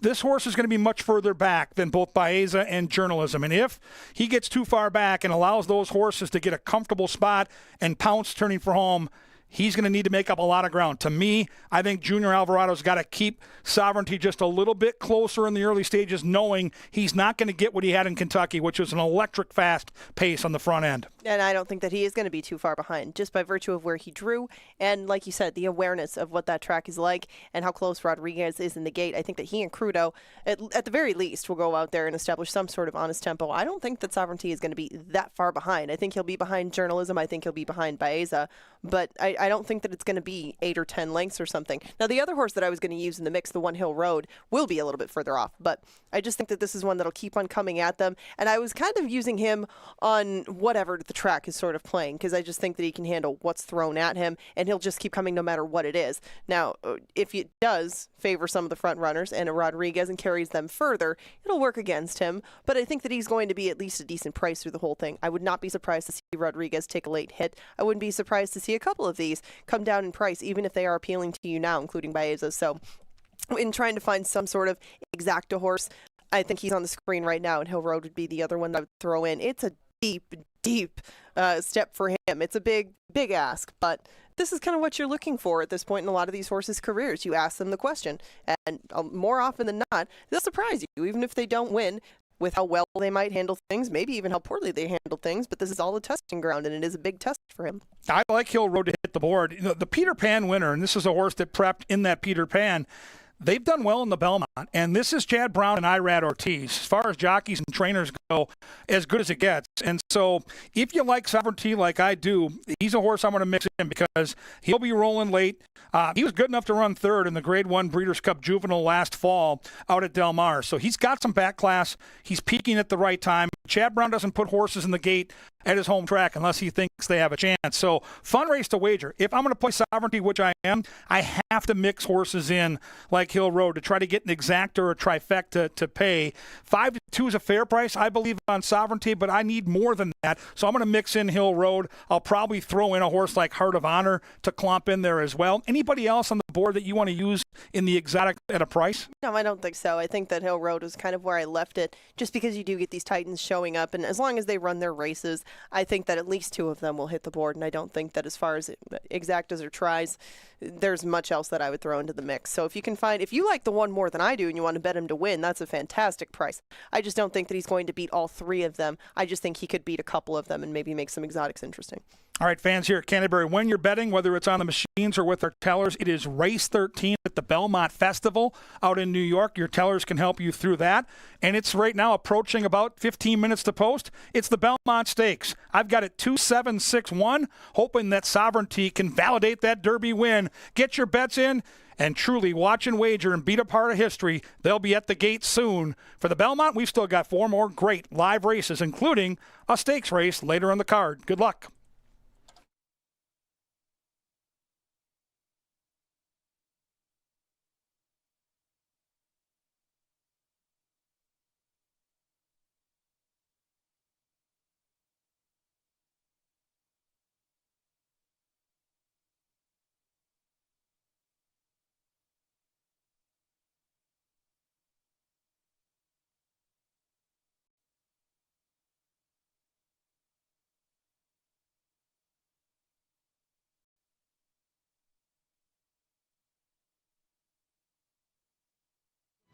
S1: This horse is going to be much further back than both Baeza and Journalism. And if he gets too far back and allows those horses to get a comfortable spot and pounce turning for home, he's going to need to make up a lot of ground. To me, I think Junior Alvarado's got to keep Sovereignty just a little bit closer in the early stages, knowing he's not going to get what he had in Kentucky, which was an electric fast pace on the front end.
S4: And I don't think that he is going to be too far behind, just by virtue of where he drew. And like you said, the awareness of what that track is like and how close Rodriguez is in the gate. I think that he and Crudo, at the very least, will go out there and establish some sort of honest tempo. I don't think that Sovereignty is going to be that far behind. I think he'll be behind Journalism. I think he'll be behind Baeza. But I don't think that it's going to be 8 or 10 lengths or something. Now, the other horse that I was going to use in the mix, the One Hill Road, will be a little bit further off. But I just think that this is one that'll keep on coming at them. And I was kind of using him on whatever the track is sort of playing, because I just think that he can handle what's thrown at him, and he'll just keep coming no matter what it is. Now, if it does favor some of the front runners and a Rodriguez and carries them further, it'll work against him. But I think that he's going to be at least a decent price through the whole thing. I would not be surprised to see Rodriguez take a late hit. I wouldn't be surprised to see a couple of these come down in price, even if they are appealing to you now, including Baeza. So in trying to find some sort of exacta horse, I think he's on the screen right now, and Hill Road would be the other one that I would throw in. It's a deep step for him. It's a big ask, but this is kind of what you're looking for at this point in a lot of these horses' careers. You ask them the question, and more often than not, they'll surprise you, even if they don't win, with how well they might handle things, maybe even how poorly they handle things. But this is all a testing ground, and it is a big test for him.
S1: I like Hill Road to hit the board. You know, the Peter Pan winner, and this is a horse that prepped in that Peter Pan, they've done well in the Belmont, and this is Chad Brown and Irad Ortiz. As far as jockeys and trainers go, as good as it gets. And so if you like Sovereignty like I do, he's a horse I'm going to mix in because he'll be rolling late. He was good enough to run 3rd in the Grade 1 Breeders' Cup Juvenile last fall out at Del Mar. So he's got some back class. He's peaking at the right time. Chad Brown doesn't put horses in the gate at his home track unless he thinks they have a chance. So fun race to wager. If I'm going to play Sovereignty, which I am, I have to mix horses in like Hill Road to try to get an exacta or a trifecta to pay. 5-2 is a fair price, I believe, on Sovereignty, but I need more than that. So I'm going to mix in Hill Road. I'll probably throw in a horse like Heart of Honor to clump in there as well. Anybody else on the board that you want to use in the exotic at a price?
S4: No, I don't think so. I think that Hill Road was kind of where I left it, just because you do get these Titans showing up, and as long as they run their races, I think that at least 2 of them will hit the board, and I don't think that as far as exactas or tries, there's much else that I would throw into the mix. So if you like the one more than I do and you want to bet him to win, that's a fantastic price. I just don't think that he's going to beat all 3 of them. I just think he could beat a couple of them and maybe make some exotics interesting.
S1: All right, fans here at Canterbury, when you're betting, whether it's on the machines or with our tellers, it is race 13 at the Belmont Festival out in New York. Your tellers can help you through that. And it's right now approaching about 15 minutes to post. It's the Belmont Stakes. I've got it 2-7-6-1, hoping that Sovereignty can validate that Derby win. Get your bets in and truly watch and wager and beat a part of history. They'll be at the gate soon. For the Belmont, we've still got 4 more great live races, including a stakes race later on the card. Good luck.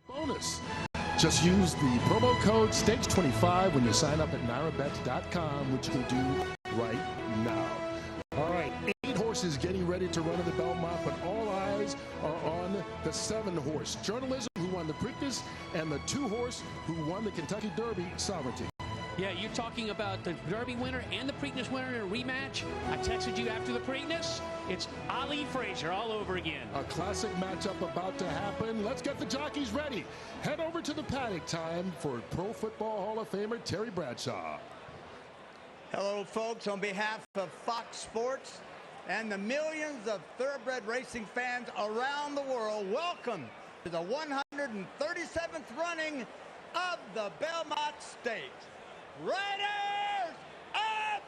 S8: Bonus. Just use the promo code STAKES25 when you sign up at NairaBets.com, which you can do right now. All right, 8 horses getting ready to run in the Belmont, but all eyes are on the 7-horse Journalism, who won the Preakness, and the 2-horse who won the Kentucky Derby, Sovereignty.
S9: Yeah, you're talking about the Derby winner and the Preakness winner in a rematch. I texted you after the Preakness. It's Ali Frazier all over again.
S8: A classic matchup about to happen. Let's get the jockeys ready. Head over to the paddock time for Pro Football Hall of Famer Terry Bradshaw.
S10: Hello, folks. On behalf of Fox Sports and the millions of thoroughbred racing fans around the world, welcome to the 137th running of the Belmont Stakes. Riders up!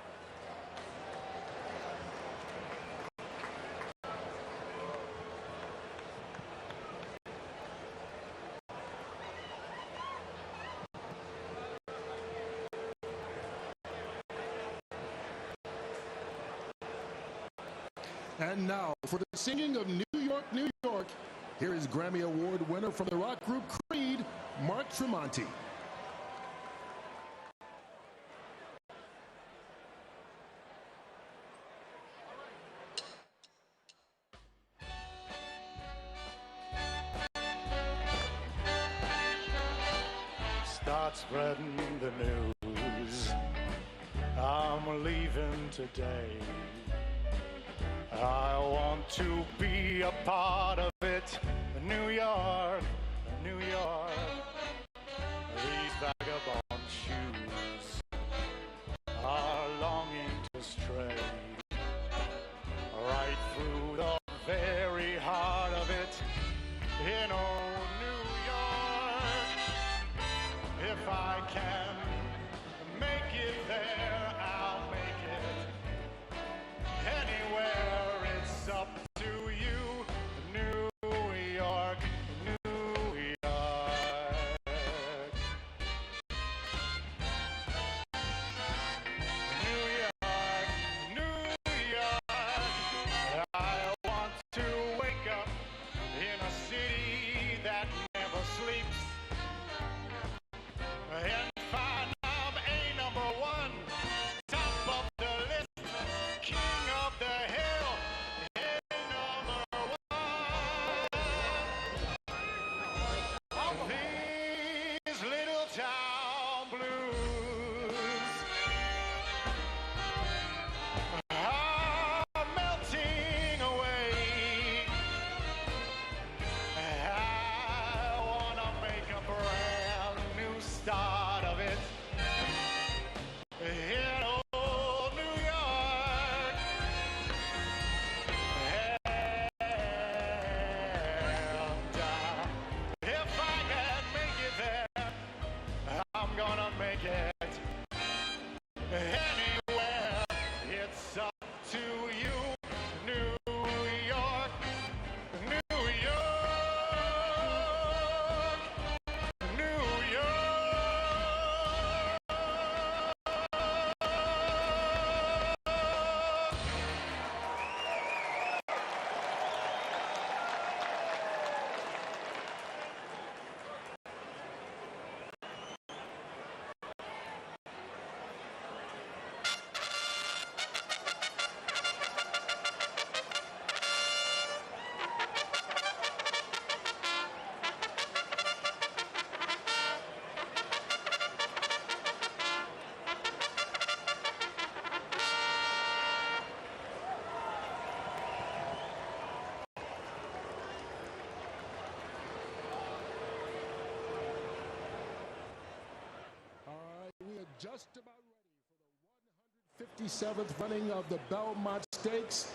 S8: And now, for the singing of New York, New York, here is Grammy Award winner from the rock group Creed, Mark Tremonti.
S11: Start spreading the news. I'm leaving today. I want to be a part of it. New York, New York. These vagabond shoes are longing to stray right through the very heart of it in old New York. If I can make it there, I'll make it anywhere. It's up to you, New York, New York. New York, New York. I want to wake up in a city that never sleeps and find I'm a #1 make it anywhere. It's up to you, New York, New York, New York.
S8: Just about ready for the 157th running of the Belmont Stakes.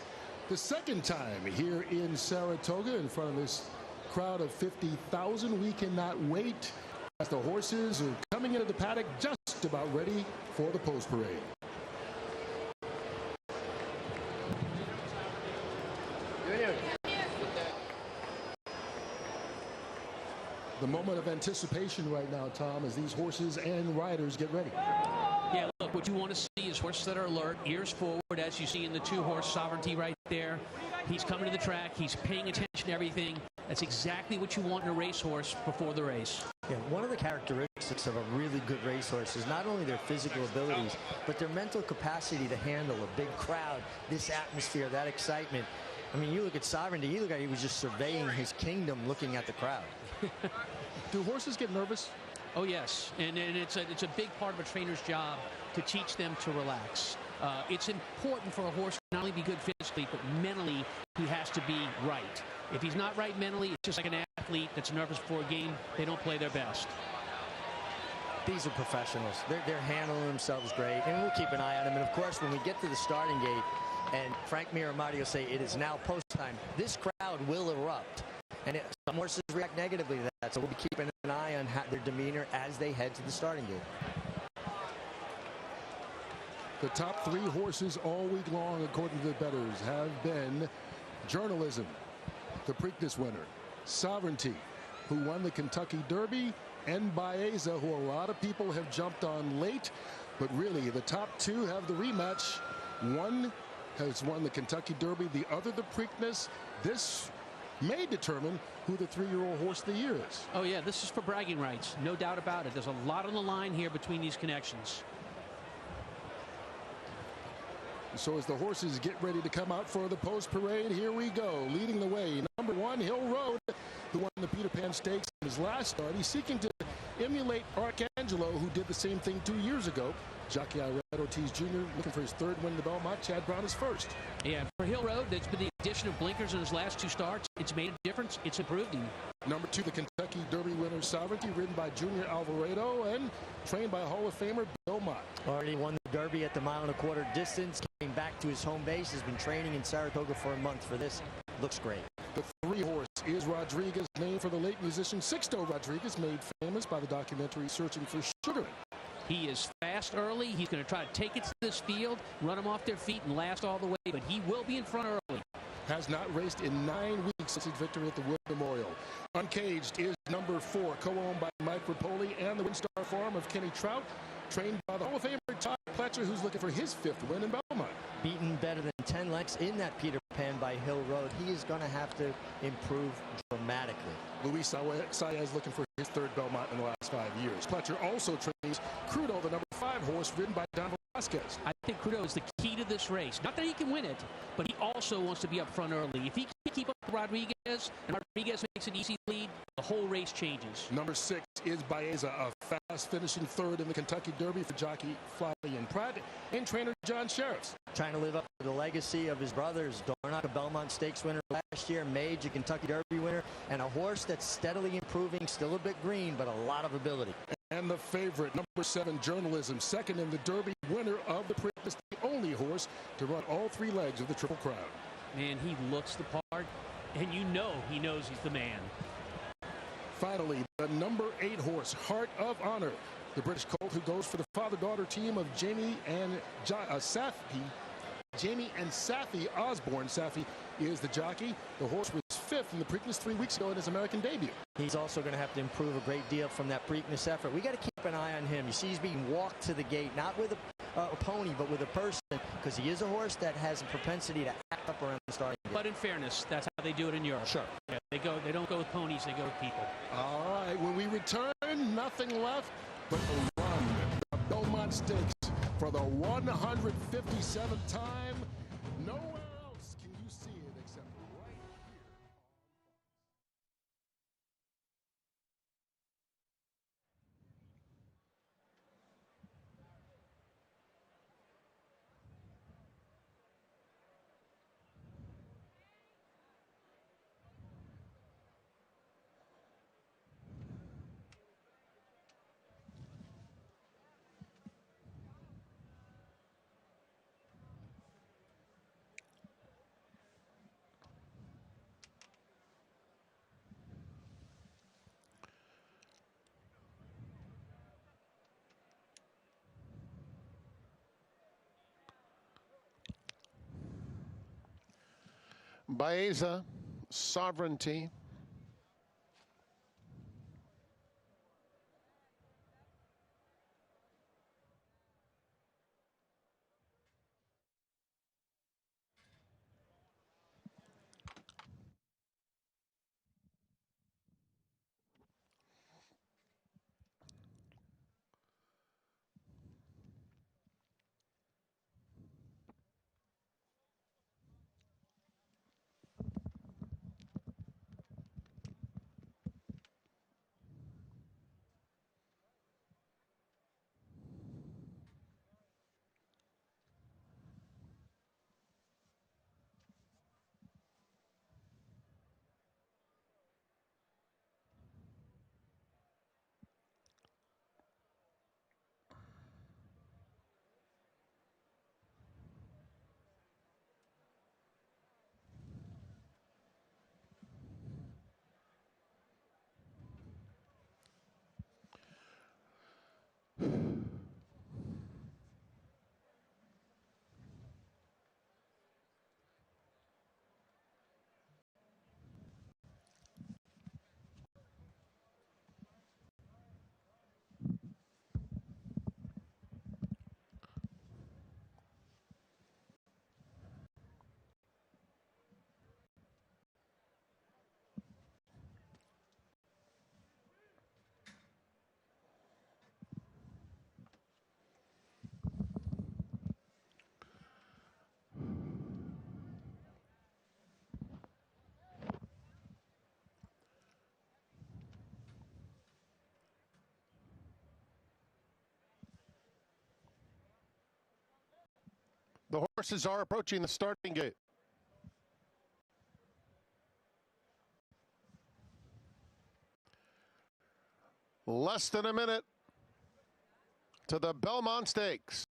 S8: The second time here in Saratoga in front of this crowd of 50,000. We cannot wait as the horses are coming into the paddock just about ready for the post parade. The moment of anticipation right now, Tom, as these horses and riders get ready.
S9: Yeah, look, what you want to see is horses that are alert, ears forward, as you see in the two-horse Sovereignty right there. He's coming to the track. He's paying attention to everything. That's exactly what you want in a racehorse before the race.
S12: Yeah, one of the characteristics of a really good racehorse is not only their physical abilities, but their mental capacity to handle a big crowd, this atmosphere, that excitement. I mean, you look at Sovereignty, you look at he was just surveying his kingdom looking at the crowd.
S8: Do horses get nervous?
S9: Oh, yes. And it's a big part of a trainer's job to teach them to relax. It's important for a horse to not only be good physically, but mentally he has to be right. If he's not right mentally, it's just like an athlete that's nervous before a game. They don't play their best.
S12: These are professionals. They're handling themselves great, and we'll keep an eye on them. And, of course, when we get to the starting gate, and Frank Miramati will say it is now post time, this crowd will erupt. And some horses react negatively to that, so we'll be keeping an eye on their demeanor as they head to the starting gate.
S8: The top three horses all week long, according to the bettors, have been Journalism, the Preakness winner, Sovereignty, who won the Kentucky Derby, and Baeza, who a lot of people have jumped on late. But really, the top two have the rematch. One has won the Kentucky Derby, the other the Preakness. This may determine who the three-year-old horse of the year is.
S9: Oh, yeah, this is for bragging rights. No doubt about it. There's a lot on the line here between these connections.
S8: So as the horses get ready to come out for the post parade, here we go. Leading the way, number 1, Hill Road, who won the Peter Pan Stakes in his last start. He's seeking to emulate Arcangelo, who did the same thing 2 years ago. Jockey Irad Ortiz Jr. looking for his third win in the Belmont. Chad Brown is first.
S9: Yeah, for Hill Road, there's been the addition of blinkers in his last two starts. It's made a difference. It's improved him.
S8: Number 2, the Kentucky Derby winner, Sovereignty, ridden by Junior Alvarado and trained by Hall of Famer Bill Mott.
S12: Already won the Derby at the 1.25 mile distance. Came back to his home base. Has been training in Saratoga for a month for this. Looks great.
S8: The 3-horse is Rodriguez, named for the late musician Sixto Rodriguez, made famous by the documentary Searching for Sugar.
S9: He is fast early. He's going to try to take it to this field, run them off their feet, and last all the way. But he will be in front early.
S8: Has not raced in 9 weeks since his victory at the Wood Memorial. Uncaged is number 4, co-owned by Mike Rapoli and the Windstar Farm of Kenny Trout, trained by the Hall of Famer Todd Pletcher, who's looking for his 5th win in Belmont.
S12: Beaten better than 10 lengths in that Peter Pan by Hill Road. He is going to have to improve dramatically.
S8: Luis Saez looking for his 3rd Belmont in the last 5 years. Pletcher also trains Crudo, the number 5 horse, ridden by Don Velasquez.
S9: I think Crudo is the key to this race. Not that he can win it, but he also wants to be up front early. If he can keep up with Rodriguez, and Rodriguez makes an easy lead, the whole race changes.
S8: Number 6 is Baeza, a fast finishing 3rd in the Kentucky Derby for jockey Flavien Pratt and trainer John Sheriffs.
S12: Trying to live up to the legacy of his brothers. Dornock, a Belmont Stakes winner last year, Mage, a Kentucky Derby winner, and a horse that's steadily improving, still a bit green, but a lot of ability.
S8: And the favorite, number 7, Journalism, 2nd in the Derby, winner of the Preakness, the only horse to run all 3 legs of the Triple Crown.
S9: Man, he looks the part, and you know he knows he's the man.
S8: Finally, the number 8 horse, Heart of Honor, the British colt, who goes for the father-daughter team of Jamie and Safi. Jamie and Safi Osborne. Safi is the jockey. The horse was 5th in the Preakness 3 weeks ago in his American debut.
S12: He's also going to have to improve a great deal from that Preakness effort. We got to keep an eye on him. You see he's being walked to the gate, not with a pony, but with a person, because he is a horse that has a propensity to act up around the starting gate.
S9: But in fairness, that's how they do it in Europe.
S12: Sure.
S9: Yeah, they don't go with ponies, they go with people.
S8: All right, when we return, nothing left but the run. The Belmont Stakes for the 157th time. Nowhere else can you see it except right here.
S3: Baeza, Sovereignty. The horses are approaching the starting gate. Less than a minute to the Belmont Stakes.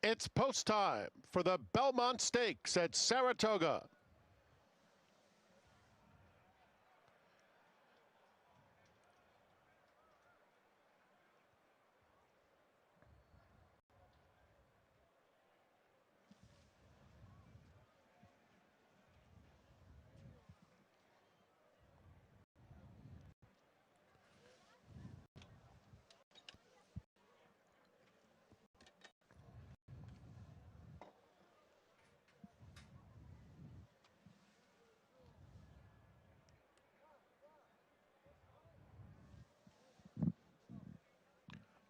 S8: It's post time for the Belmont Stakes at Saratoga.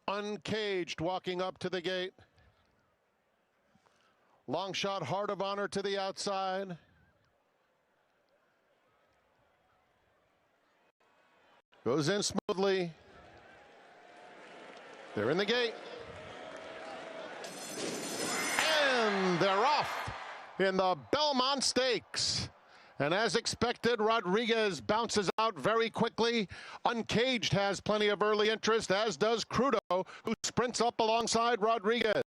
S8: Uncaged walking up to the gate. Long shot, Heart of Honor to the outside. Goes in smoothly. They're in the gate. And they're off in the Belmont Stakes. And as expected, Rodriguez bounces out very quickly. Uncaged has plenty of early interest, as does Crudo, who sprints up alongside Rodriguez.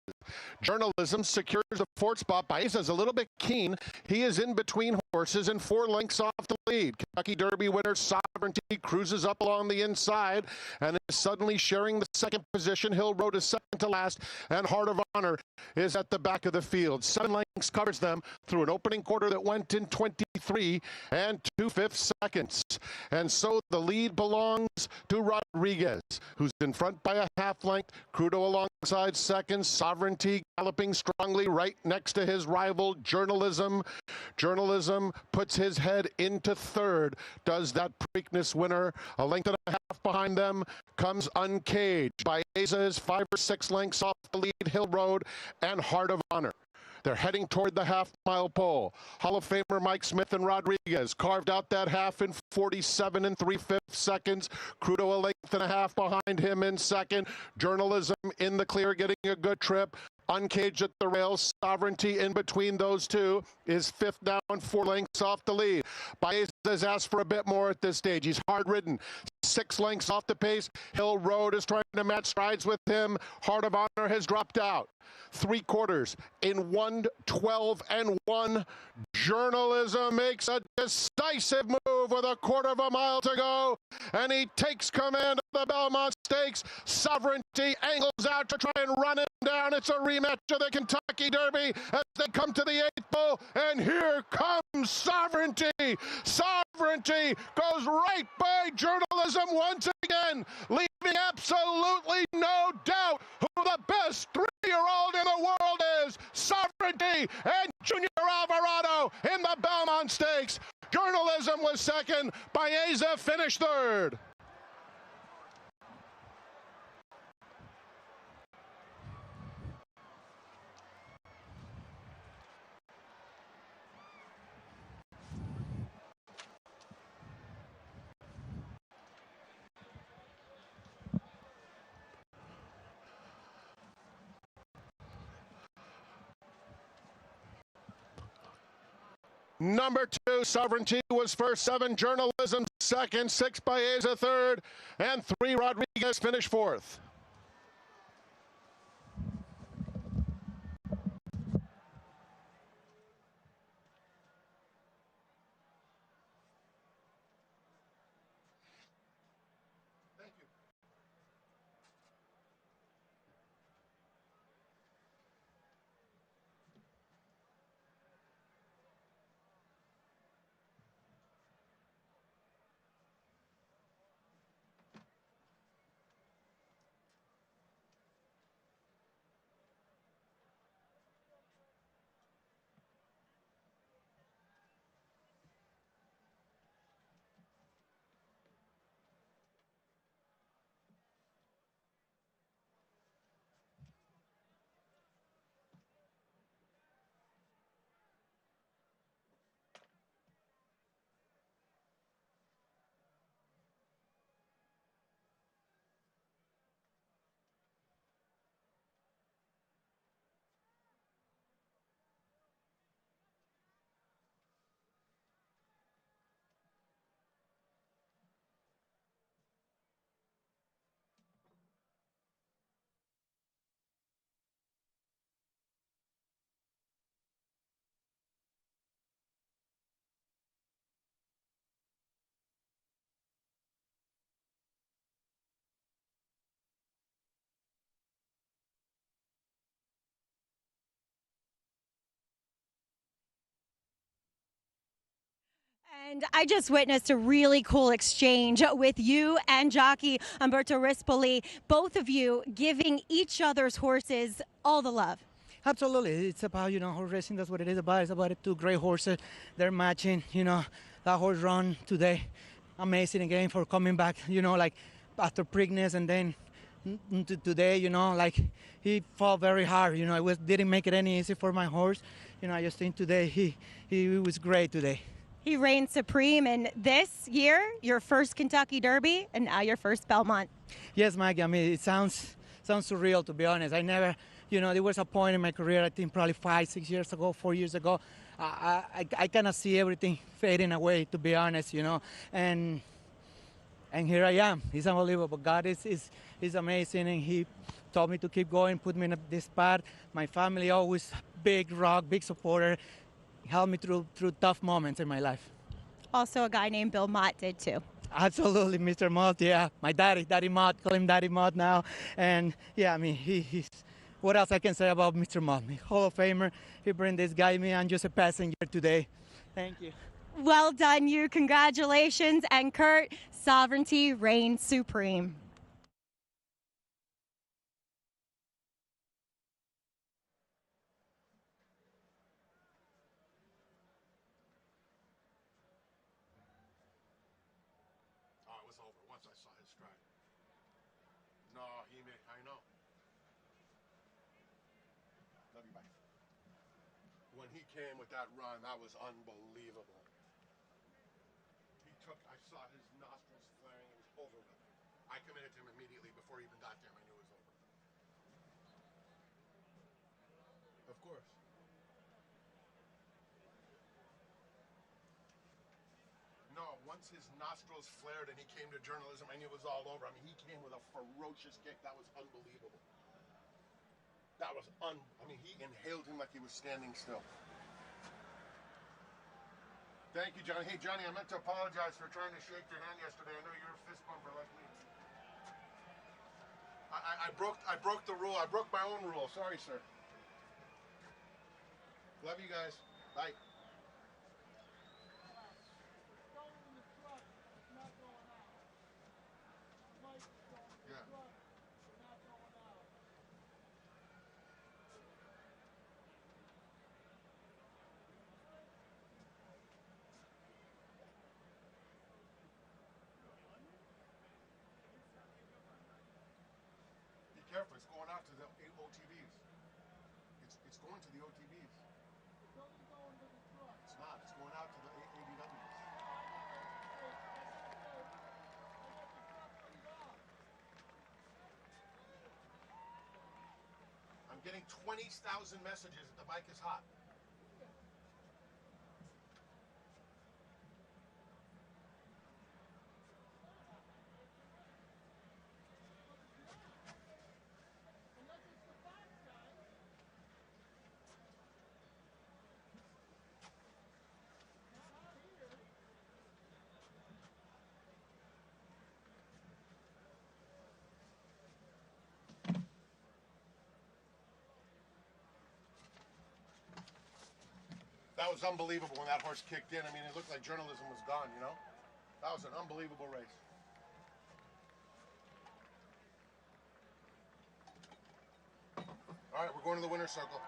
S8: Journalism secures the fourth spot. Baeza's a little bit keen. He is in between horses and 4 lengths off the lead. Kentucky Derby winner Sovereignty cruises up along the inside and is suddenly sharing the second position. Hill Road is second to last, and Heart of Honor is at the back of the field. 7 lengths covers them through an opening quarter that went in 23 and 2/5 seconds. And so the lead belongs to Rodriguez, who's in front by a half length. Crudo alongside second. Sovereignty galloping strongly right next to his rival Journalism. Journalism puts his head into third. Does that Preakness winner. A length and a half behind them comes Uncaged. Baeza is 5 or 6 lengths off the lead. Hill Road and Heart of Honor. They're heading toward the half-mile pole. Hall of Famer Mike Smith and Rodriguez carved out that half in 47 and 3/5 seconds. Crudo a length and a half behind him in second. Journalism in the clear, getting a good trip. Uncaged at the rails. Sovereignty in between those two is fifth now and 4 lengths off the lead. Baeza has asked for a bit more at this stage. He's hard-ridden. 6 lengths off the pace. Hill Road is trying to match strides with him. Heart of Honor has dropped out. 3 quarters in 1:12 and 1. Journalism makes a decisive move with a quarter of a mile to go, and he takes command of the Belmont Stakes. Sovereignty angles out to try and run him down. It's a rematch of the Kentucky Derby as they come to the 8th pole, and here comes Sovereignty. Sovereignty goes right by Journalism once again, leaving absolutely no doubt who the best 3-year-old in the world is. Sovereignty and Junior Alvarado in the Belmont Stakes. Journalism was second. Baeza finished third. Number 2, Sovereignty was first, 7 Journalism second, 6 Baeza third, and 3 Rodriguez finished fourth.
S2: And I just witnessed a really cool exchange with you and jockey Umberto Rispoli, both of you giving each other's horses all the love.
S13: Absolutely. It's about, horse racing. That's what it is about. It's about two great horses. They're matching, that horse run today. Amazing again for coming back, like after pregnancy and then today, he fought very hard. It didn't make it any easy for my horse. I just think today he was great today.
S2: He reigned supreme, and this year, your first Kentucky Derby, and now your first Belmont.
S13: Yes, Maggie. I mean, it sounds surreal, to be honest. I never, there was a point in my career, I think probably 4 years ago, I kind of see everything fading away, to be honest, and here I am. It's unbelievable. God is amazing, and he told me to keep going, put me in this path. My family always big rock, big supporter, helped me through tough moments in my life.
S2: Also, a guy named Bill Mott did too.
S13: Absolutely, Mr. Mott, yeah. My Daddy Mott, call him Daddy Mott now. And yeah, I mean, he's, what else I can say about Mr. Mott? Hall of Famer, he bring this guy, me, I'm just a passenger today. Thank you.
S2: Well done, you. Congratulations. And Kurt, sovereignty reigns supreme.
S8: When he came with that run, that was unbelievable. I saw his nostrils flaring, it was over with. I committed to him immediately before he even got there, I knew it was over. Of course. No, once his nostrils flared and he came to journalism, I knew it was all over. I mean, he came with a ferocious kick. That was unbelievable. That was I mean, he inhaled him like he was standing still. Thank you, Johnny. Hey, Johnny, I meant to apologize for trying to shake your hand yesterday. I know you're a fist bumper like me. I broke the rule. I broke my own rule. Sorry, sir. Love you guys. Bye. Yeah. Be careful. It's going out to the OTBs. It's going to the OTBs. It's not. It's going out to the ABWs. I'm getting 20,000 messages that the bike is hot. That was unbelievable when that horse kicked in. I mean, it looked like journalism was gone, you know? That was an unbelievable race. All right, we're going to the winner's circle.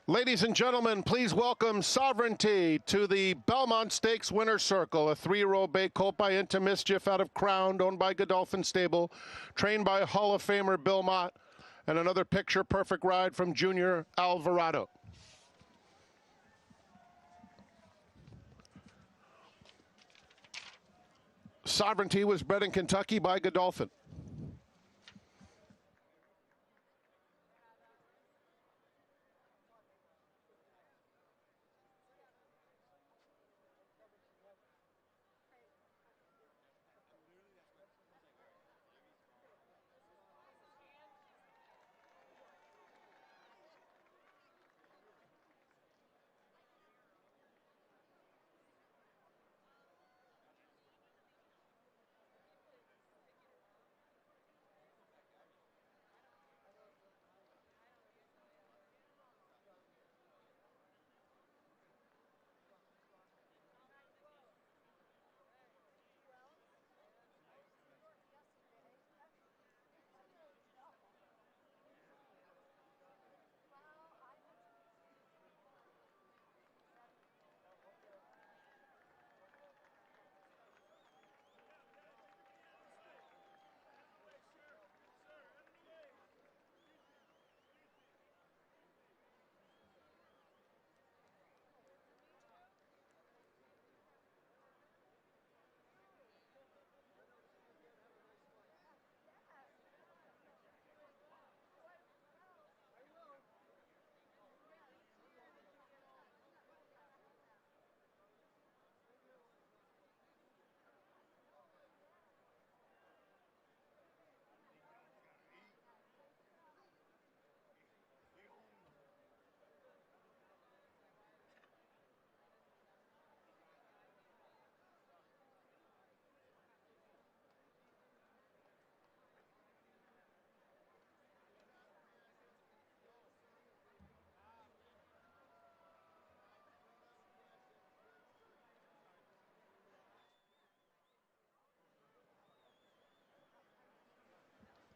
S8: Ladies and gentlemen, please welcome Sovereignty to the Belmont Stakes Winner's Circle, a 3-year-old bay colt by Into Mischief out of Crown, owned by Godolphin Stable, trained by Hall of Famer Bill Mott, and another picture-perfect ride from Junior Alvarado. Sovereignty was bred in Kentucky by Godolphin.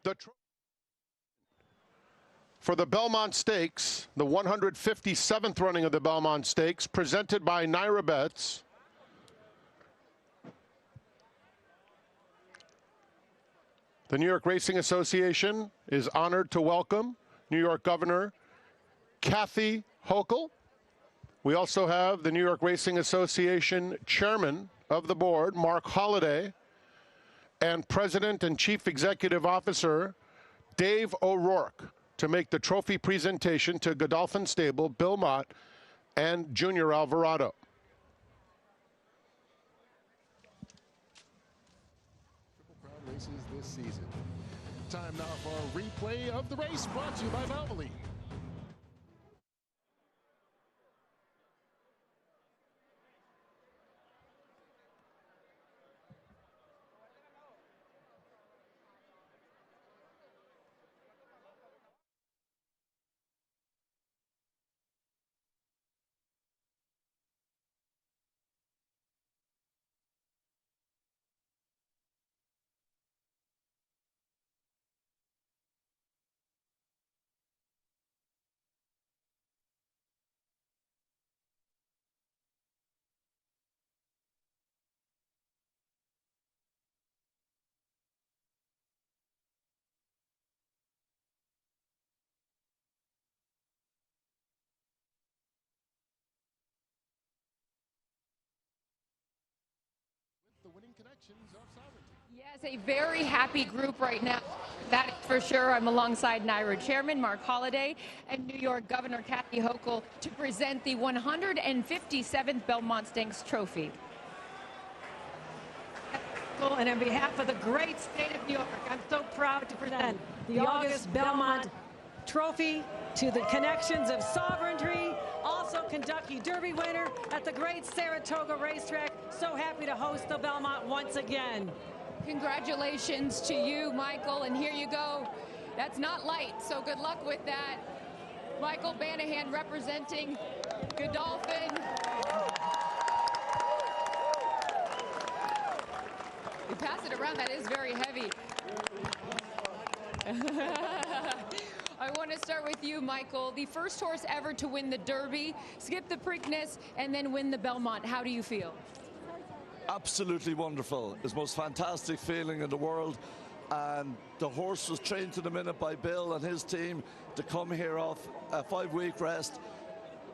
S8: The for the Belmont Stakes, the 157th running of the Belmont Stakes, presented by Naira Bets. The New York Racing Association is honored to welcome New York Governor Kathy Hochul. We also have the New York Racing Association Chairman of the Board, Mark Holliday, and President and Chief Executive Officer Dave O'Rourke to make the trophy presentation to Godolphin Stable, Bill Mott, and Junior Alvarado.
S14: Triple Crown races this season. Time now for a replay of the race brought to you by Valvoline. The winning connections of sovereignty.
S15: Yes, a very happy group right now. That is for sure. I'm alongside NYRA Chairman Mark Holliday and New York Governor Kathy Hochul to present the 157th Belmont Stakes Trophy.
S16: And on behalf of the great state of New York, I'm so proud to present the August Belmont Trophy to the connections of sovereignty, also Kentucky Derby winner at the great Saratoga Racetrack. So happy to host the Belmont once again.
S15: Congratulations to you, Michael, and here you go. That's not light, so good luck with that. Michael Banahan representing Godolphin. You pass it around, that is very heavy. I want to start with you, Michael. The first horse ever to win the Derby, skip the Preakness, and then win the Belmont. How do you feel?
S17: Absolutely wonderful. It's the most fantastic feeling in the world. And the horse was trained to the minute by Bill and his team to come here off a 5-week rest.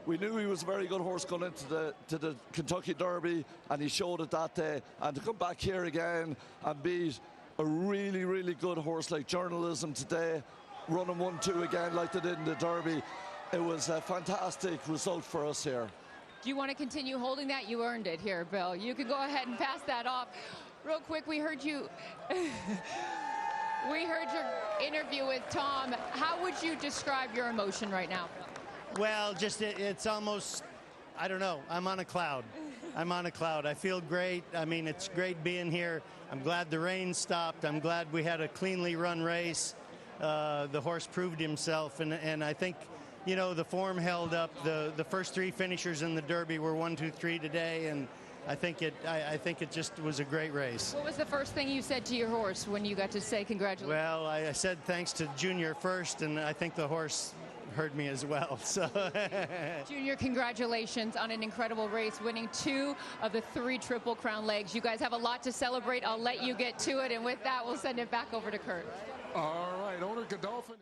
S17: We knew he was a very good horse going into the Kentucky Derby, and he showed it that day. And to come back here again and beat a really, really good horse like Journalism today, running 1-2 again like they did in the Derby, it was a fantastic result for us here.
S15: Do you want to continue holding that? You earned it here, Bill. You can go ahead and pass that off. Real quick, we heard you. We heard your interview with Tom. How would you describe your emotion right now, Bill?
S10: Well, just it's almost, I don't know, I'm on a cloud. I'm on a cloud. I feel great. I mean, it's great being here. I'm glad the rain stopped. I'm glad we had a cleanly run race. The horse proved himself, and I think, you know, the form held up. The first 3 finishers in the Derby were 1, 2, 3 today, and I think it just was a great race.
S15: What was the first thing you said to your horse when you got to say congratulations?
S10: Well, I said thanks to Junior first, and I think the horse heard me as well. So,
S15: Junior, congratulations on an incredible race, winning 2 of the 3 Triple Crown legs. You guys have a lot to celebrate. I'll let you get to it, and with that, we'll send it back over to Kurt.
S14: All right, owner Godolphin.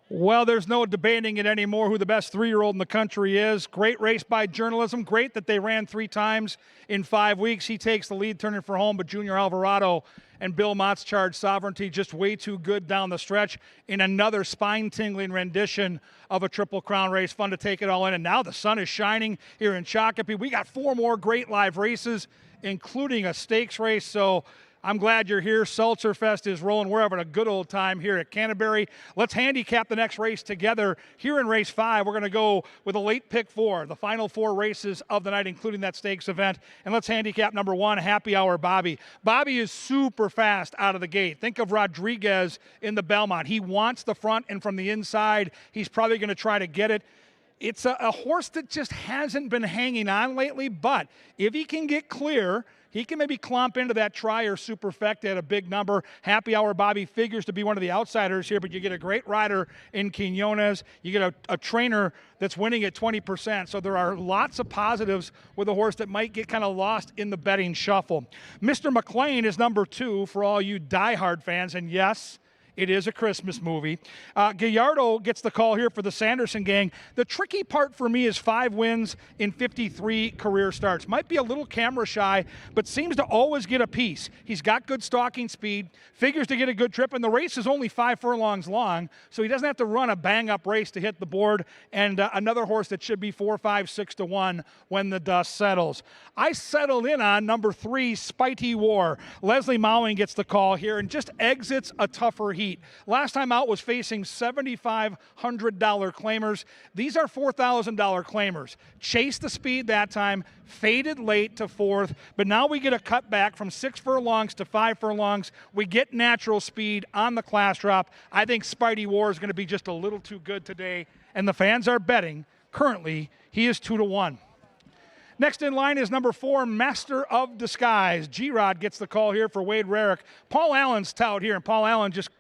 S1: Well, there's no debating it anymore who the best 3-year-old in the country is. Great race by journalism. Great that they ran 3 times in 5 weeks. He takes the lead, turning for home, but Junior Alvarado and Bill Mott's Charge Sovereignty just way too good down the stretch in another spine-tingling rendition of a Triple Crown race. Fun to take it all in. And now the sun is shining here in Shakopee. We got 4 more great live races, including a stakes race. So I'm glad you're here. Seltzer Fest is rolling. We're having a good old time here at Canterbury. Let's handicap the next race together. Here in race 5, we're going to go with a late pick 4, the final 4 races of the night, including that stakes event. And let's handicap number 1, Happy Hour Bobby. Bobby is super fast out of the gate. Think of Rodriguez in the Belmont. He wants the front, and from the inside, he's probably going to try to get it. It's a horse that just hasn't been hanging on lately, but if he can get clear, he can maybe clomp into that try or superfecta at a big number. Happy Hour Bobby figures to be one of the outsiders here, but you get a great rider in Quinones. You get a trainer that's winning at 20%. So there are lots of positives with a horse that might get kind of lost in the betting shuffle. Mr. McLean is number 2 for all you diehard fans, and yes, it is a Christmas movie. Gallardo gets the call here for the Sanderson gang. The tricky part for me is 5 wins in 53 career starts. Might be a little camera shy, but seems to always get a piece. He's got good stalking speed, figures to get a good trip, and the race is only 5 furlongs long, so he doesn't have to run a bang-up race to hit the board, and another horse that should be 4, 5, 6 to 1 when the dust settles. I settled in on number 3, Spitey War. Leslie Mowing gets the call here and just exits a tougher heat. Last time out was facing $7,500 claimers. These are $4,000 claimers. Chased the speed that time, faded late to 4th, but now we get a cut back from 6 furlongs to 5 furlongs. We get natural speed on the class drop. I think Spidey War is going to be just a little too good today, and the fans are betting. Currently, he is 2 to 1. Next in line is number 4, Master of Disguise. G-Rod gets the call here for Wade Rarick. Paul Allen's tout here, and Paul Allen just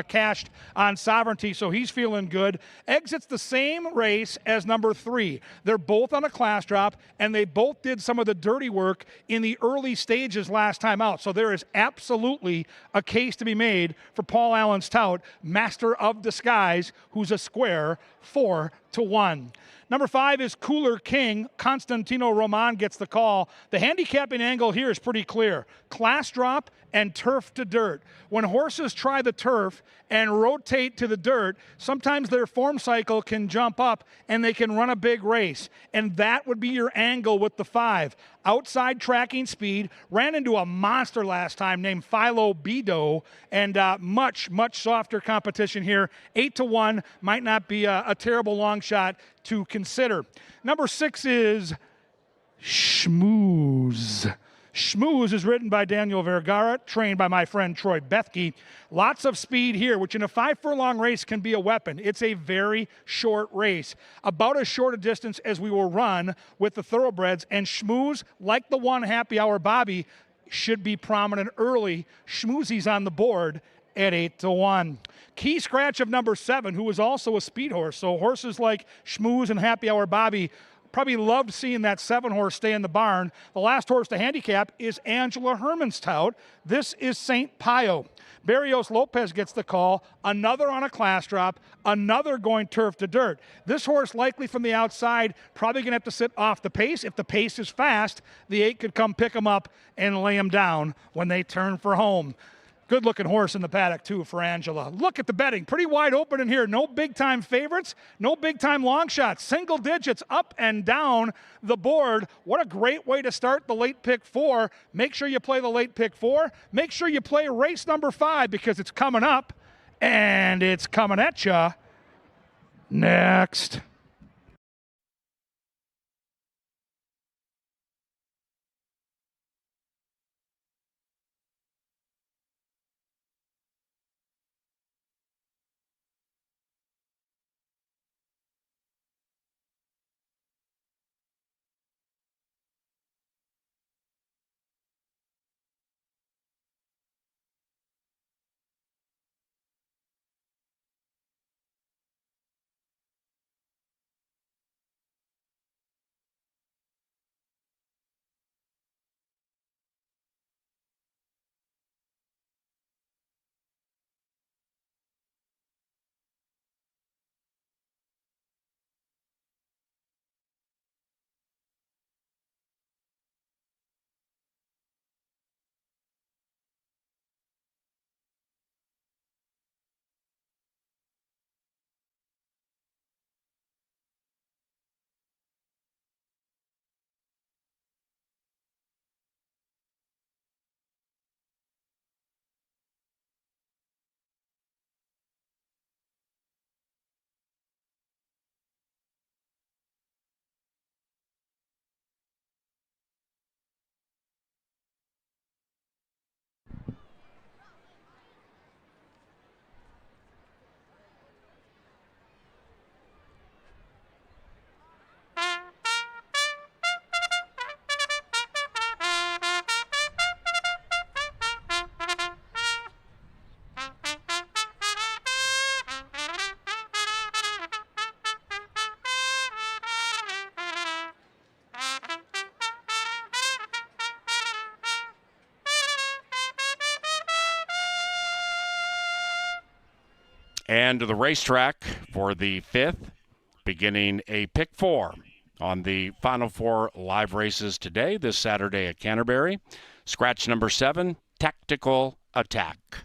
S1: cashed on Sovereignty, so he's feeling good. Exits the same race as number 3. They're both on a class drop, and they both did some of the dirty work in the early stages last time out. So there is absolutely a case to be made for Paul Allen's tout, Master of Disguise, who's a square 4 to 1. Number 5 is Cooler King. Constantino Roman gets the call. The handicapping angle here is pretty clear. Class drop and turf to dirt. When horses try the turf and rotate to the dirt, sometimes their form cycle can jump up and they can run a big race. And that would be your angle with the 5. Outside tracking speed, ran into a monster last time named Philo Bido, and much softer competition here. 8 to 1 might not be a terrible long shot to consider. Number 6 is Schmooze. Schmooze is ridden by Daniel Vergara, trained by my friend Troy Bethke. Lots of speed here, which in a 5 furlong race can be a weapon. It's a very short race, about as short a distance as we will run with the thoroughbreds, and Schmooze, like the 1 Happy Hour Bobby, should be prominent early. Schmoozy's on the board at 8 to 1. Key scratch of number 7, who was also a speed horse. So horses like Schmooze and Happy Hour Bobby probably loved seeing that 7-horse stay in the barn. The last horse to handicap is Angela Herman's tout. This is St. Pio. Barrios Lopez gets the call. Another on a class drop. Another going turf to dirt. This horse likely from the outside, probably going to have to sit off the pace. If the pace is fast, the 8 could come pick him up and lay him down when they turn for home. Good looking horse in the paddock too for Angela. Look at the betting, pretty wide open in here. No big time favorites, no big time long shots, single digits up and down the board. What a great way to start the late pick 4. Make sure you play the late pick 4. Make sure you play race number 5 because it's coming up and it's coming at you next.
S5: And to the racetrack for the 5th, beginning a pick 4 on the final 4 live races today, this Saturday at Canterbury. Scratch number 7, Tactical Attack.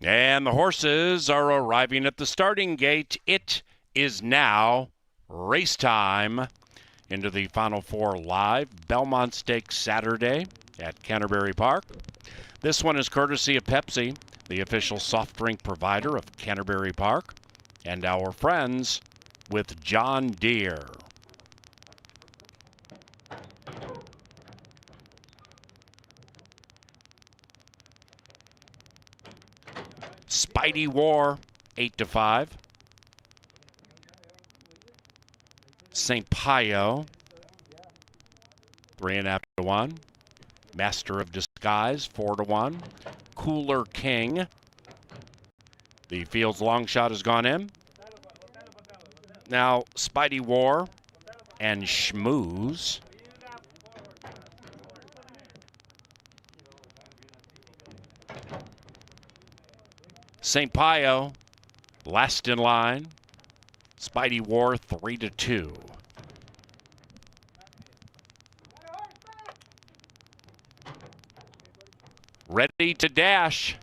S5: And the horses are arriving at the starting gate. It is now race time into the Final Four live Belmont Stakes Saturday at Canterbury Park. This one is courtesy of Pepsi, the official soft drink provider of Canterbury Park, and our friends with John Deere. Spidey War, 8-5. St. Pio, 3.5-1. Master of Disguise, 4-1. Cooler King. The field's long shot has gone in. Now, Spidey War and Schmooze. St. Pio, last in line. Spidey War, 3-2. Ready to dash.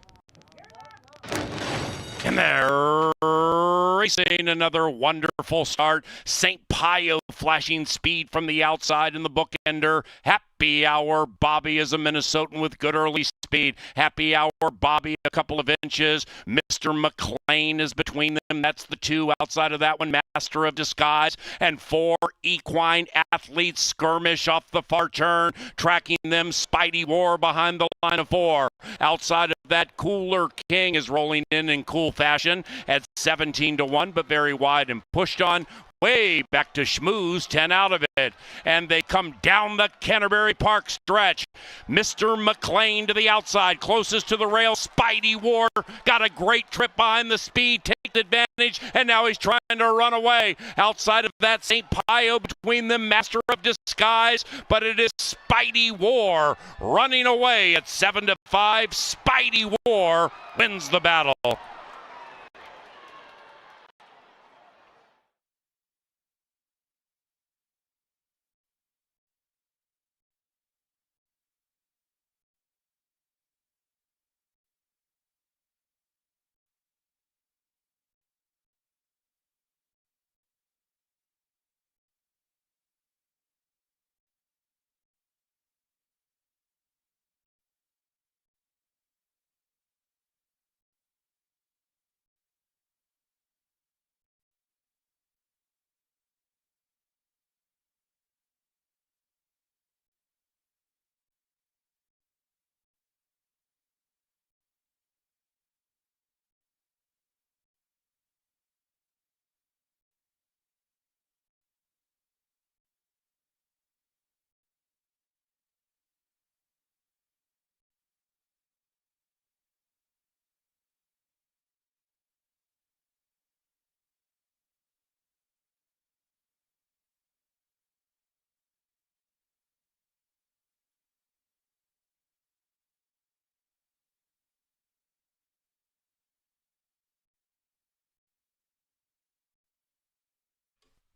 S5: And they're racing. Another wonderful start. St. Pio flashing speed from the outside in the bookender. Happy Hour Bobby is a Minnesotan with good early speed. Happy Hour Bobby a couple of inches. Mr. McLean is between them. That's the two. Outside of that one, Master of Disguise. And 4 equine athletes skirmish off the far turn. Tracking them, Spidey War behind the line of 4. Outside of that, Cooler King is rolling in cool fashion at 17-1, but very wide and pushed on. Way back to Schmooze, 10 out of it. And they come down the Canterbury Park stretch. Mr. McLean to the outside, closest to the rail. Spidey War got a great trip behind the speed, takes advantage, and now he's trying to run away. Outside of that, St. Pio between them, Master of Disguise, but it is Spidey War running away at 7-5. Spidey War wins the battle.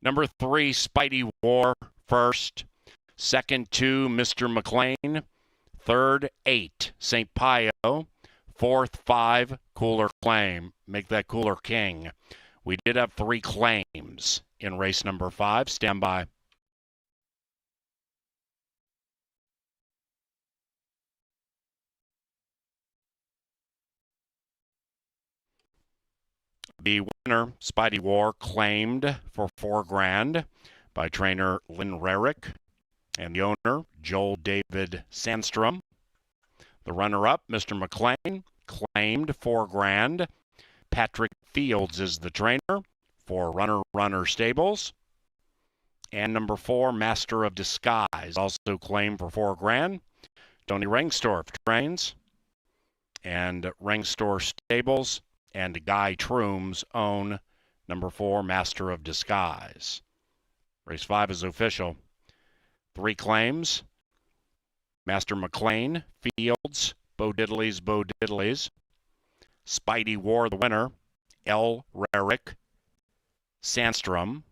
S5: Number 3, Spidey War first. Second, 2, Mr. McLean. Third, 8, St. Pio. Fourth, 5, Cooler Claim. Make that Cooler King. We did have 3 claims in race number 5. Stand by. The winner, Spidey War, claimed for $4,000 by trainer Lynn Rarick and the owner, Joel David Sandstrom. The runner-up, Mr. McLean, claimed $4,000. Patrick Fields is the trainer for Runner Stables. And number 4, Master of Disguise, also claimed for $4,000. Tony Rengstorff trains. And Rengstorff Stables and Guy Trooms own number 4, Master of Disguise. Race 5 is official. 3 claims. Master McLean, Fields, Bo Diddleys. Spidey War, the winner. L. Rarick, Sandstrom.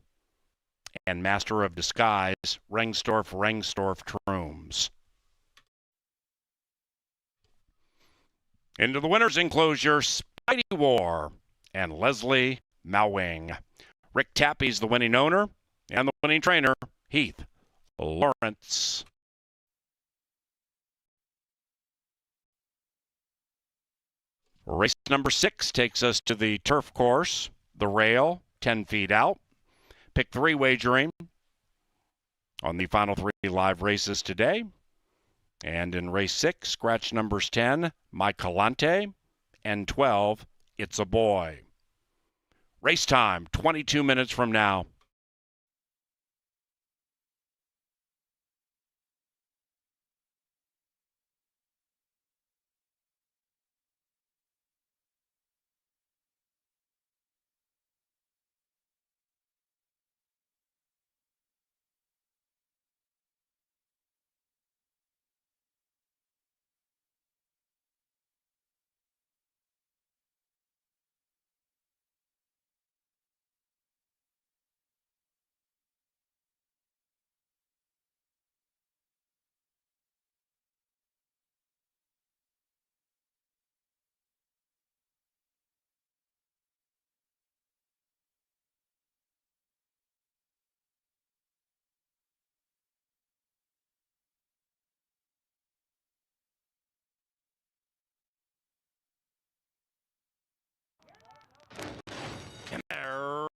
S5: And Master of Disguise, Rengstorff Trooms. Into the winner's enclosure, Spidey War, and Leslie Mowing. Rick Tappy's the winning owner, and the winning trainer, Heath Lawrence. Race number 6 takes us to the turf course, the rail, 10 feet out. Pick 3 wagering on the final 3 live races today. And in race 6, scratch numbers 10, My Calante, and 12, It's a Boy. Race time, 22 minutes from now. And they're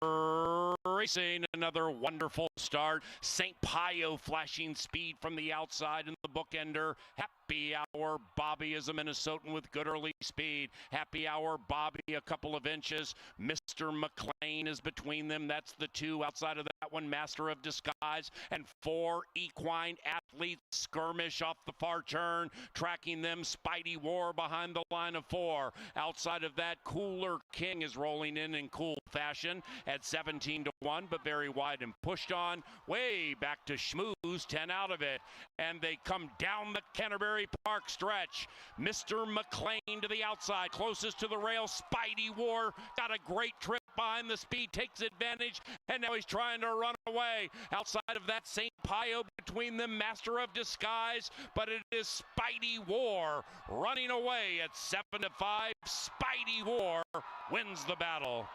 S5: racing, another wonderful start. St. Pio flashing speed from the outside in the bookender. Happy Hour Bobby is a Minnesotan with good early speed. Happy Hour Bobby a couple of inches. Mr. McLean is between them. That's the 2 outside of that one. Master of Disguise and 4 equine athletes skirmish off the far turn. Tracking them, Spidey War behind the line of 4. Outside of that, Cooler King is rolling in cool fashion at 17 to 1, but very wide and pushed on. Way back to Schmooze, 10 out of it. And they come down the Canterbury Park stretch. Mr. McLean to the outside, closest to the rail. Spidey War got a great trip behind the speed, takes advantage, and now he's trying to run away. Outside of that, St. Pio between them, Master of Disguise, but it is Spidey War running away at 7 to 5. Spidey War wins the battle.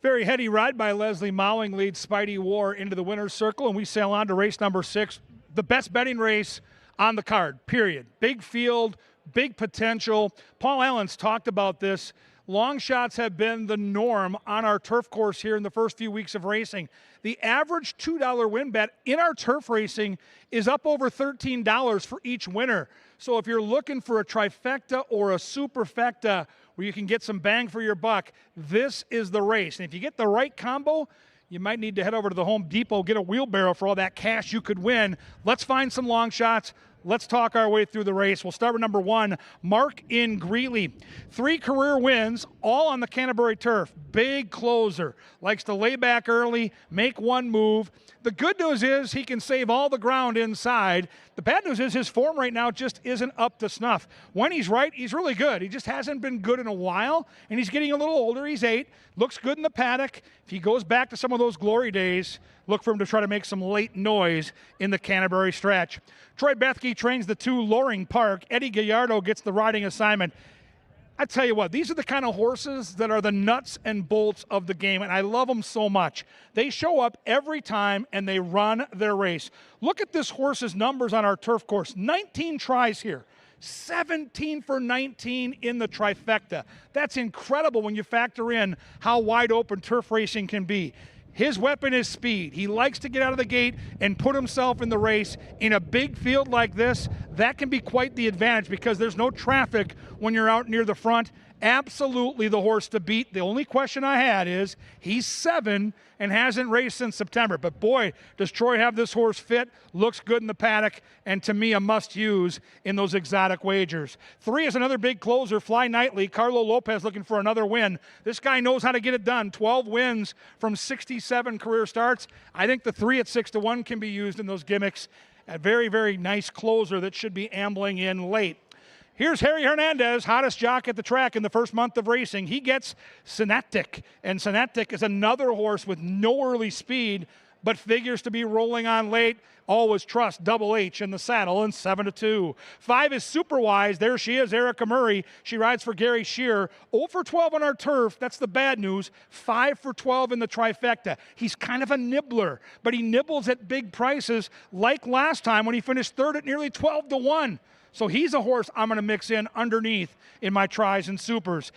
S1: Very heady ride by Leslie Mowing leads Spidey War into the winner's circle, and we sail on to race number 6, the best betting race on the card, period. Big field, big potential. Paul Allen's talked about this. Long shots have been the norm on our turf course here in the first few weeks of racing. The average $2 win bet in our turf racing is up over $13 for each winner. So if you're looking for a trifecta or a superfecta where you can get some bang for your buck, this is the race. And if you get the right combo, you might need to head over to the Home Depot, get a wheelbarrow for all that cash you could win. Let's find some long shots. Let's talk our way through the race. We'll start with number 1, Mark in Greeley. 3 career wins, all on the Canterbury turf. Big closer. Likes to lay back early, make one move. The good news is he can save all the ground inside. The bad news is his form right now just isn't up to snuff. When he's right, he's really good. He just hasn't been good in a while, and he's getting a little older. He's 8, looks good in the paddock. If he goes back to some of those glory days, look for him to try to make some late noise in the Canterbury stretch. Troy Bethke trains the 2, Loring Park. Eddie Gallardo gets the riding assignment. I tell you what, these are the kind of horses that are the nuts and bolts of the game, and I love them so much. They show up every time, and they run their race. Look at this horse's numbers on our turf course. 19 tries here. 17 for 19 in the trifecta. That's incredible when you factor in how wide open turf racing can be. His weapon is speed. He likes to get out of the gate and put himself in the race. In a big field like this, that can be quite the advantage because there's no traffic when you're out near the front. Absolutely the horse to beat. The only question I had is he's 7 and hasn't raced since September. But boy, does Troy have this horse fit, looks good in the paddock, and to me a must-use in those exotic wagers. 3 is another big closer, Fly Nightly. Carlo Lopez looking for another win. This guy knows how to get it done. 12 wins from 67 career starts. I think the 3 at 6-1 can be used in those gimmicks. A very, very nice closer that should be ambling in late. Here's Harry Hernandez, hottest jock at the track in the first month of racing. He gets Synaptic, and Synaptic is another horse with no early speed, but figures to be rolling on late. Always trust Double H in the saddle, and 7-2. 5 is Superwise. There she is, Erica Murray. She rides for Gary Shearer. 0 for 12 on our turf. That's the bad news. 5 for 12 in the trifecta. He's kind of a nibbler, but he nibbles at big prices like last time when he finished 3rd at nearly 12-1. So he's a horse I'm going to mix in underneath in my tries and supers.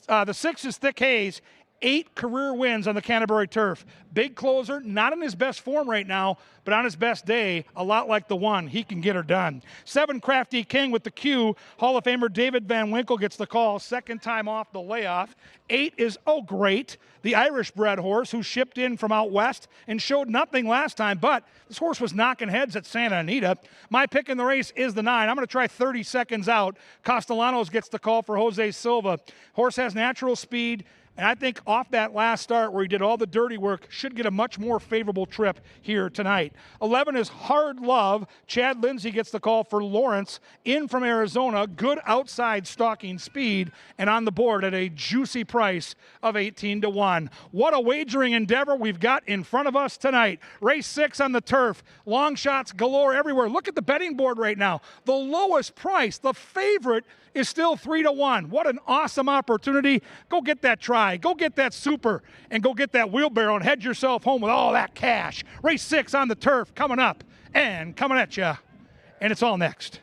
S1: The 6 is Thick Haze. 8 career wins on the Canterbury turf. Big closer, not in his best form right now, but on his best day, a lot like the 1. He can get her done. 7, Crafty King with the Q. Hall of Famer David Van Winkle gets the call. 2nd time off the layoff. 8 is Oh Great, the Irish-bred horse who shipped in from out west and showed nothing last time, but this horse was knocking heads at Santa Anita. My pick in the race is the 9. I'm going to try 30 seconds out. Castellanos gets the call for Jose Silva. Horse has natural speed. And I think off that last start where he did all the dirty work, should get a much more favorable trip here tonight. 11 is Hard Love. Chad Lindsay gets the call for Lawrence in from Arizona. Good outside stalking speed and on the board at a juicy price of 18-1. What a wagering endeavor we've got in front of us tonight. Race 6 on the turf. Long shots galore everywhere. Look at the betting board right now. The lowest price, the favorite, is still 3-1. What an awesome opportunity. Go get that try. Go get that super and go get that wheelbarrow and head yourself home with all that cash. Race 6 on the turf coming up and coming at you. And it's all next.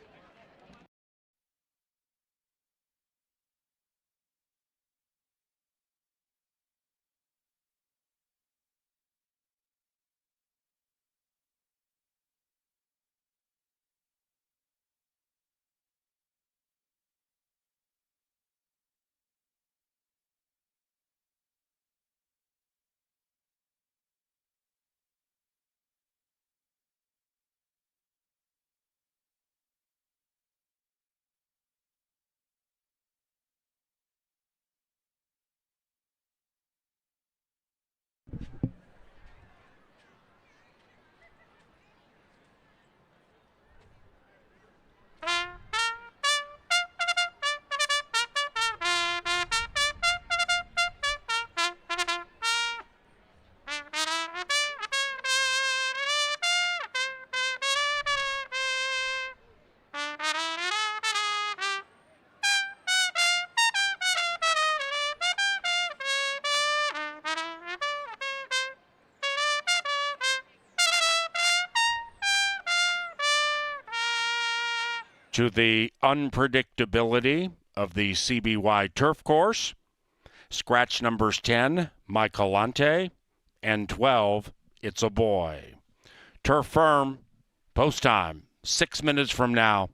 S5: to the unpredictability of the CBY turf course. Scratch numbers 10, Michaelante, and 12, It's a Boy. Turf firm, post time, 6 minutes from now.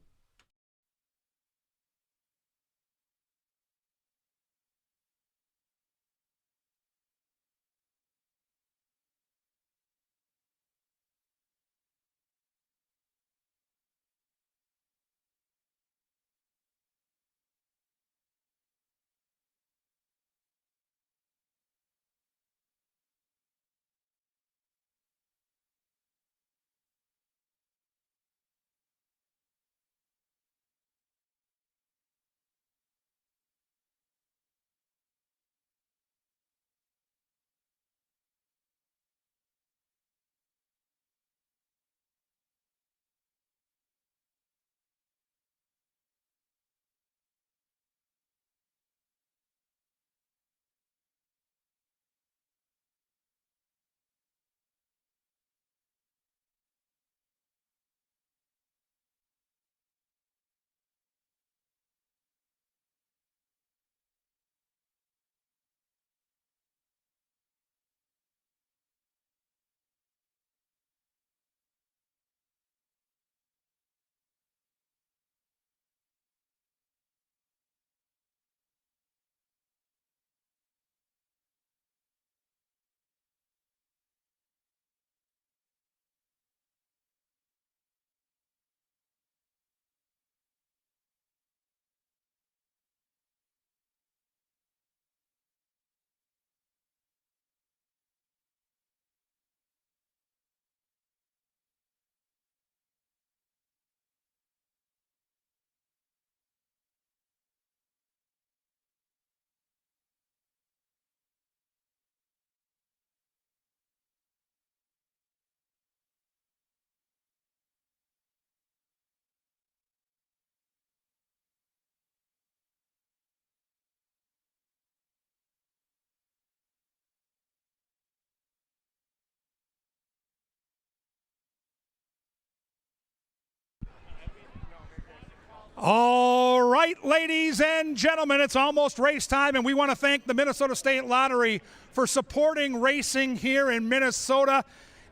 S1: All right, ladies and gentlemen, it's almost race time, and we want to thank the Minnesota State Lottery for supporting racing here in Minnesota.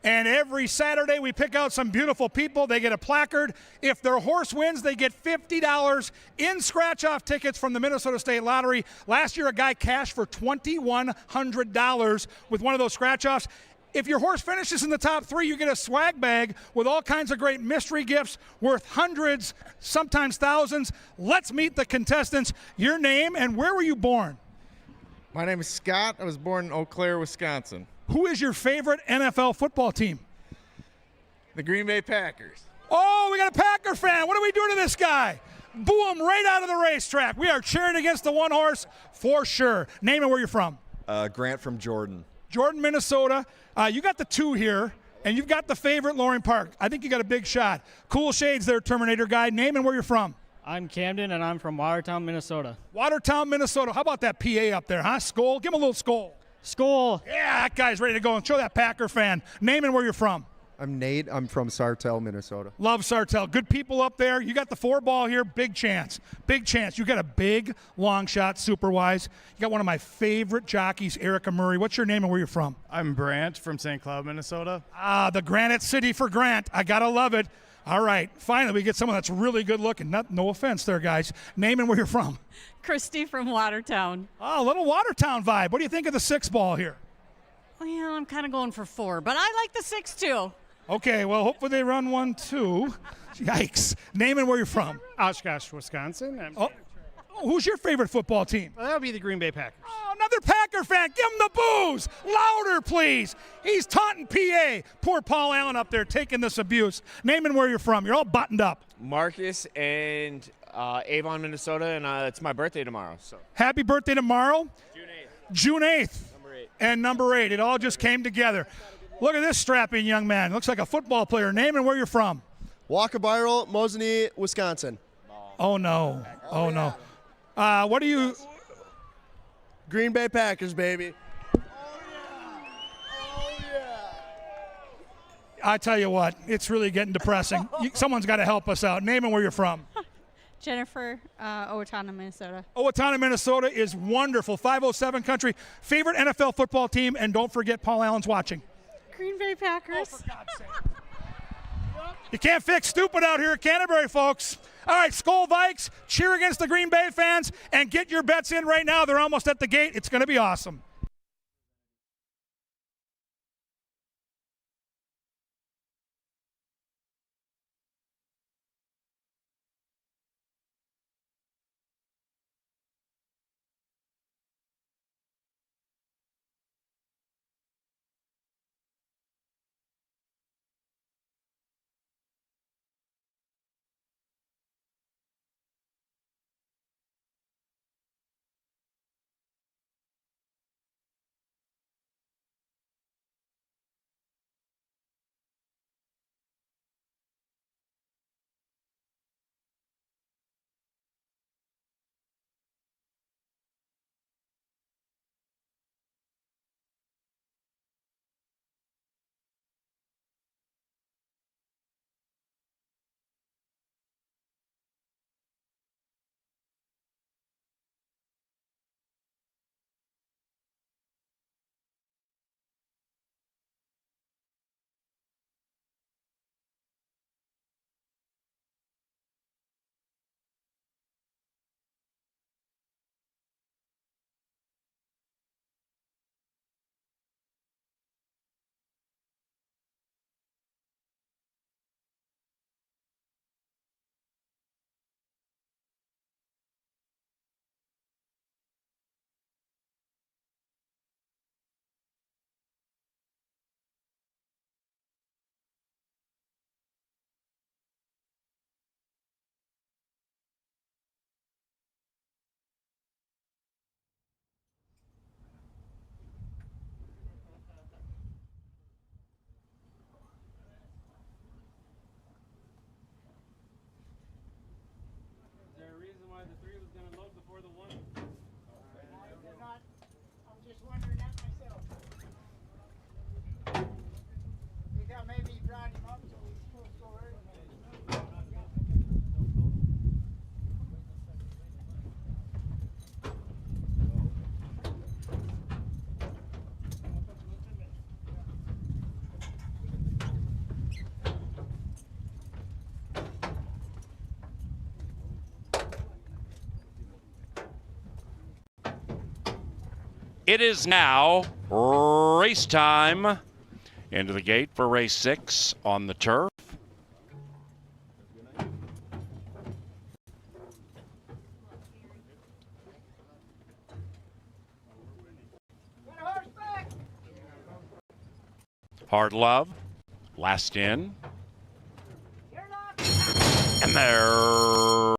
S1: And every Saturday, we pick out some beautiful people. They get a placard. If their horse wins, they get $50 in scratch-off tickets from the Minnesota State Lottery. Last year, a guy cashed for $2,100 with one of those scratch-offs. If your horse finishes in the top three, you get a swag bag with all kinds of great mystery gifts worth hundreds, sometimes thousands. Let's meet the contestants. Your name and where were you born?
S18: My name is Scott. I was born in Eau Claire, Wisconsin.
S1: Who is your favorite NFL football team?
S18: The Green Bay Packers.
S1: Oh, we got a Packer fan. What are we doing to this guy? Boo him right out of the racetrack. We are cheering against the one horse for sure. Name and where you're from.
S19: Grant from Jordan.
S1: Jordan, Minnesota. You got the two here, and you've got the favorite, Loring Park. I think you got a big shot. Cool shades there, Terminator guy. Name and where you're from.
S20: I'm Camden, and I'm from Watertown, Minnesota.
S1: Watertown, Minnesota. How about that PA up there, huh? Skol? Give him a little skol.
S20: Skol.
S1: Yeah, that guy's ready to go. And show that Packer fan. Name and where you're from.
S19: I'm Nate. I'm from Sartell, Minnesota.
S1: Love Sartell. Good people up there. You got the 4-ball here. Big chance. Big chance. You got a big long shot, super wise. You got one of my favorite jockeys, Erica Murray. What's your name and where you're from?
S21: I'm Brant from St. Cloud, Minnesota.
S1: Ah, the Granite City for Grant. I got to love it. All right. Finally, we get someone that's really good looking. No offense there, guys. Name and where you're from.
S22: Christy from Watertown.
S1: Oh, a little Watertown vibe. What do you think of the 6-ball here?
S22: Well, I'm kind of going for 4, but I like the 6 too.
S1: Okay, well, hopefully they run 1, 2. Yikes. Name and where you're from.
S21: Oshkosh, Wisconsin.
S1: Oh, who's your favorite football team?
S21: Well, that would be the Green Bay Packers.
S1: Oh, another Packer fan. Give him the booze. Louder, please. He's taunting PA. Poor Paul Allen up there taking this abuse. Name and where you're from. You're all buttoned up.
S23: Marcus and Avon, Minnesota, and it's my birthday tomorrow. So
S1: happy birthday tomorrow.
S23: June 8th.
S1: June 8th.
S23: Number 8.
S1: And number 8. It all just came together. Look at this strapping young man. Looks like a football player. Name and where you're from.
S24: Walkabiral, Mosney, Wisconsin.
S1: Oh, no. Oh, no. What do you...
S24: Green Bay Packers, baby.
S1: I tell you what, it's really getting depressing. Someone's got to help us out. Name and where you're from.
S4: Jennifer, Owatonna, Minnesota.
S1: Owatonna, Minnesota is wonderful. 507 country. Favorite NFL football team, and don't forget Paul Allen's watching.
S4: Green Bay Packers.
S1: Oh, for God's sake. You can't fix stupid out here at Canterbury, folks. All right, Skull Vikes, cheer against the Green Bay fans, and get your bets in right now. They're almost at the gate. It's going to be awesome.
S5: It is now race time. Into the gate for race 6 on the turf. Hard Love, last in. And they're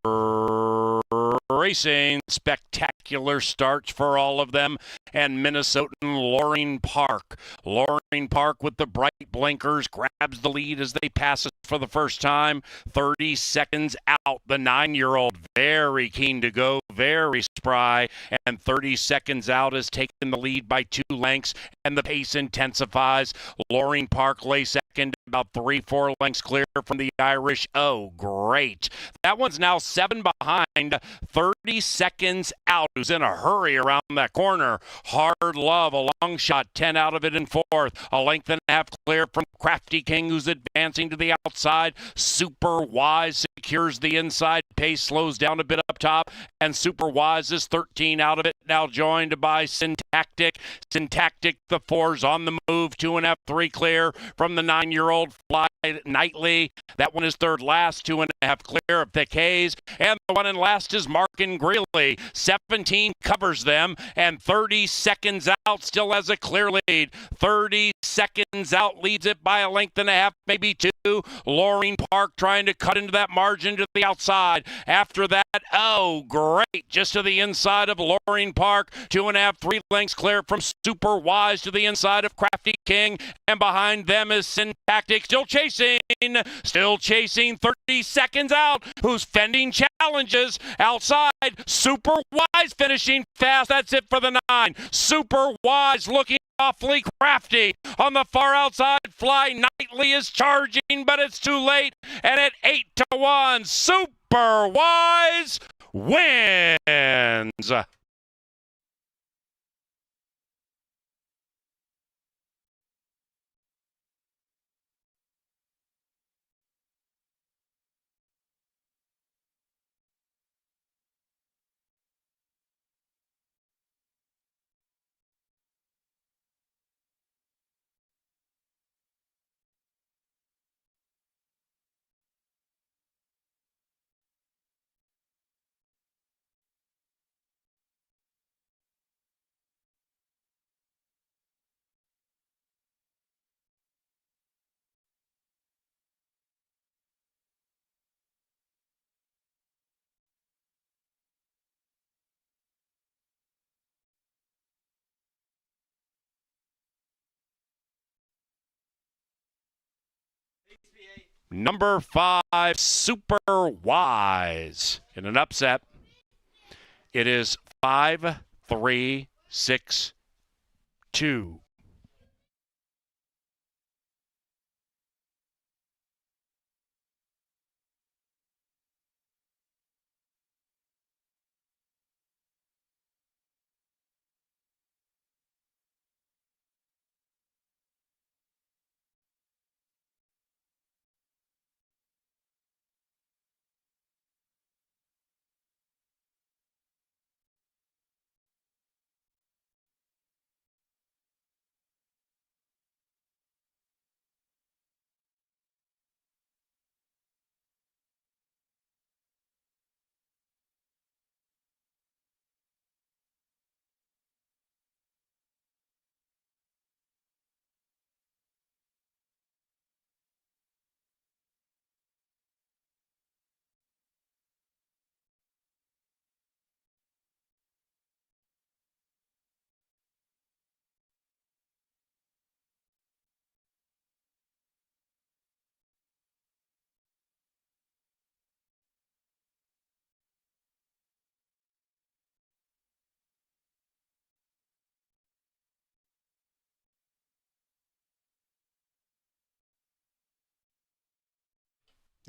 S5: racing. Spectacular starts for all of them. And Minnesotan Loring Park. Loring Park with the bright blinkers grabs the lead as they pass it for the first time. 30 seconds out. The 9-year-old very keen to go, very spry. And 30 seconds out is taking the lead by 2 lengths. And the pace intensifies. Loring Park lays second, about 3-4 lengths clear from the Irish. Oh, great. That one's now 7 behind. 30 seconds out. Who's in a hurry around that corner. Hard Love, a long shot, 10 out of it in 4th. A length and a half clear from Crafty King, who's advancing to the outside. Super Wise secures the inside. Pace slows down a bit up top, and Super Wise is 13 out of it, now joined by Syntactic. Syntactic, the 4's on the move, 2.5, 3 clear from the 9-year-old Fly Nightly. That one is 3rd last, 2.5 clear of Thick Haze, and the one in last is Markin Greeley. 17 covers them, and 30 seconds out still has a clear lead. 30 seconds out leads it by a length and a half, maybe 2. Loring Park trying to cut into that margin to the outside. After that, oh, great, just to the inside of Loring Park. 2.5, 3 lengths clear from Super Wise to the inside of Crafty King. And behind them is Syntactic, still chasing. 30 seconds out. Who's fending challenges outside? Super Wise finishing fast. That's it for the 9. Super Wise looking awfully crafty. On the far outside, Fly Nightly is charging, but it's too late. And at 8-1, Super Super Wise wins. Number 5, Super Wise. In an upset, it is 5-3-6-2.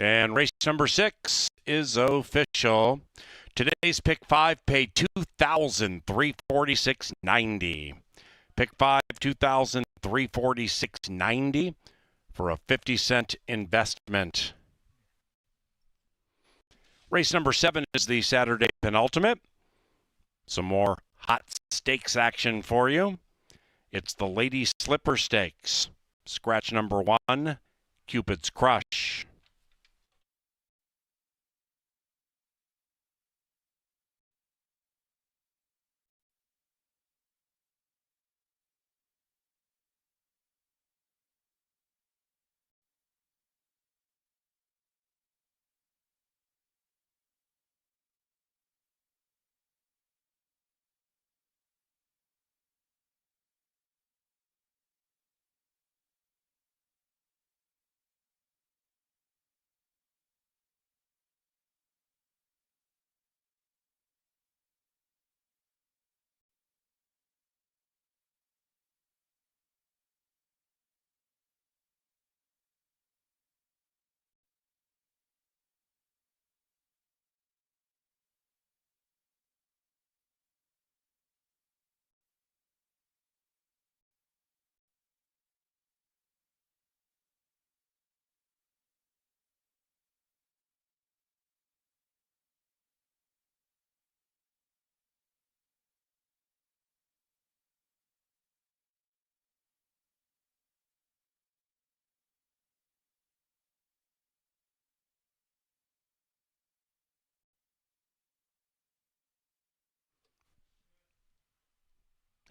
S5: And race number 6 is official. Today's pick 5 paid $2,346.90. Pick 5, $2,346.90 for a 50-cent investment. Race number 7 is the Saturday penultimate. Some more hot stakes action for you. It's the Lady Slipper Stakes. Scratch number 1, Cupid's Crush.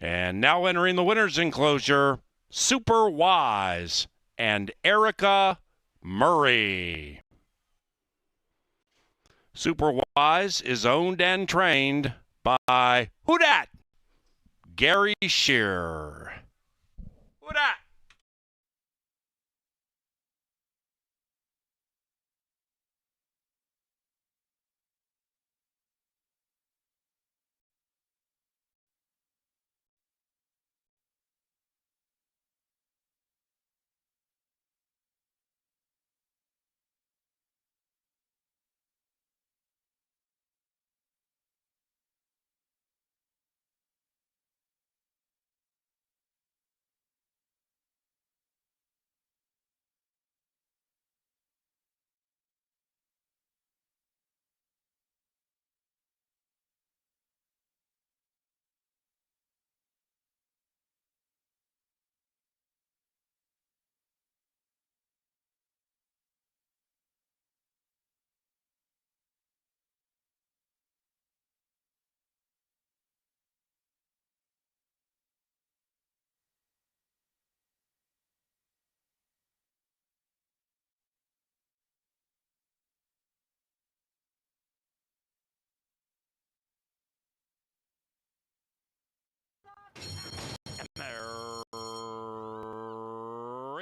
S5: And now entering the winner's enclosure, Super Wise and Erica Murray. Super Wise is owned and trained by who dat? Gary Shearer. Who dat?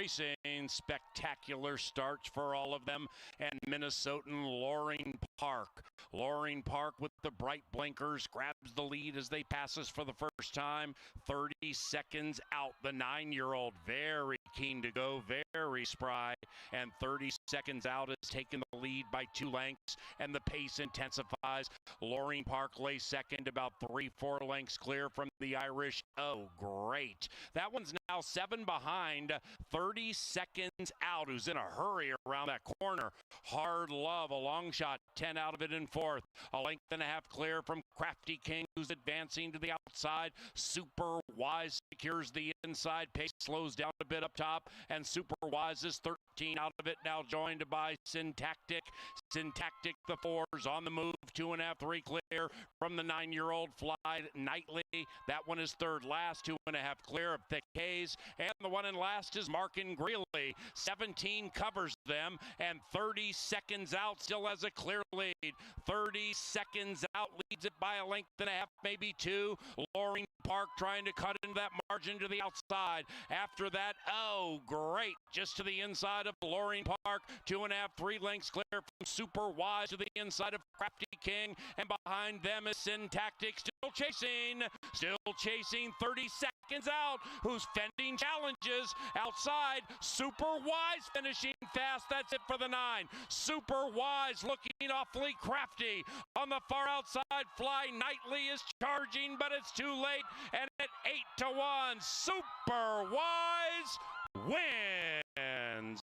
S5: Racing. Spectacular starts for all of them. And Minnesotan Loring Park. Loring Park with the bright blinkers grabs the lead as they pass us for the first time. 30 seconds out. The 9-year-old very keen to go, very spry. And 30 seconds out is taking the lead by 2 lengths. And the pace intensifies. Loring Park lays second, about 3-4 lengths clear from the Irish. Oh, great. That one's now 7 behind, 30 seconds out, who's in a hurry around that corner. Hard Love, a long shot, 10 out of it in 4th. A length and a half clear from Crafty King, who's advancing to the outside. Super Wise secures the inside. Pace slows down a bit up top, and Super Wise is 13 out of it, now joined by Syntactic. Syntactic, the 4's on the move, 2.5, 3 clear from the 9-year-old Fly Nightly. That one is third last, 2.5 clear of Thick Haze. And the one in last is Markin Greeley. 17 covers them, and 30 seconds out still has a clear lead. 30 seconds out, leads it by a length and a half, maybe 2. Loring Park trying to cut into that margin to the outside. After that, oh, great, just to the inside of Loring Park. 2.5, 3 lengths clear from Super Wise to the inside of Crafty King. And behind them is Syntactic, still chasing. 30 seconds out. Who's fending challenges outside? Super Wise finishing fast. That's it for the 9. Super Wise looking awfully crafty. On the far outside, Fly Nightly is charging, but it's too late. And at 8-1, Super Wise wins.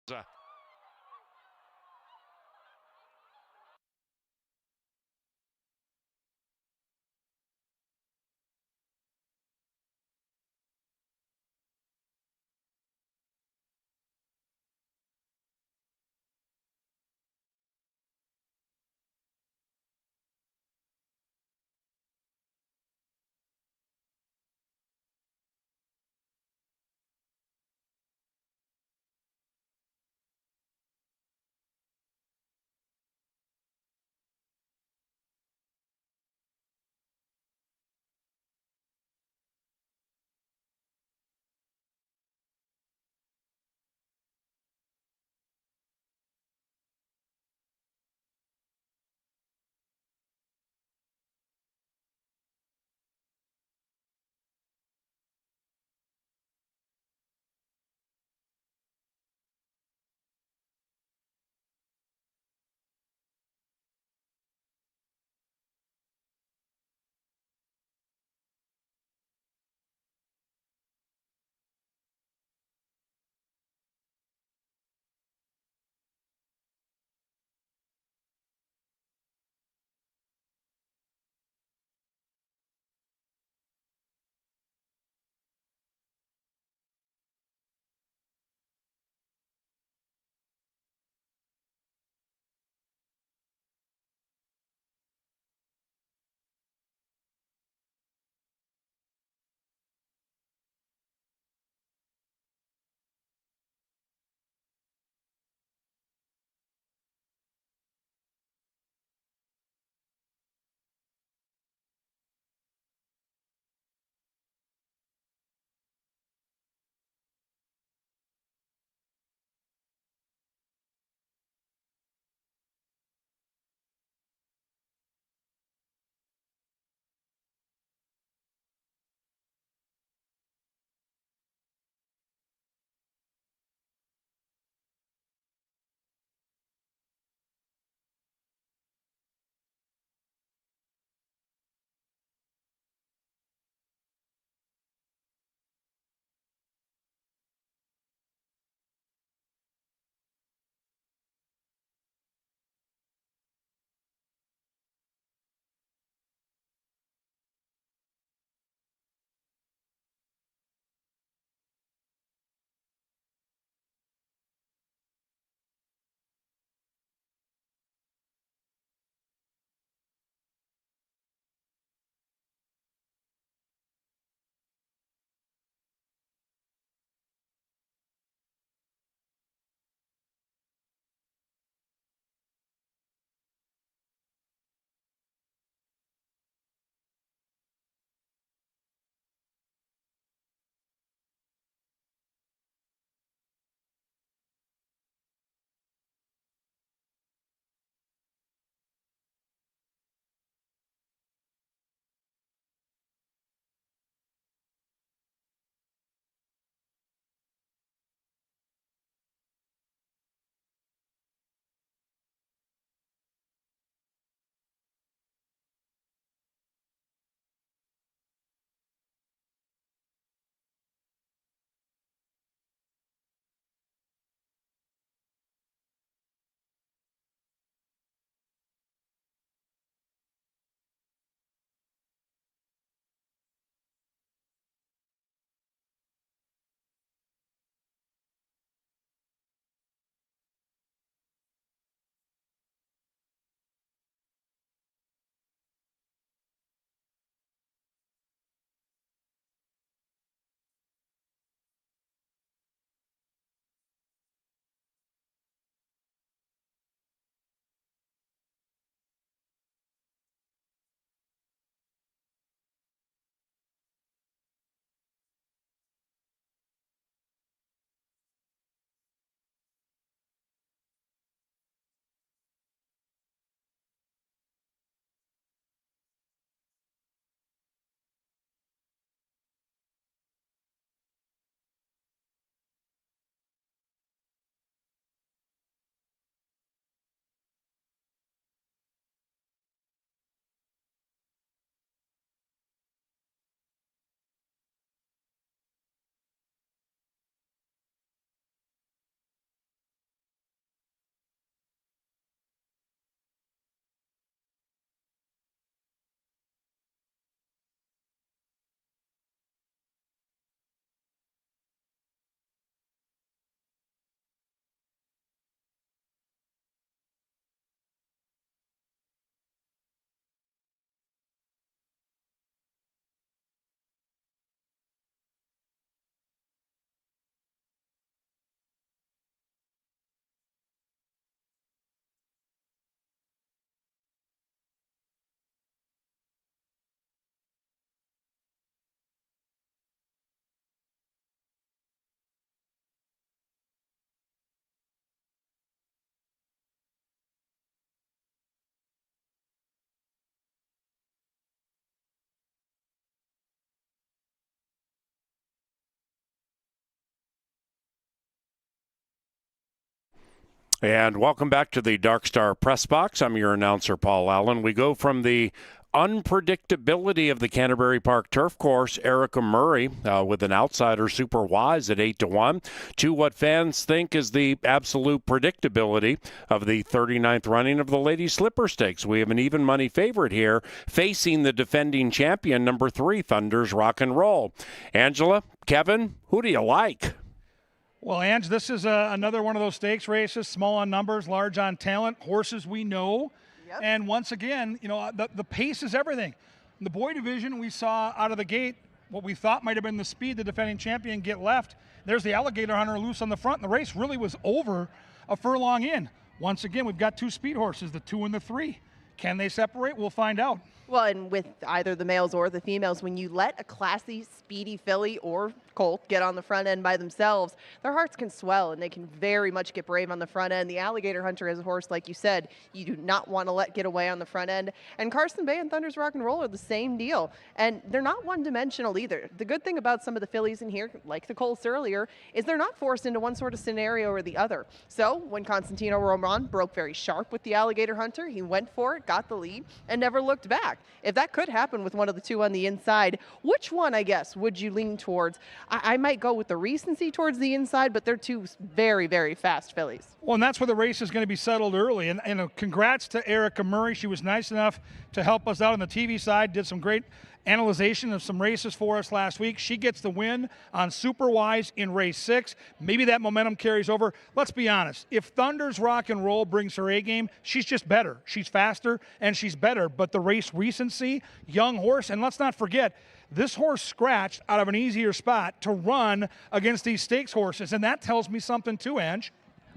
S5: And welcome back to the Dark Star Press Box. I'm your announcer, Paul Allen. We go from the unpredictability of the Canterbury Park turf course, Erica Murray with an outsider super wise at 8-1, to what fans think is the absolute predictability of the 39th running of the Ladies Slipper Stakes. We have an even money favorite here facing the defending champion, number 3, Thunder's Rock and Roll. Angela, Kevin, who do you like?
S1: Well, Ange, this is another one of those stakes races, small on numbers, large on talent, horses we know. Yep. And once again, you know, the pace is everything. In the boy division, we saw out of the gate what we thought might have been the speed the defending champion get left. There's the Alligator Hunter loose on the front, and the race really was over a furlong in. Once again, we've got 2 speed horses, the 2 and the 3. Can they separate? We'll find out.
S6: Well, and with either the males or the females, when you let a classy, speedy filly or colt get on the front end by themselves, their hearts can swell and they can very much get brave on the front end. The Alligator Hunter is a horse, like you said, you do not want to let get away on the front end. And Carson Bay and Thunder's Rock and Roll are the same deal. And they're not one-dimensional either. The good thing about some of the fillies in here, like the colts earlier, is they're not forced into one sort of scenario or the other. So when Constantino Roman broke very sharp with the Alligator Hunter, he went for it, got the lead, and never looked back. If that could happen with one of the 2 on the inside, which one, I guess, would you lean towards? I might go with the recency towards the inside, but they're 2 very, very fast fillies.
S1: Well, and that's where the race is going to be settled early. And congrats to Erica Murray. She was nice enough to help us out on the TV side, did some great analyzation of some races for us last week. She gets the win on Super Wise in race 6. Maybe that momentum carries over. Let's be honest. If Thunder's Rock and Roll brings her A game, she's just better. She's faster and she's better. But the race recency, young horse, and let's not forget, this horse scratched out of an easier spot to run against these stakes horses, and that tells me something too, Ange.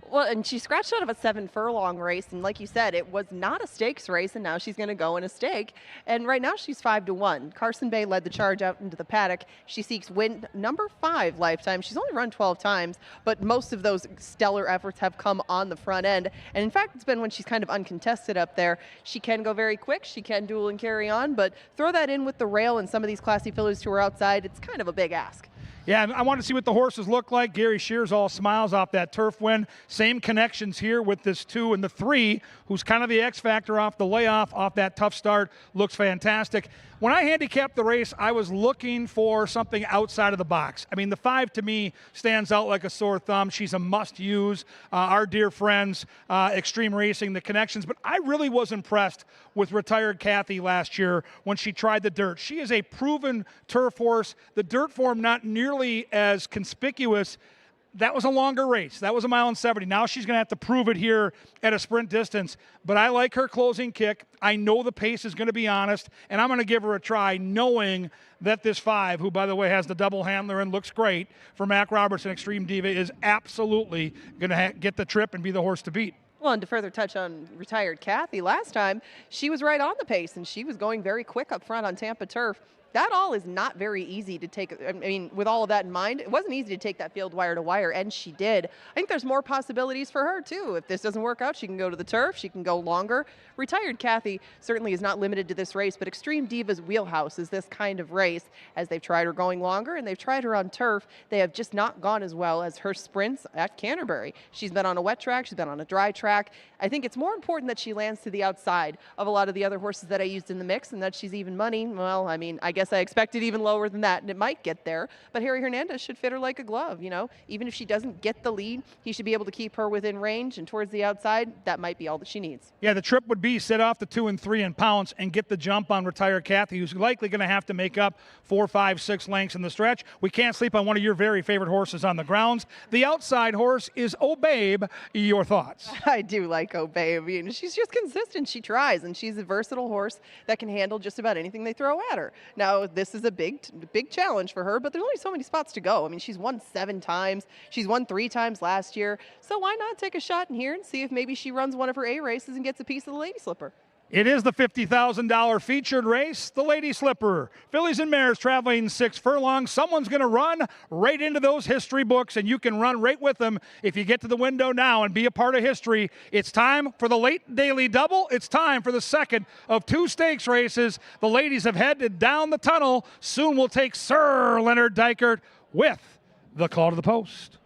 S6: Well, and she scratched out of a 7 furlong race, and like you said, it was not a stakes race, and now she's going to go in a stake. And right now she's 5-1. Carson Bay led the charge out into the paddock. She seeks win number 5 lifetime. She's only run 12 times, but most of those stellar efforts have come on the front end. And in fact, it's been when she's kind of uncontested up there. She can go very quick. She can duel and carry on, but throw that in with the rail and some of these classy fillies who are outside. It's kind of a big ask.
S1: Yeah, and I want to see what the horses look like. Gary Shears all smiles off that turf win. Same connections here with this 2 and the 3, who's kind of the X factor off the layoff, off that tough start. Looks fantastic. When I handicapped the race, I was looking for something outside of the box. I mean, the 5 to me stands out like a sore thumb. She's a must-use. Our dear friends, Extreme Racing, the connections. But I really was impressed with retired Kathy last year when she tried the dirt. She is a proven turf horse. The dirt form not nearly as conspicuous. That was a longer race. That was a 1.70 miles. Now she's going to have to prove it here at a sprint distance. But I like her closing kick. I know the pace is going to be honest, and I'm going to give her a try knowing that this 5, who, by the way, has the double handler and looks great for Mac Robertson, Extreme Diva, is absolutely going to get the trip and be the horse to beat.
S6: Well, and to further touch on retired Kathy, last time she was right on the pace, and she was going very quick up front on Tampa turf. That all is not very easy to take. I mean, with all of that in mind, it wasn't easy to take that field wire to wire, and she did. I think there's more possibilities for her, too. If this doesn't work out, she can go to the turf. She can go longer. Retired Kathy certainly is not limited to this race, but Extreme Diva's wheelhouse is this kind of race. As they've tried her going longer, and they've tried her on turf, they have just not gone as well as her sprints at Canterbury. She's been on a wet track. She's been on a dry track. I think it's more important that she lands to the outside of a lot of the other horses that I used in the mix, and that she's even money. Well, I mean, I guess I expected even lower than that, and it might get there. But Harry Hernandez should fit her like a glove, you know. Even if she doesn't get the lead, he should be able to keep her within range, and towards the outside, that might be all that she needs.
S1: Yeah, the trip would be set off the 2 and 3 and pounce and get the jump on retired Kathy, who's likely going to have to make up 4, 5, 6 lengths in the stretch. We can't sleep on one of your very favorite horses on the grounds. The outside horse is Oh Babe. Your thoughts?
S6: I do like Oh Babe. I mean, she's just consistent. She tries, and she's a versatile horse that can handle just about anything they throw at her. Now, this is a big challenge for her, but there's only so many spots to go. I mean, she's won 7 times. She's won 3 times last year. So why not take a shot in here and see if maybe she runs one of her A races and gets a piece of the Lady Slipper?
S1: It is the $50,000 featured race, the Lady Slipper. Fillies and mares traveling 6 furlongs. Someone's going to run right into those history books, and you can run right with them if you get to the window now and be a part of history. It's time for the late daily double. It's time for the second of 2 stakes races. The ladies have headed down the tunnel. Soon we'll take Sir Leonard Dykert with the call to the post.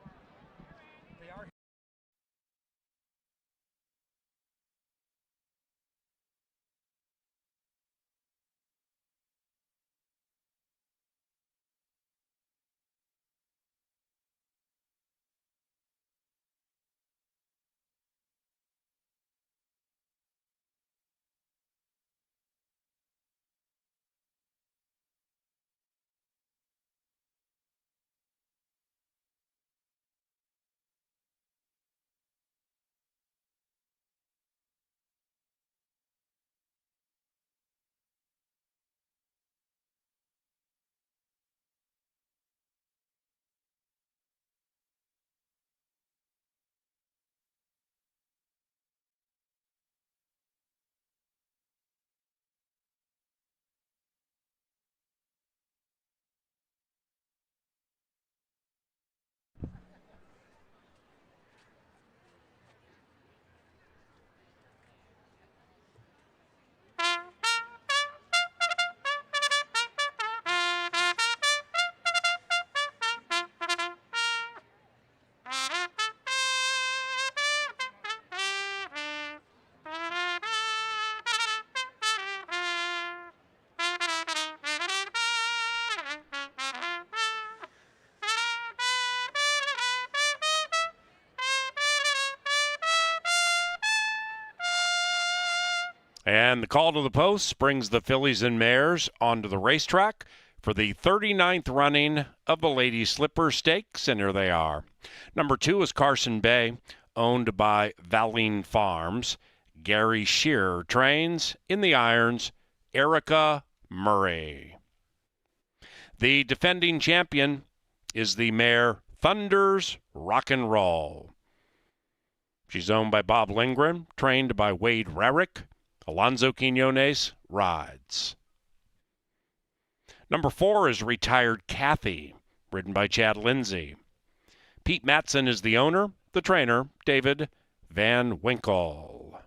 S5: And the call to the post brings the fillies and mares onto the racetrack for the 39th running of the Lady Slipper Stakes, and here they are. Number 2 is Carson Bay, owned by Valine Farms. Gary Shearer trains in the irons. Erica Murray. The defending champion is the mare Thunder's Rock and Roll. She's owned by Bob Lindgren, trained by Wade Rarick. Alonzo Quinones rides. Number 4 is Retired Kathy, ridden by Chad Lindsay. Pete Matson is the owner, the trainer, David Van Winkle.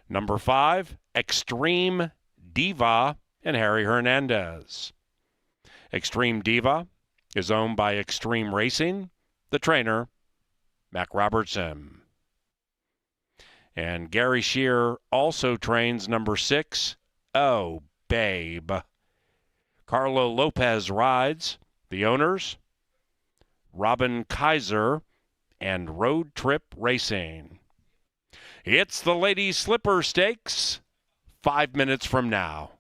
S5: Number 5, Extreme Diva and Harry Hernandez. Extreme Diva is owned by Extreme Racing, the trainer, Mac Robertson. And Gary Shearer also trains number 6, Oh Babe. Carlo Lopez rides, the owners, Robin Kaiser and Road Trip Racing. It's the Lady Slipper Stakes, 5 minutes from now.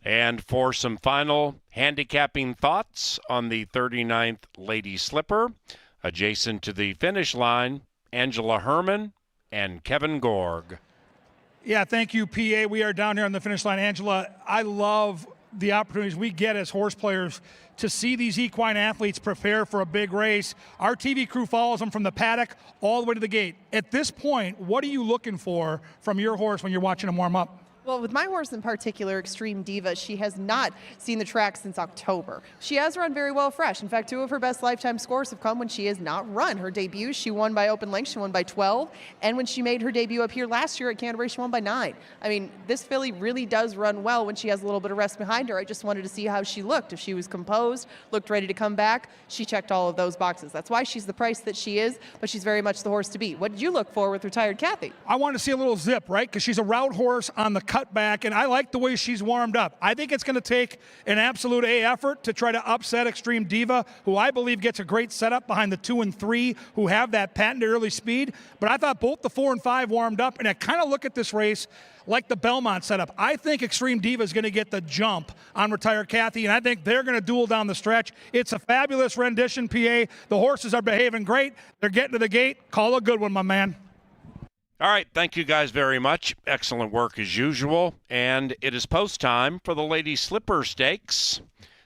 S5: And for some final handicapping thoughts on the 39th Lady Slipper, adjacent to the finish line, Angela Herman and Kevin Gorg.
S1: Yeah, thank you, PA. We are down here on the finish line. Angela, I love the opportunities we get as horse players to see these equine athletes prepare for a big race. Our TV crew follows them from the paddock all the way to the gate. At this point, what are you looking for from your horse when you're watching them warm up?
S6: Well, with my horse in particular, Extreme Diva, she has not seen the track since October. She has run very well fresh. In fact, 2 of her best lifetime scores have come when she has not run. Her debut, she won by open length, she won by 12. And when she made her debut up here last year at Canterbury, she won by 9. I mean, this filly really does run well when she has a little bit of rest behind her. I just wanted to see how she looked. If she was composed, looked ready to come back, she checked all of those boxes. That's why she's the price that she is, but she's very much the horse to beat. What did you look for with Retired Kathy?
S1: I wanted to see a little zip, right? Because she's a route horse on the cutback, and I like the way she's warmed up. I think it's going to take an absolute A effort to try to upset Extreme Diva, who I believe gets a great setup behind the 2 and 3 who have that patented early speed. But I thought both the 4 and 5 warmed up, and I kind of look at this race like the Belmont setup. I think Extreme Diva is going to get the jump on Retired Kathy, and I think they're going to duel down the stretch. It's a fabulous rendition, PA. The horses are behaving great. They're getting to the gate. Call a good one, my man.
S5: All right, thank you guys very much. Excellent work as usual. And it is post time for the Lady Slipper Stakes.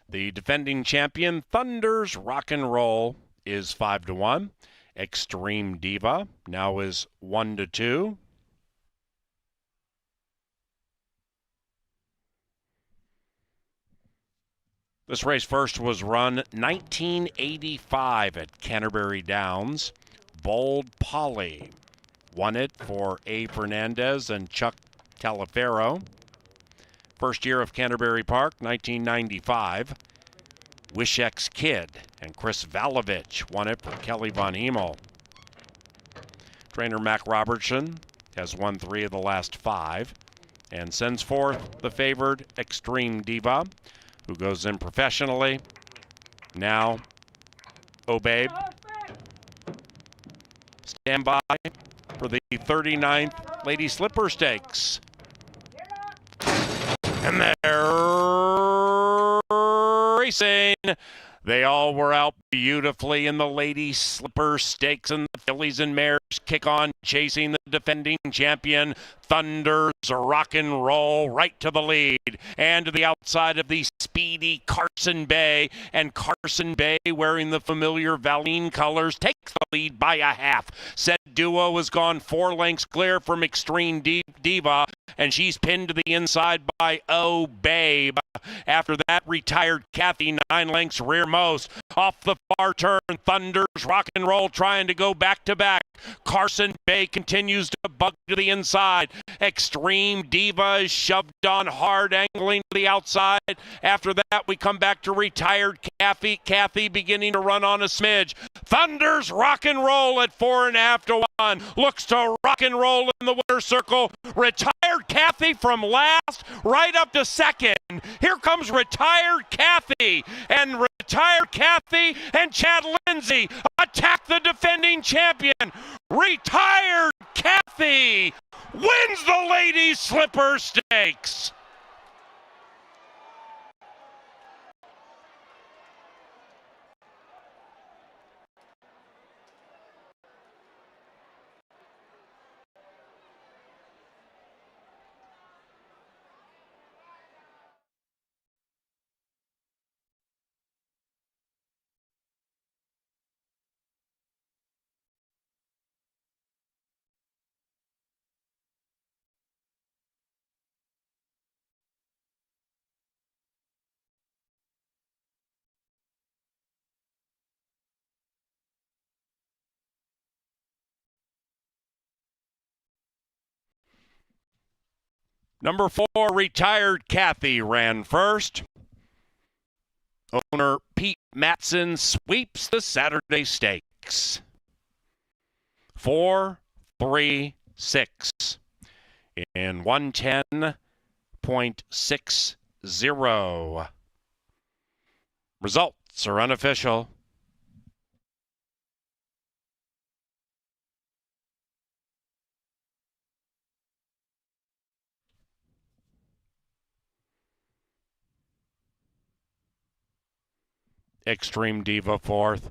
S5: The defending champion, Thunder's Rock and Roll, is 5-1. Extreme Diva now is 1-2. This race first was run 1985 at Canterbury Downs. Bold Polly won it for A. Fernandez and Chuck Talaferro. First year of Canterbury Park, 1995. Wishex Kid and Chris Valovich won it for Kelly Von Hemel. Trainer Mac Robertson has won 3 of the last 5 and sends forth the favored Extreme Diva, who goes in professionally. Now, oh babe, stand by for the 39th Lady Slipper Stakes. And they're racing. They all were out beautifully in the Lady Slipper Stakes, and the fillies and mares kick on, chasing the defending champion. Thunder's Rock and Roll right to the lead and to the outside of the speedy Carson Bay, and Carson Bay, wearing the familiar Valine colors, takes the lead by a half. Said duo has gone 4 lengths clear from Extreme Diva, and she's pinned to the inside by Oh Babe. After that, Retired Kathy 9 lengths rearmost. Off the far turn, Thunder's Rock and Roll trying to go back to back. Carson Bay continues to bug to the inside. Extreme Diva is shoved on hard, angling to the outside. After that, we come back to Retired Kathy beginning to run on a smidge. Thunder's Rock and Roll at 4.5-1. Looks to rock and roll in the winner's circle. Retired Kathy from last right up to second. Here comes Retired Kathy, and Retired Kathy and Chad Lindsay attack the defending champion. Retired Kathy wins the Lady Slipper Stakes. Number 4, Retired Kathy ran first. Owner Pete Matson sweeps the Saturday Stakes. 4-3-6 in 110.60. Results are unofficial. Extreme Diva 4th.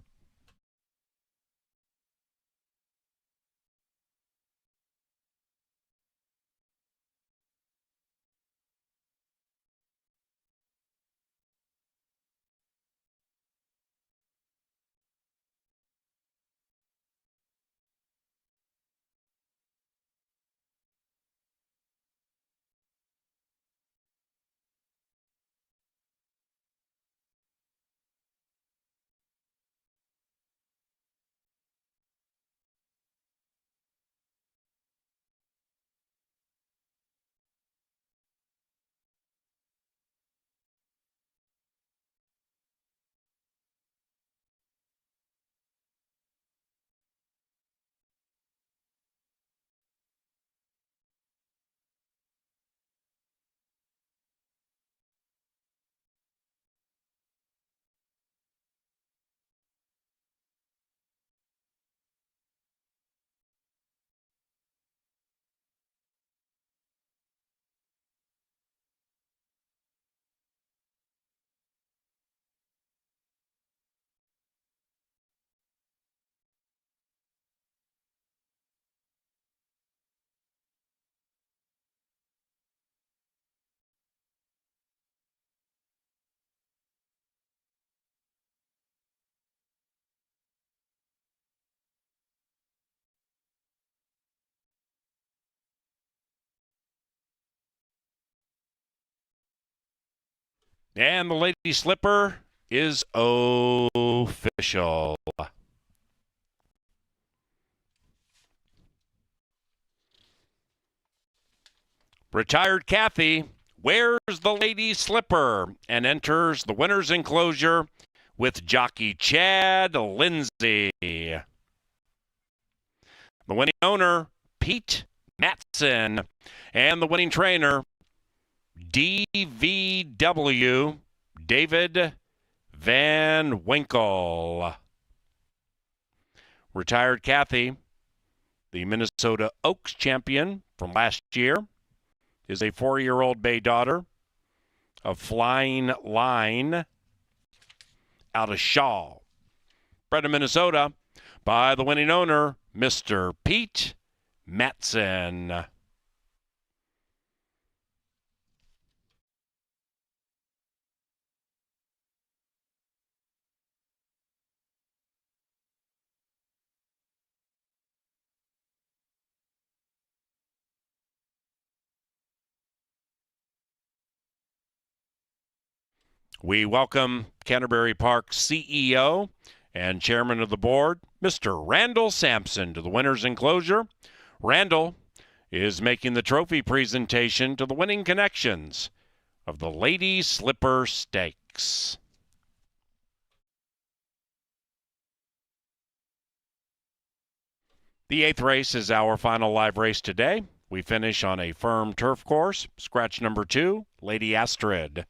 S5: And the Lady Slipper is official. Retired Kathy wears the Lady Slipper and enters the winner's enclosure with jockey Chad Lindsay. The winning owner, Pete Matson, and the winning trainer, DVW, David Van Winkle. Retired Kathy, the Minnesota Oaks champion from last year, is a 4-year-old bay daughter of Flying Line out of Shaw. Bred in Minnesota by the winning owner, Mr. Pete Matson. We welcome Canterbury Park CEO and Chairman of the Board, Mr. Randall Sampson, to the winner's enclosure. Randall is making the trophy presentation to the winning connections of the Lady Slipper Stakes. The 8th race is our final live race today. We finish on a firm turf course. Scratch number 2, Lady Astrid.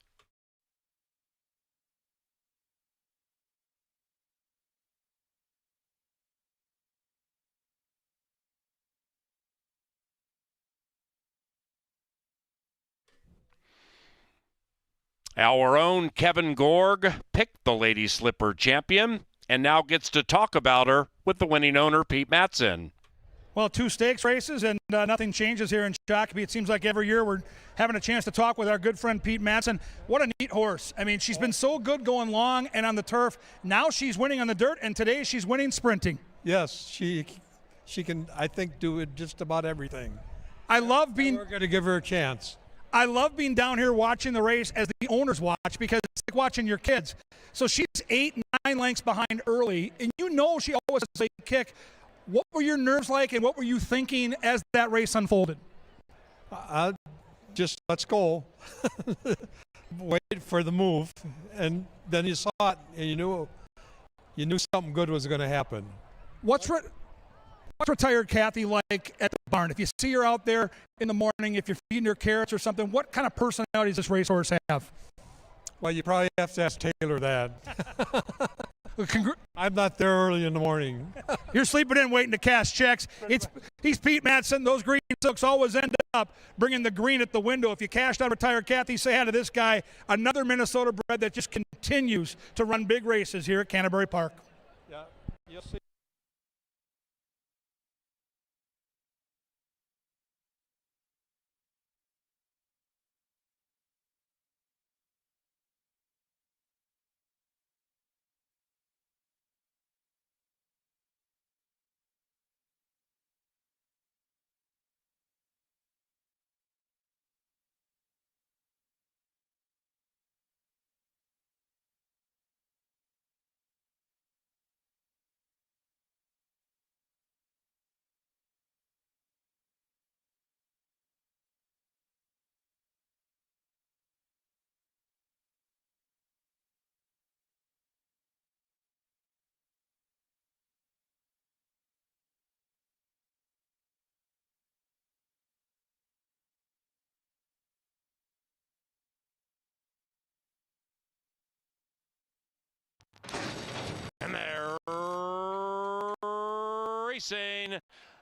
S5: Our own Kevin Gorg picked the Lady Slipper champion and now gets to talk about her with the winning owner, Pete Matson.
S1: Well, 2 stakes races, and nothing changes here in Shakopee. It seems like every year we're having a chance to talk with our good friend Pete Matson. What a neat horse. I mean, she's been so good going long and on the turf. Now she's winning on the dirt, and today she's winning sprinting.
S7: Yes, she can, I think, do it just about everything.
S1: I love being...
S7: We're going to give her a chance.
S1: I love being down here watching the race as the owners watch, because it's like watching your kids. So she's 8, 9 lengths behind early, and you know she always has a kick. What were your nerves like, and what were you thinking as that race unfolded?
S7: Just let's go. Wait for the move, and then you saw it, and you knew something good was going to happen.
S1: What's retired Kathy like at the barn? If you see her out there in the morning, if you're feeding her carrots or something, what kind of personality does this racehorse have?
S7: Well, you probably have to ask Taylor that. I'm not there early in the morning.
S1: You're sleeping in waiting to cash checks. He's Pete Madsen. Those green silks always end up bringing the green at the window. If you cashed out retired Kathy, say hi to this guy, another Minnesota bred that just continues to run big races here at Canterbury Park.
S7: Yeah, you'll see.
S5: And they're racing.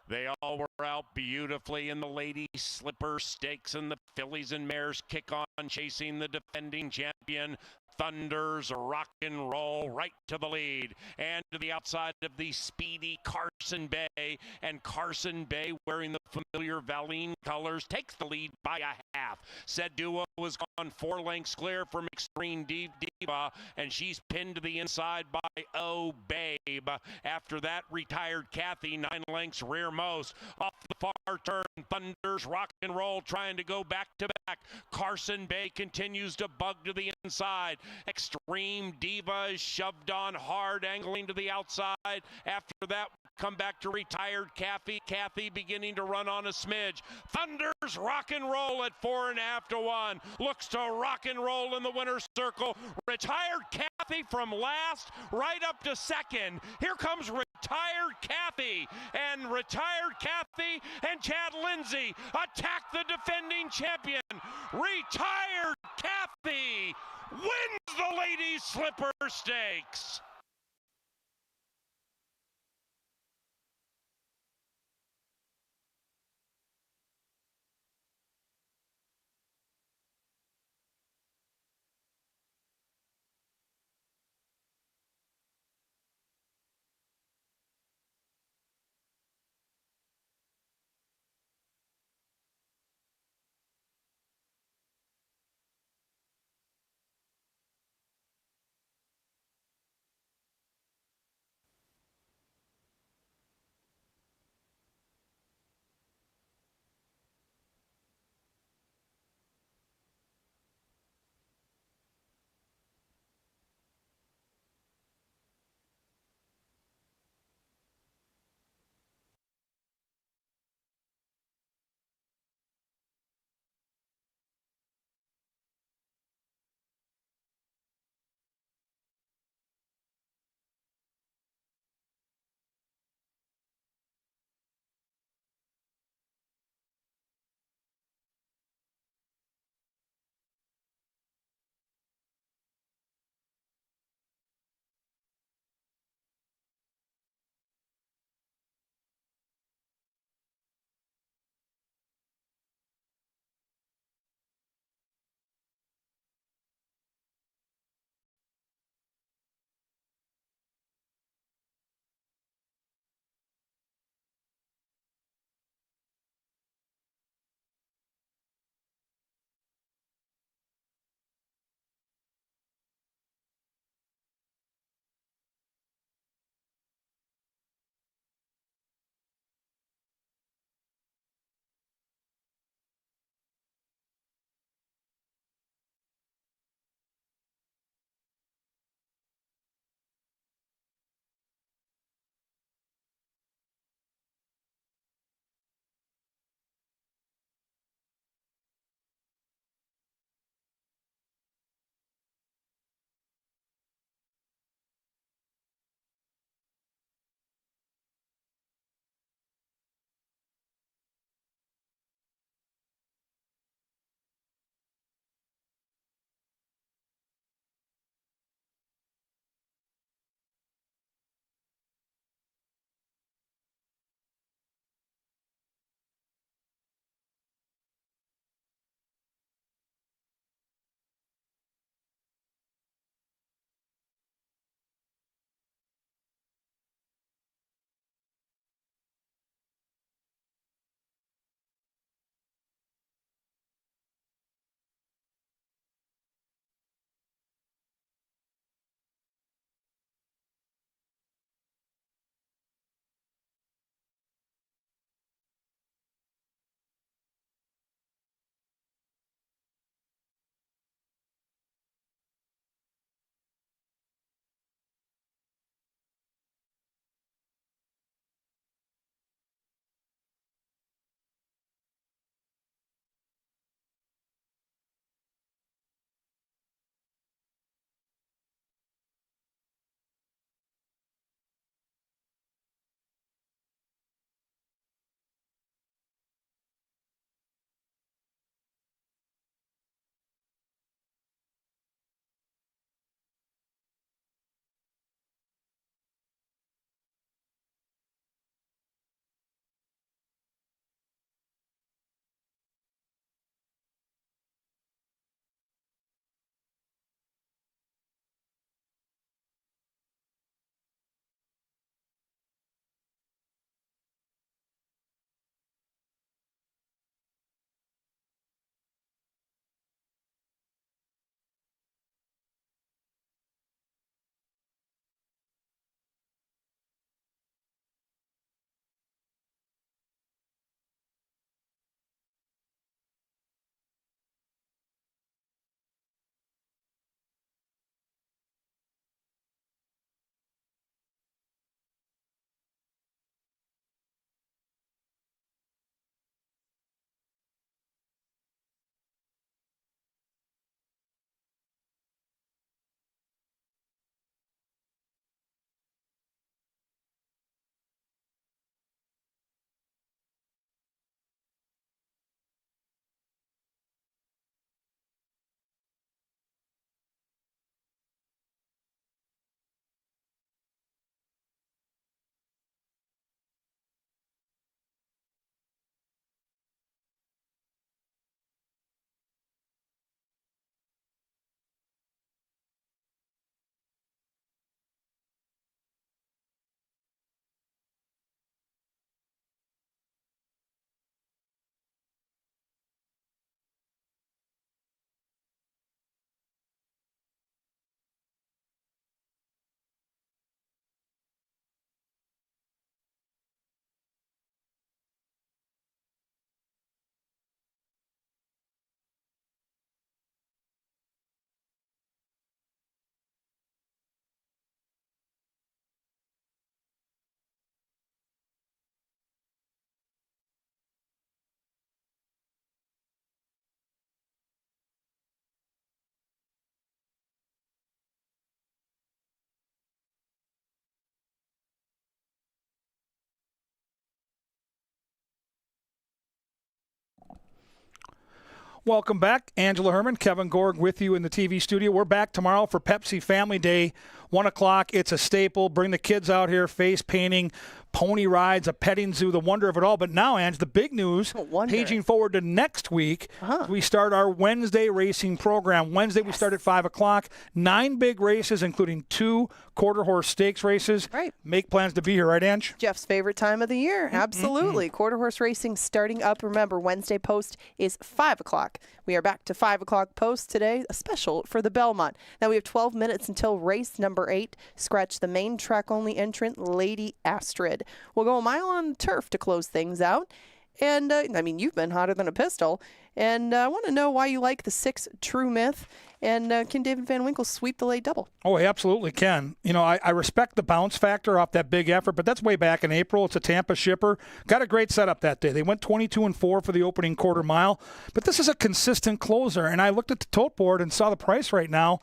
S5: They all were out beautifully in the Lady Slipper Stakes, and the fillies and mares kick on, chasing the defending champion. Thunders rock and roll right to the lead and to the outside of the speedy Carson Bay, and Carson Bay, wearing the familiar Valine colors, takes the lead by a half. Said Duo was gone 4 lengths clear from Extreme Diva, and she's pinned to the inside by Oh Babe. After that, Retired Kathy 9 lengths rearmost. Off the far turn, Thunders rock and roll, trying to go back to back. Carson Bay continues to bug to the inside. Extreme Diva is shoved on hard, angling to the outside. After that, come back to Retired Kathy. Kathy beginning to run on a smidge. Thunders rock and roll at 4.5 to 1. Looks to rock and roll in the winner's circle. Retired Kathy from last right up to second. Here comes Retired Kathy, and Retired Kathy and Chad Lindsay attack the defending champion. Retired Kathy wins the Ladies Slipper Stakes.
S1: Welcome back. Angela Herman, Kevin Gorg with you in the TV studio. We're back tomorrow for Pepsi Family Day, 1 o'clock. It's a staple. Bring the kids out here, face painting, pony rides, a petting zoo, the wonder of it all. But now, Ange, the big news, paging forward to next week, we start our Wednesday racing program. Wednesday, we start at 5 o'clock. 9 big races, including 2 quarter-horse stakes races.
S6: Right.
S1: Make plans to be here, right, Ange?
S6: Jeff's favorite time of the year. Absolutely. Quarter horse racing starting up. Remember, Wednesday post is 5 o'clock. We are back to 5 o'clock post today, a special for the Belmont. Now we have 12 minutes until race number 8. Scratch the main track only entrant, Lady Astrid. We'll go a mile on turf to close things out. And, I mean, you've been hotter than a pistol. And I want to know why you like the 6 True Myth. And can David Van Winkle sweep the late double?
S1: Oh, he absolutely can. You know, I respect the bounce factor off that big effort, but that's way back in April. It's a Tampa shipper. Got a great setup that day. They went 22-4 for the opening quarter mile, but this is a consistent closer. And I looked at the tote board and saw the price right now.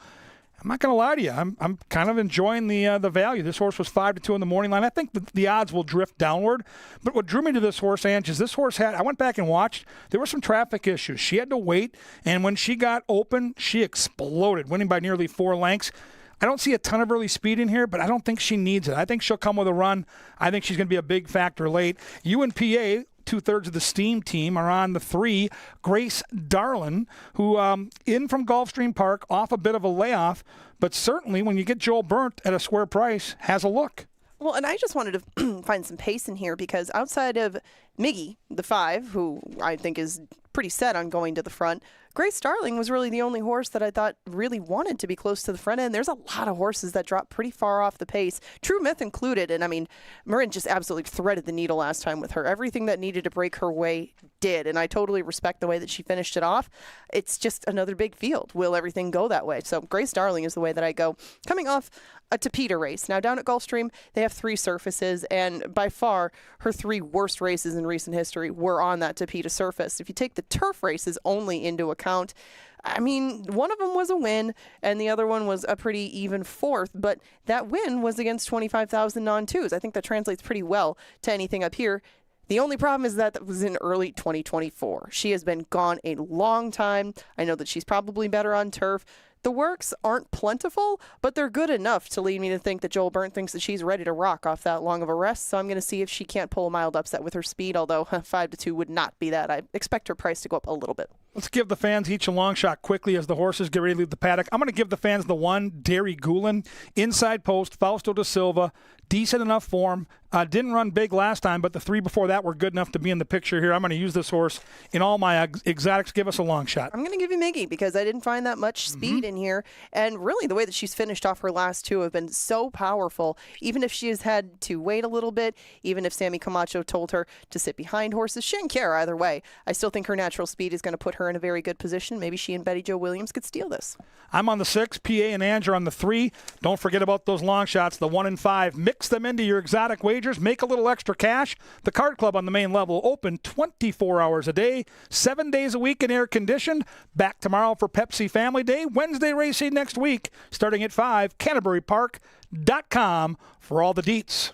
S1: I'm not going to lie to you. I'm kind of enjoying the value. This horse was 5-2 in the morning line. I think the odds will drift downward. But what drew me to this horse, Ange, is this horse I went back and watched. There were some traffic issues. She had to wait, and when she got open, she exploded, winning by nearly 4 lengths. I don't see a ton of early speed in here, but I don't think she needs it. I think she'll come with a run. I think she's going to be a big factor late. UNPA, 2/3 of the Steam team, are on the 3, Grace Darlin, who in from Gulfstream Park, off a bit of a layoff, but certainly when you get Joel Burnt at a square price, has a look.
S6: Well, and I just wanted to find some pace in here because outside of Miggy, the 5, who I think is pretty set on going to the front, Grace Starling was really the only horse that I thought really wanted to be close to the front end. There's a lot of horses that drop pretty far off the pace, True Myth included. And I mean, Marin just absolutely threaded the needle last time with her. Everything that needed to break her way did. And I totally respect the way that she finished it off. It's just another big field. Will everything go that way? So Grace Darling is the way that I go. Coming off a Tapeta race. Now down at Gulfstream, they have 3 surfaces, and by far her 3 worst races in recent history were on that Tapeta surface. If you take the turf races only into account, I mean, one of them was a win, and the other one was a pretty even 4th, but that win was against 25,000 non-twos. I think that translates pretty well to anything up here. The only problem is that was in early 2024. She has been gone a long time. I know that she's probably better on turf. The works aren't plentiful, but they're good enough to lead me to think that Joel Burnt thinks that she's ready to rock off that long of a rest. So I'm going to see if she can't pull a mild upset with her speed, although 5-2 would not be that. I expect her price to go up a little bit.
S1: Let's give the fans each a long shot quickly as the horses get ready to leave the paddock. I'm going to give the fans the 1, Derry Goulin, inside post, Fausto da Silva, decent enough form. Didn't run big last time, but the 3 before that were good enough to be in the picture here. I'm going to use this horse in all my exotics. Give us a long shot.
S6: I'm going to give you Miggy because I didn't find that much speed in here. And really the way that she's finished off her last 2 have been so powerful. Even if she has had to wait a little bit, even if Sammy Camacho told her to sit behind horses, she didn't care either way. I still think her natural speed is going to put her in a very good position. Maybe she and Betty Jo Williams could steal this.
S1: I'm on the 6, PA and Ange are on the 3. Don't forget about those long shots, the 1 and 5. Mix them into your exotic wagers. Make a little extra cash. The Card Club on the main level open 24 hours a day, 7 days a week and air conditioned. Back tomorrow for Pepsi Family Day. Wednesday racing next week starting at 5. CanterburyPark.com for all the deets.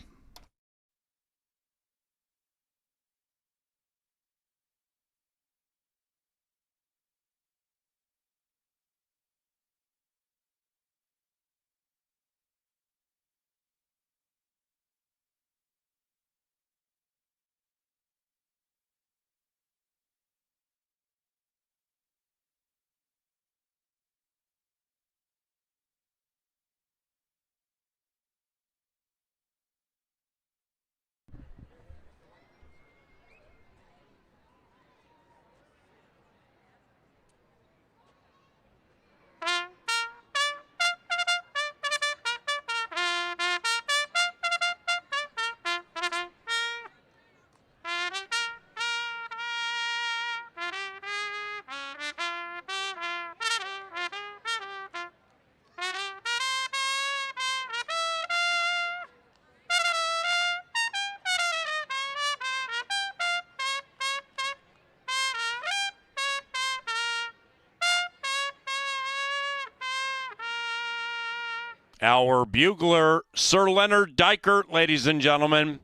S5: Our bugler, Sir Leonard Dykert, ladies and gentlemen.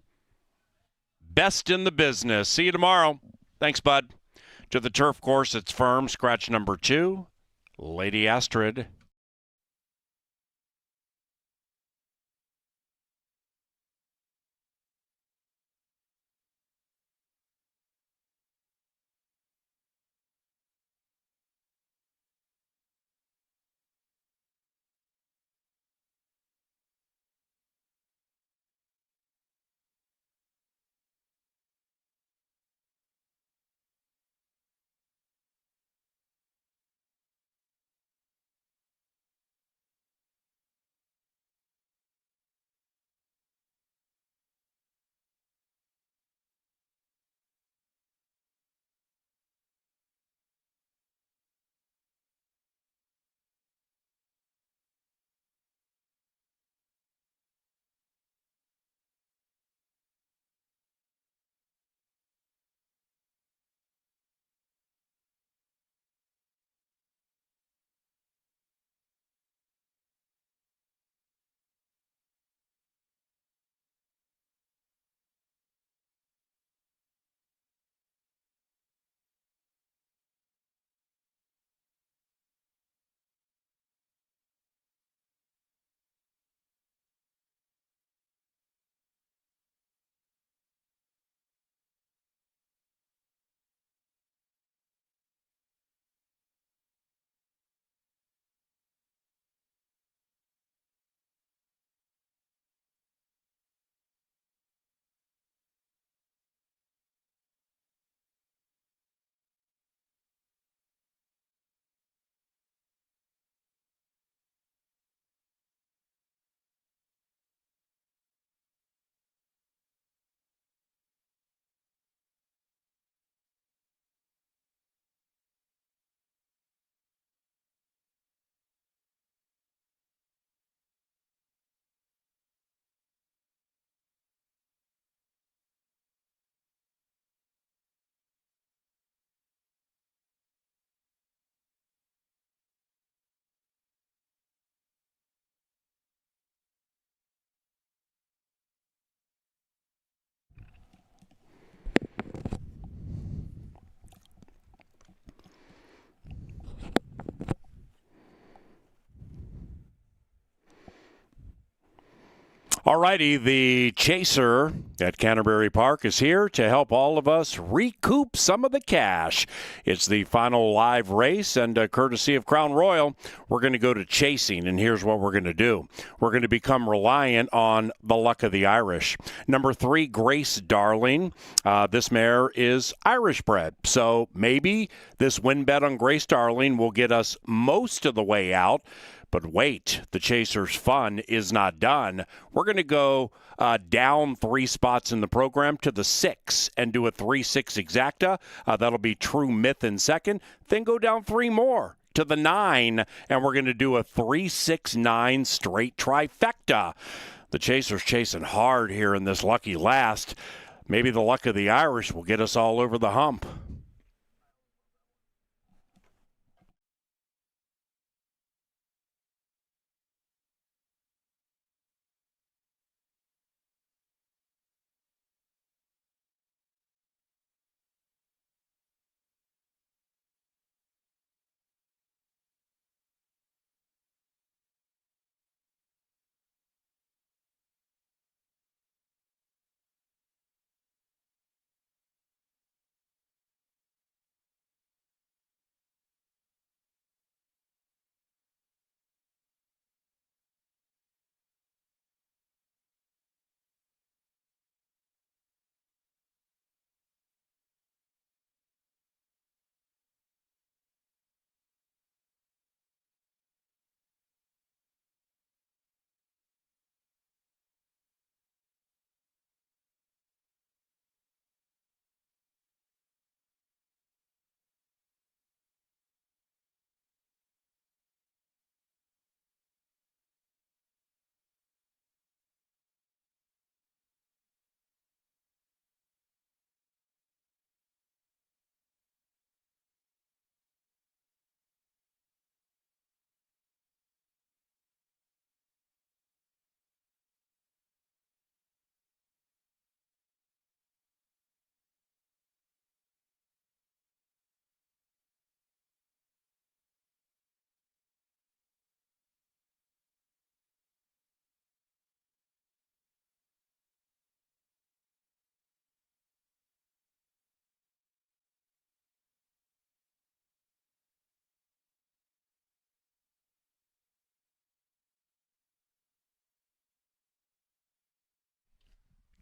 S5: Best in the business. See you tomorrow. Thanks, bud. To the turf course, it's firm. Scratch number 2, Lady Astrid. All righty, the Chaser at Canterbury Park is here to help all of us recoup some of the cash. It's the final live race, and courtesy of Crown Royal, we're going to go to chasing, and here's what we're going to do. We're going to become reliant on the luck of the Irish. Number 3, Grace Darling. This mare is Irish bred, so maybe this win bet on Grace Darling will get us most of the way out. But wait, the Chaser's fun is not done. We're going to go down 3 spots in the program to the 6 and do a 3-6 exacta. That'll be True Myth in second. Then go down 3 more to the 9, and we're going to do a 3-6-9 straight trifecta. The Chaser's chasing hard here in this lucky last. Maybe the luck of the Irish will get us all over the hump.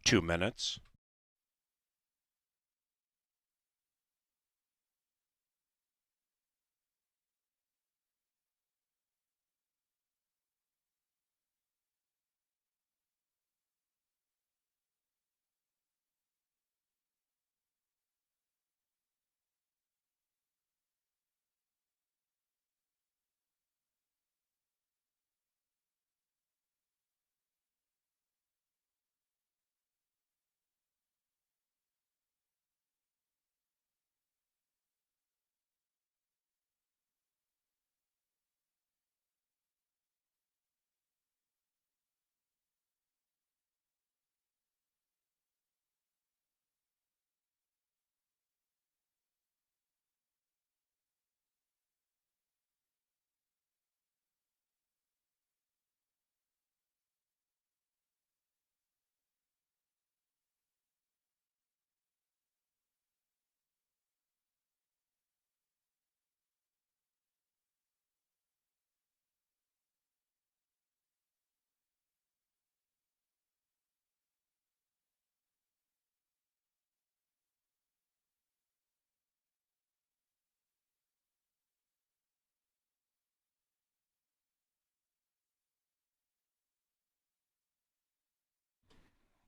S5: 2 minutes.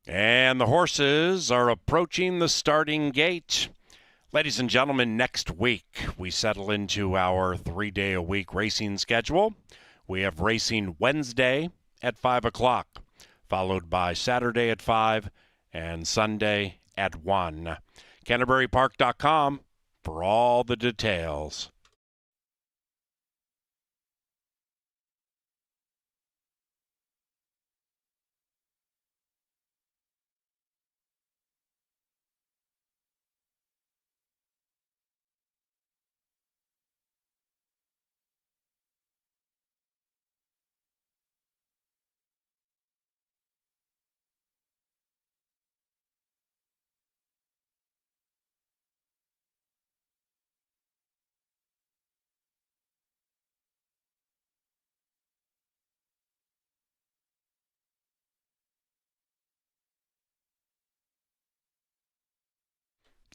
S5: And the horses are approaching the starting gate. Ladies and gentlemen, next week we settle into our 3-day-a-week racing schedule. We have racing Wednesday at 5 o'clock, followed by Saturday at 5 and Sunday at 1. CanterburyPark.com for all the details.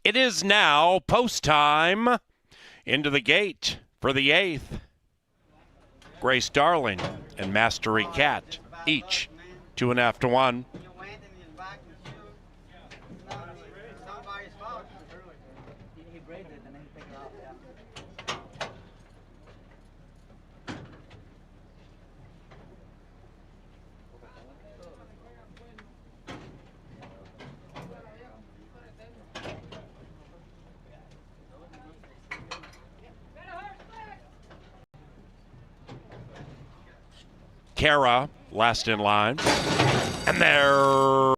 S5: It is now post time. Into the gate for the 8th. Grace Darling and Mastery Cat, each 2.5 to 1. Kara, last in line. And they're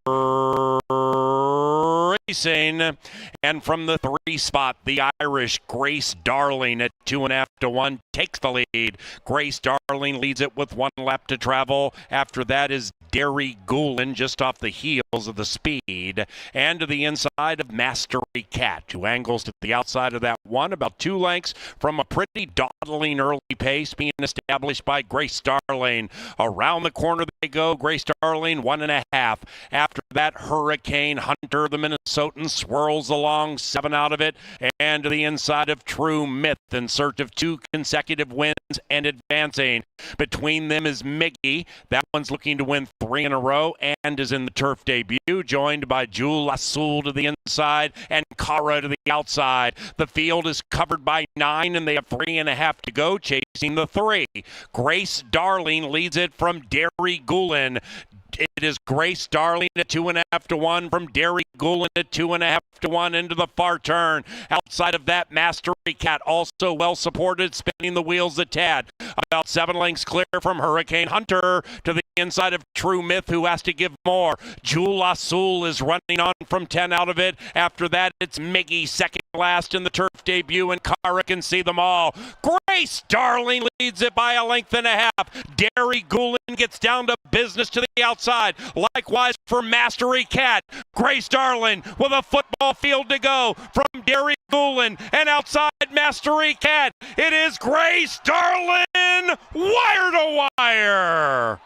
S5: racing. And from the 3 spot, the Irish Grace Darling at 2.5 to 1 takes the lead. Grace Darling leads it with 1 lap to travel. After that is Derry Goulin just off the heels of the speed. And to the inside of Mastery Cat, who angles to the outside of that one, about 2 lengths from a pretty dawdling early pace being established by Grace Darling. Around the corner they go. Grace Darling, 1.5. After that, Hurricane Hunter, the Minnesotan, swirls along, 7 out of it. And to the inside of True Myth in search of 2 consecutive wins and advancing. Between them is Miggy. That one's looking to win 3 in a row and is in the turf debut, joined by Jewel Lasoul to the inside and Cara to the outside. The field is covered by 9 and they have 3.5 to go, chasing the 3. Grace Darling leads it from Derry Goulin. It is Grace Darling at 2.5 to 1 from Derry Goulin at 2.5 to 1 into the far turn. Outside of that, Mastery Cat also well supported, spinning the wheels a tad. About 7 lengths clear from Hurricane Hunter to the inside of True Myth, who has to give more. Jewel Lasoul is running on from 10 out of it. After that, it's Miggy second last in the turf debut, and Cara can see them all. Grace Darling leads it by 1.5 lengths. Derry Goulin gets down to business to the outside. Likewise for Mastery Cat. Grace Darling with a football field to go from Derry Goulin, and outside Mastery Cat. It is Grace Darling, wire to wire.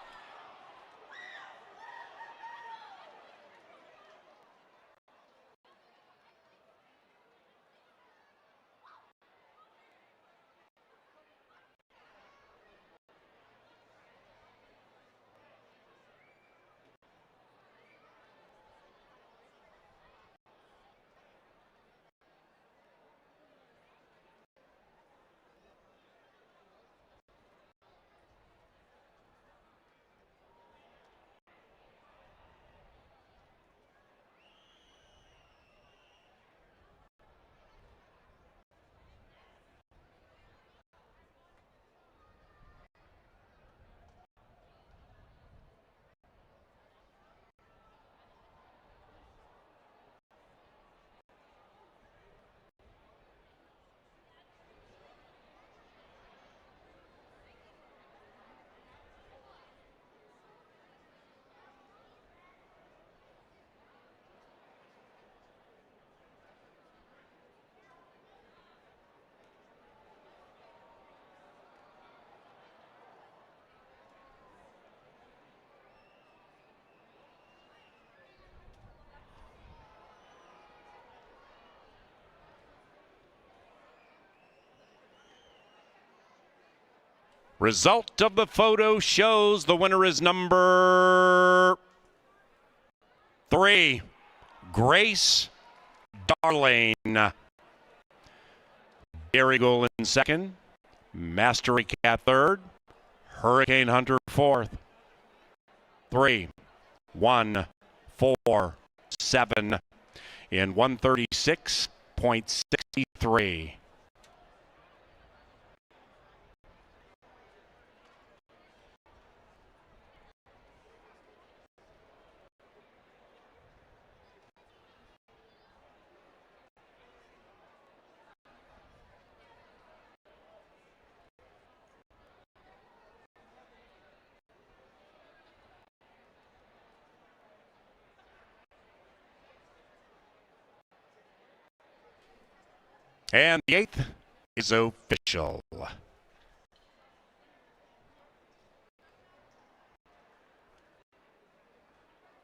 S5: Result of the photo shows the winner is number 3, Grace Darling. Dairy Goal in second, Mastery Cat third, Hurricane Hunter fourth. 3, 1, 4, 7 in 136.63. And the 8th is official.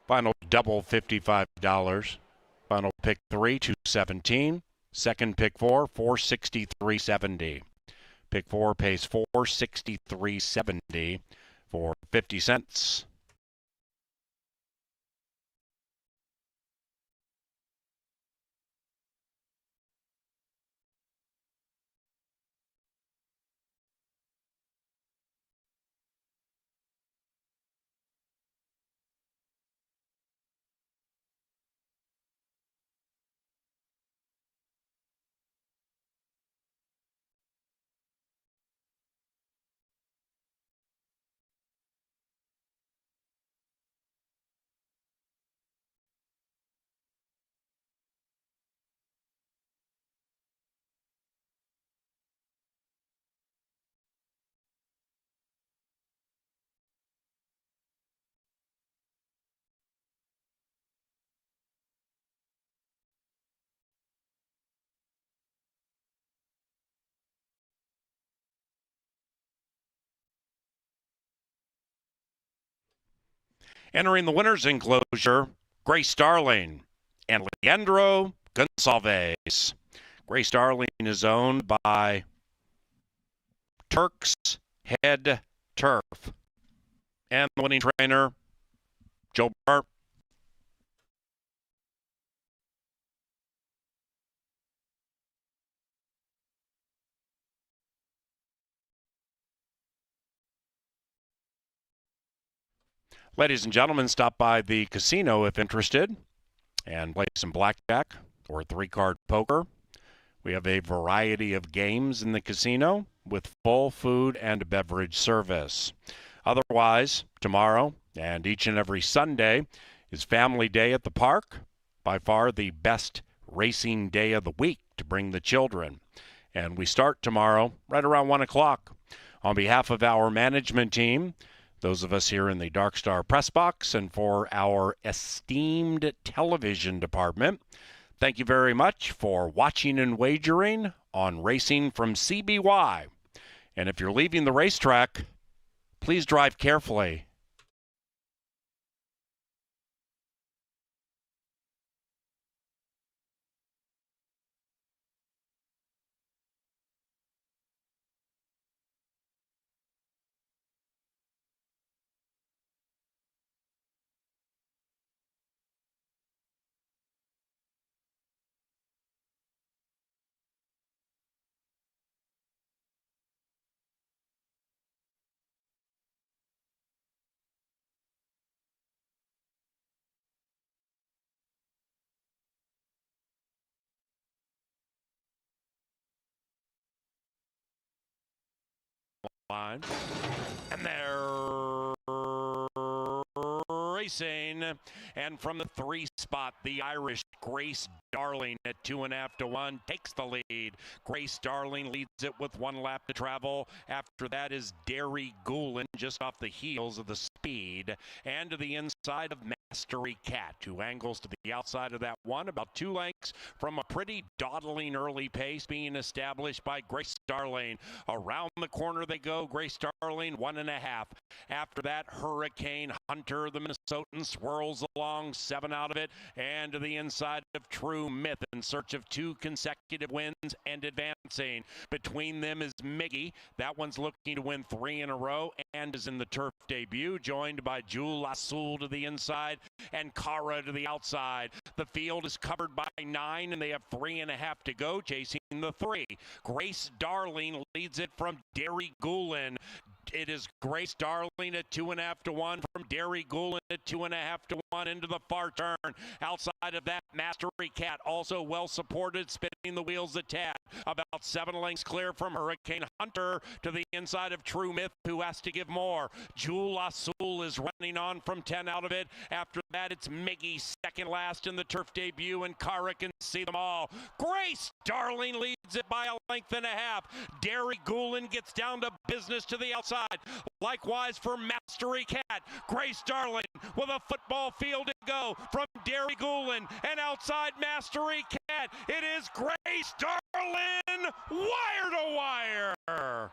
S5: Final double $55. Final pick 3, $217. Second pick 4, $463.70. Pick 4 pays $463.70 for 50 cents. Entering the winner's enclosure, Grace Darling and Leandro Gonçalves. Grace Darling is owned by Turk's Head Turf. And the winning trainer, Joe Bart. Ladies and gentlemen, stop by the casino if interested and play some blackjack or 3-card poker. We have a variety of games in the casino with full food and beverage service. Otherwise, tomorrow and each and every Sunday is Family Day at the park, by far the best racing day of the week to bring the children. And we start tomorrow right around 1 o'clock. On behalf of our management team, those of us here in the Dark Star Press Box, and for our esteemed television department, thank you very much for watching and wagering on Racing from CBY. And if you're leaving the racetrack, please drive carefully. Line. And they're racing. And from the 3 spot, the Irish Grace Darling at 2.5 to 1 takes the lead. Grace Darling leads it with 1 lap to travel. After that is Dairy Goulin just off the heels of the speed. And to the inside of Mastery Cat, who angles to the outside of that one, about 2 lengths from a pretty dawdling early pace being established by Grace Darling. Around the corner they go. Grace Darling, 1.5. After that, Hurricane Hunter, the Minnesotan, swirls along, 7 out of it, and to the inside of True Myth in search of 2 consecutive wins and advancing. Between them is Miggy. That one's looking to win 3 in a row and is in the turf debut, joined by Jewel Azul to the inside and Cara to the outside. The field is covered by 9, and they have 3.5 to go, chasing the 3. Grace Darling leads it from Derry Goulin. It is Grace Darling at 2.5 to 1 from Derry Goulin at 2.5 to 1 into the far turn. Outside of that, Mastery Cat also well supported, spinning the wheels a tad. About 7 lengths clear from Hurricane Hunter to the inside of True Myth, who has to give more. Jewel Azul is running on from 10 out of it. After that, it's Miggy second last in the turf debut, and Cara can see them all. Grace Darling leads it by 1.5 lengths. Derry Goulin gets down to business to the outside. Likewise for Mastery Cat. Grace Darling with a football field to go from Derry Goulin, and outside Mastery Cat. It is Grace Darling, wire to wire.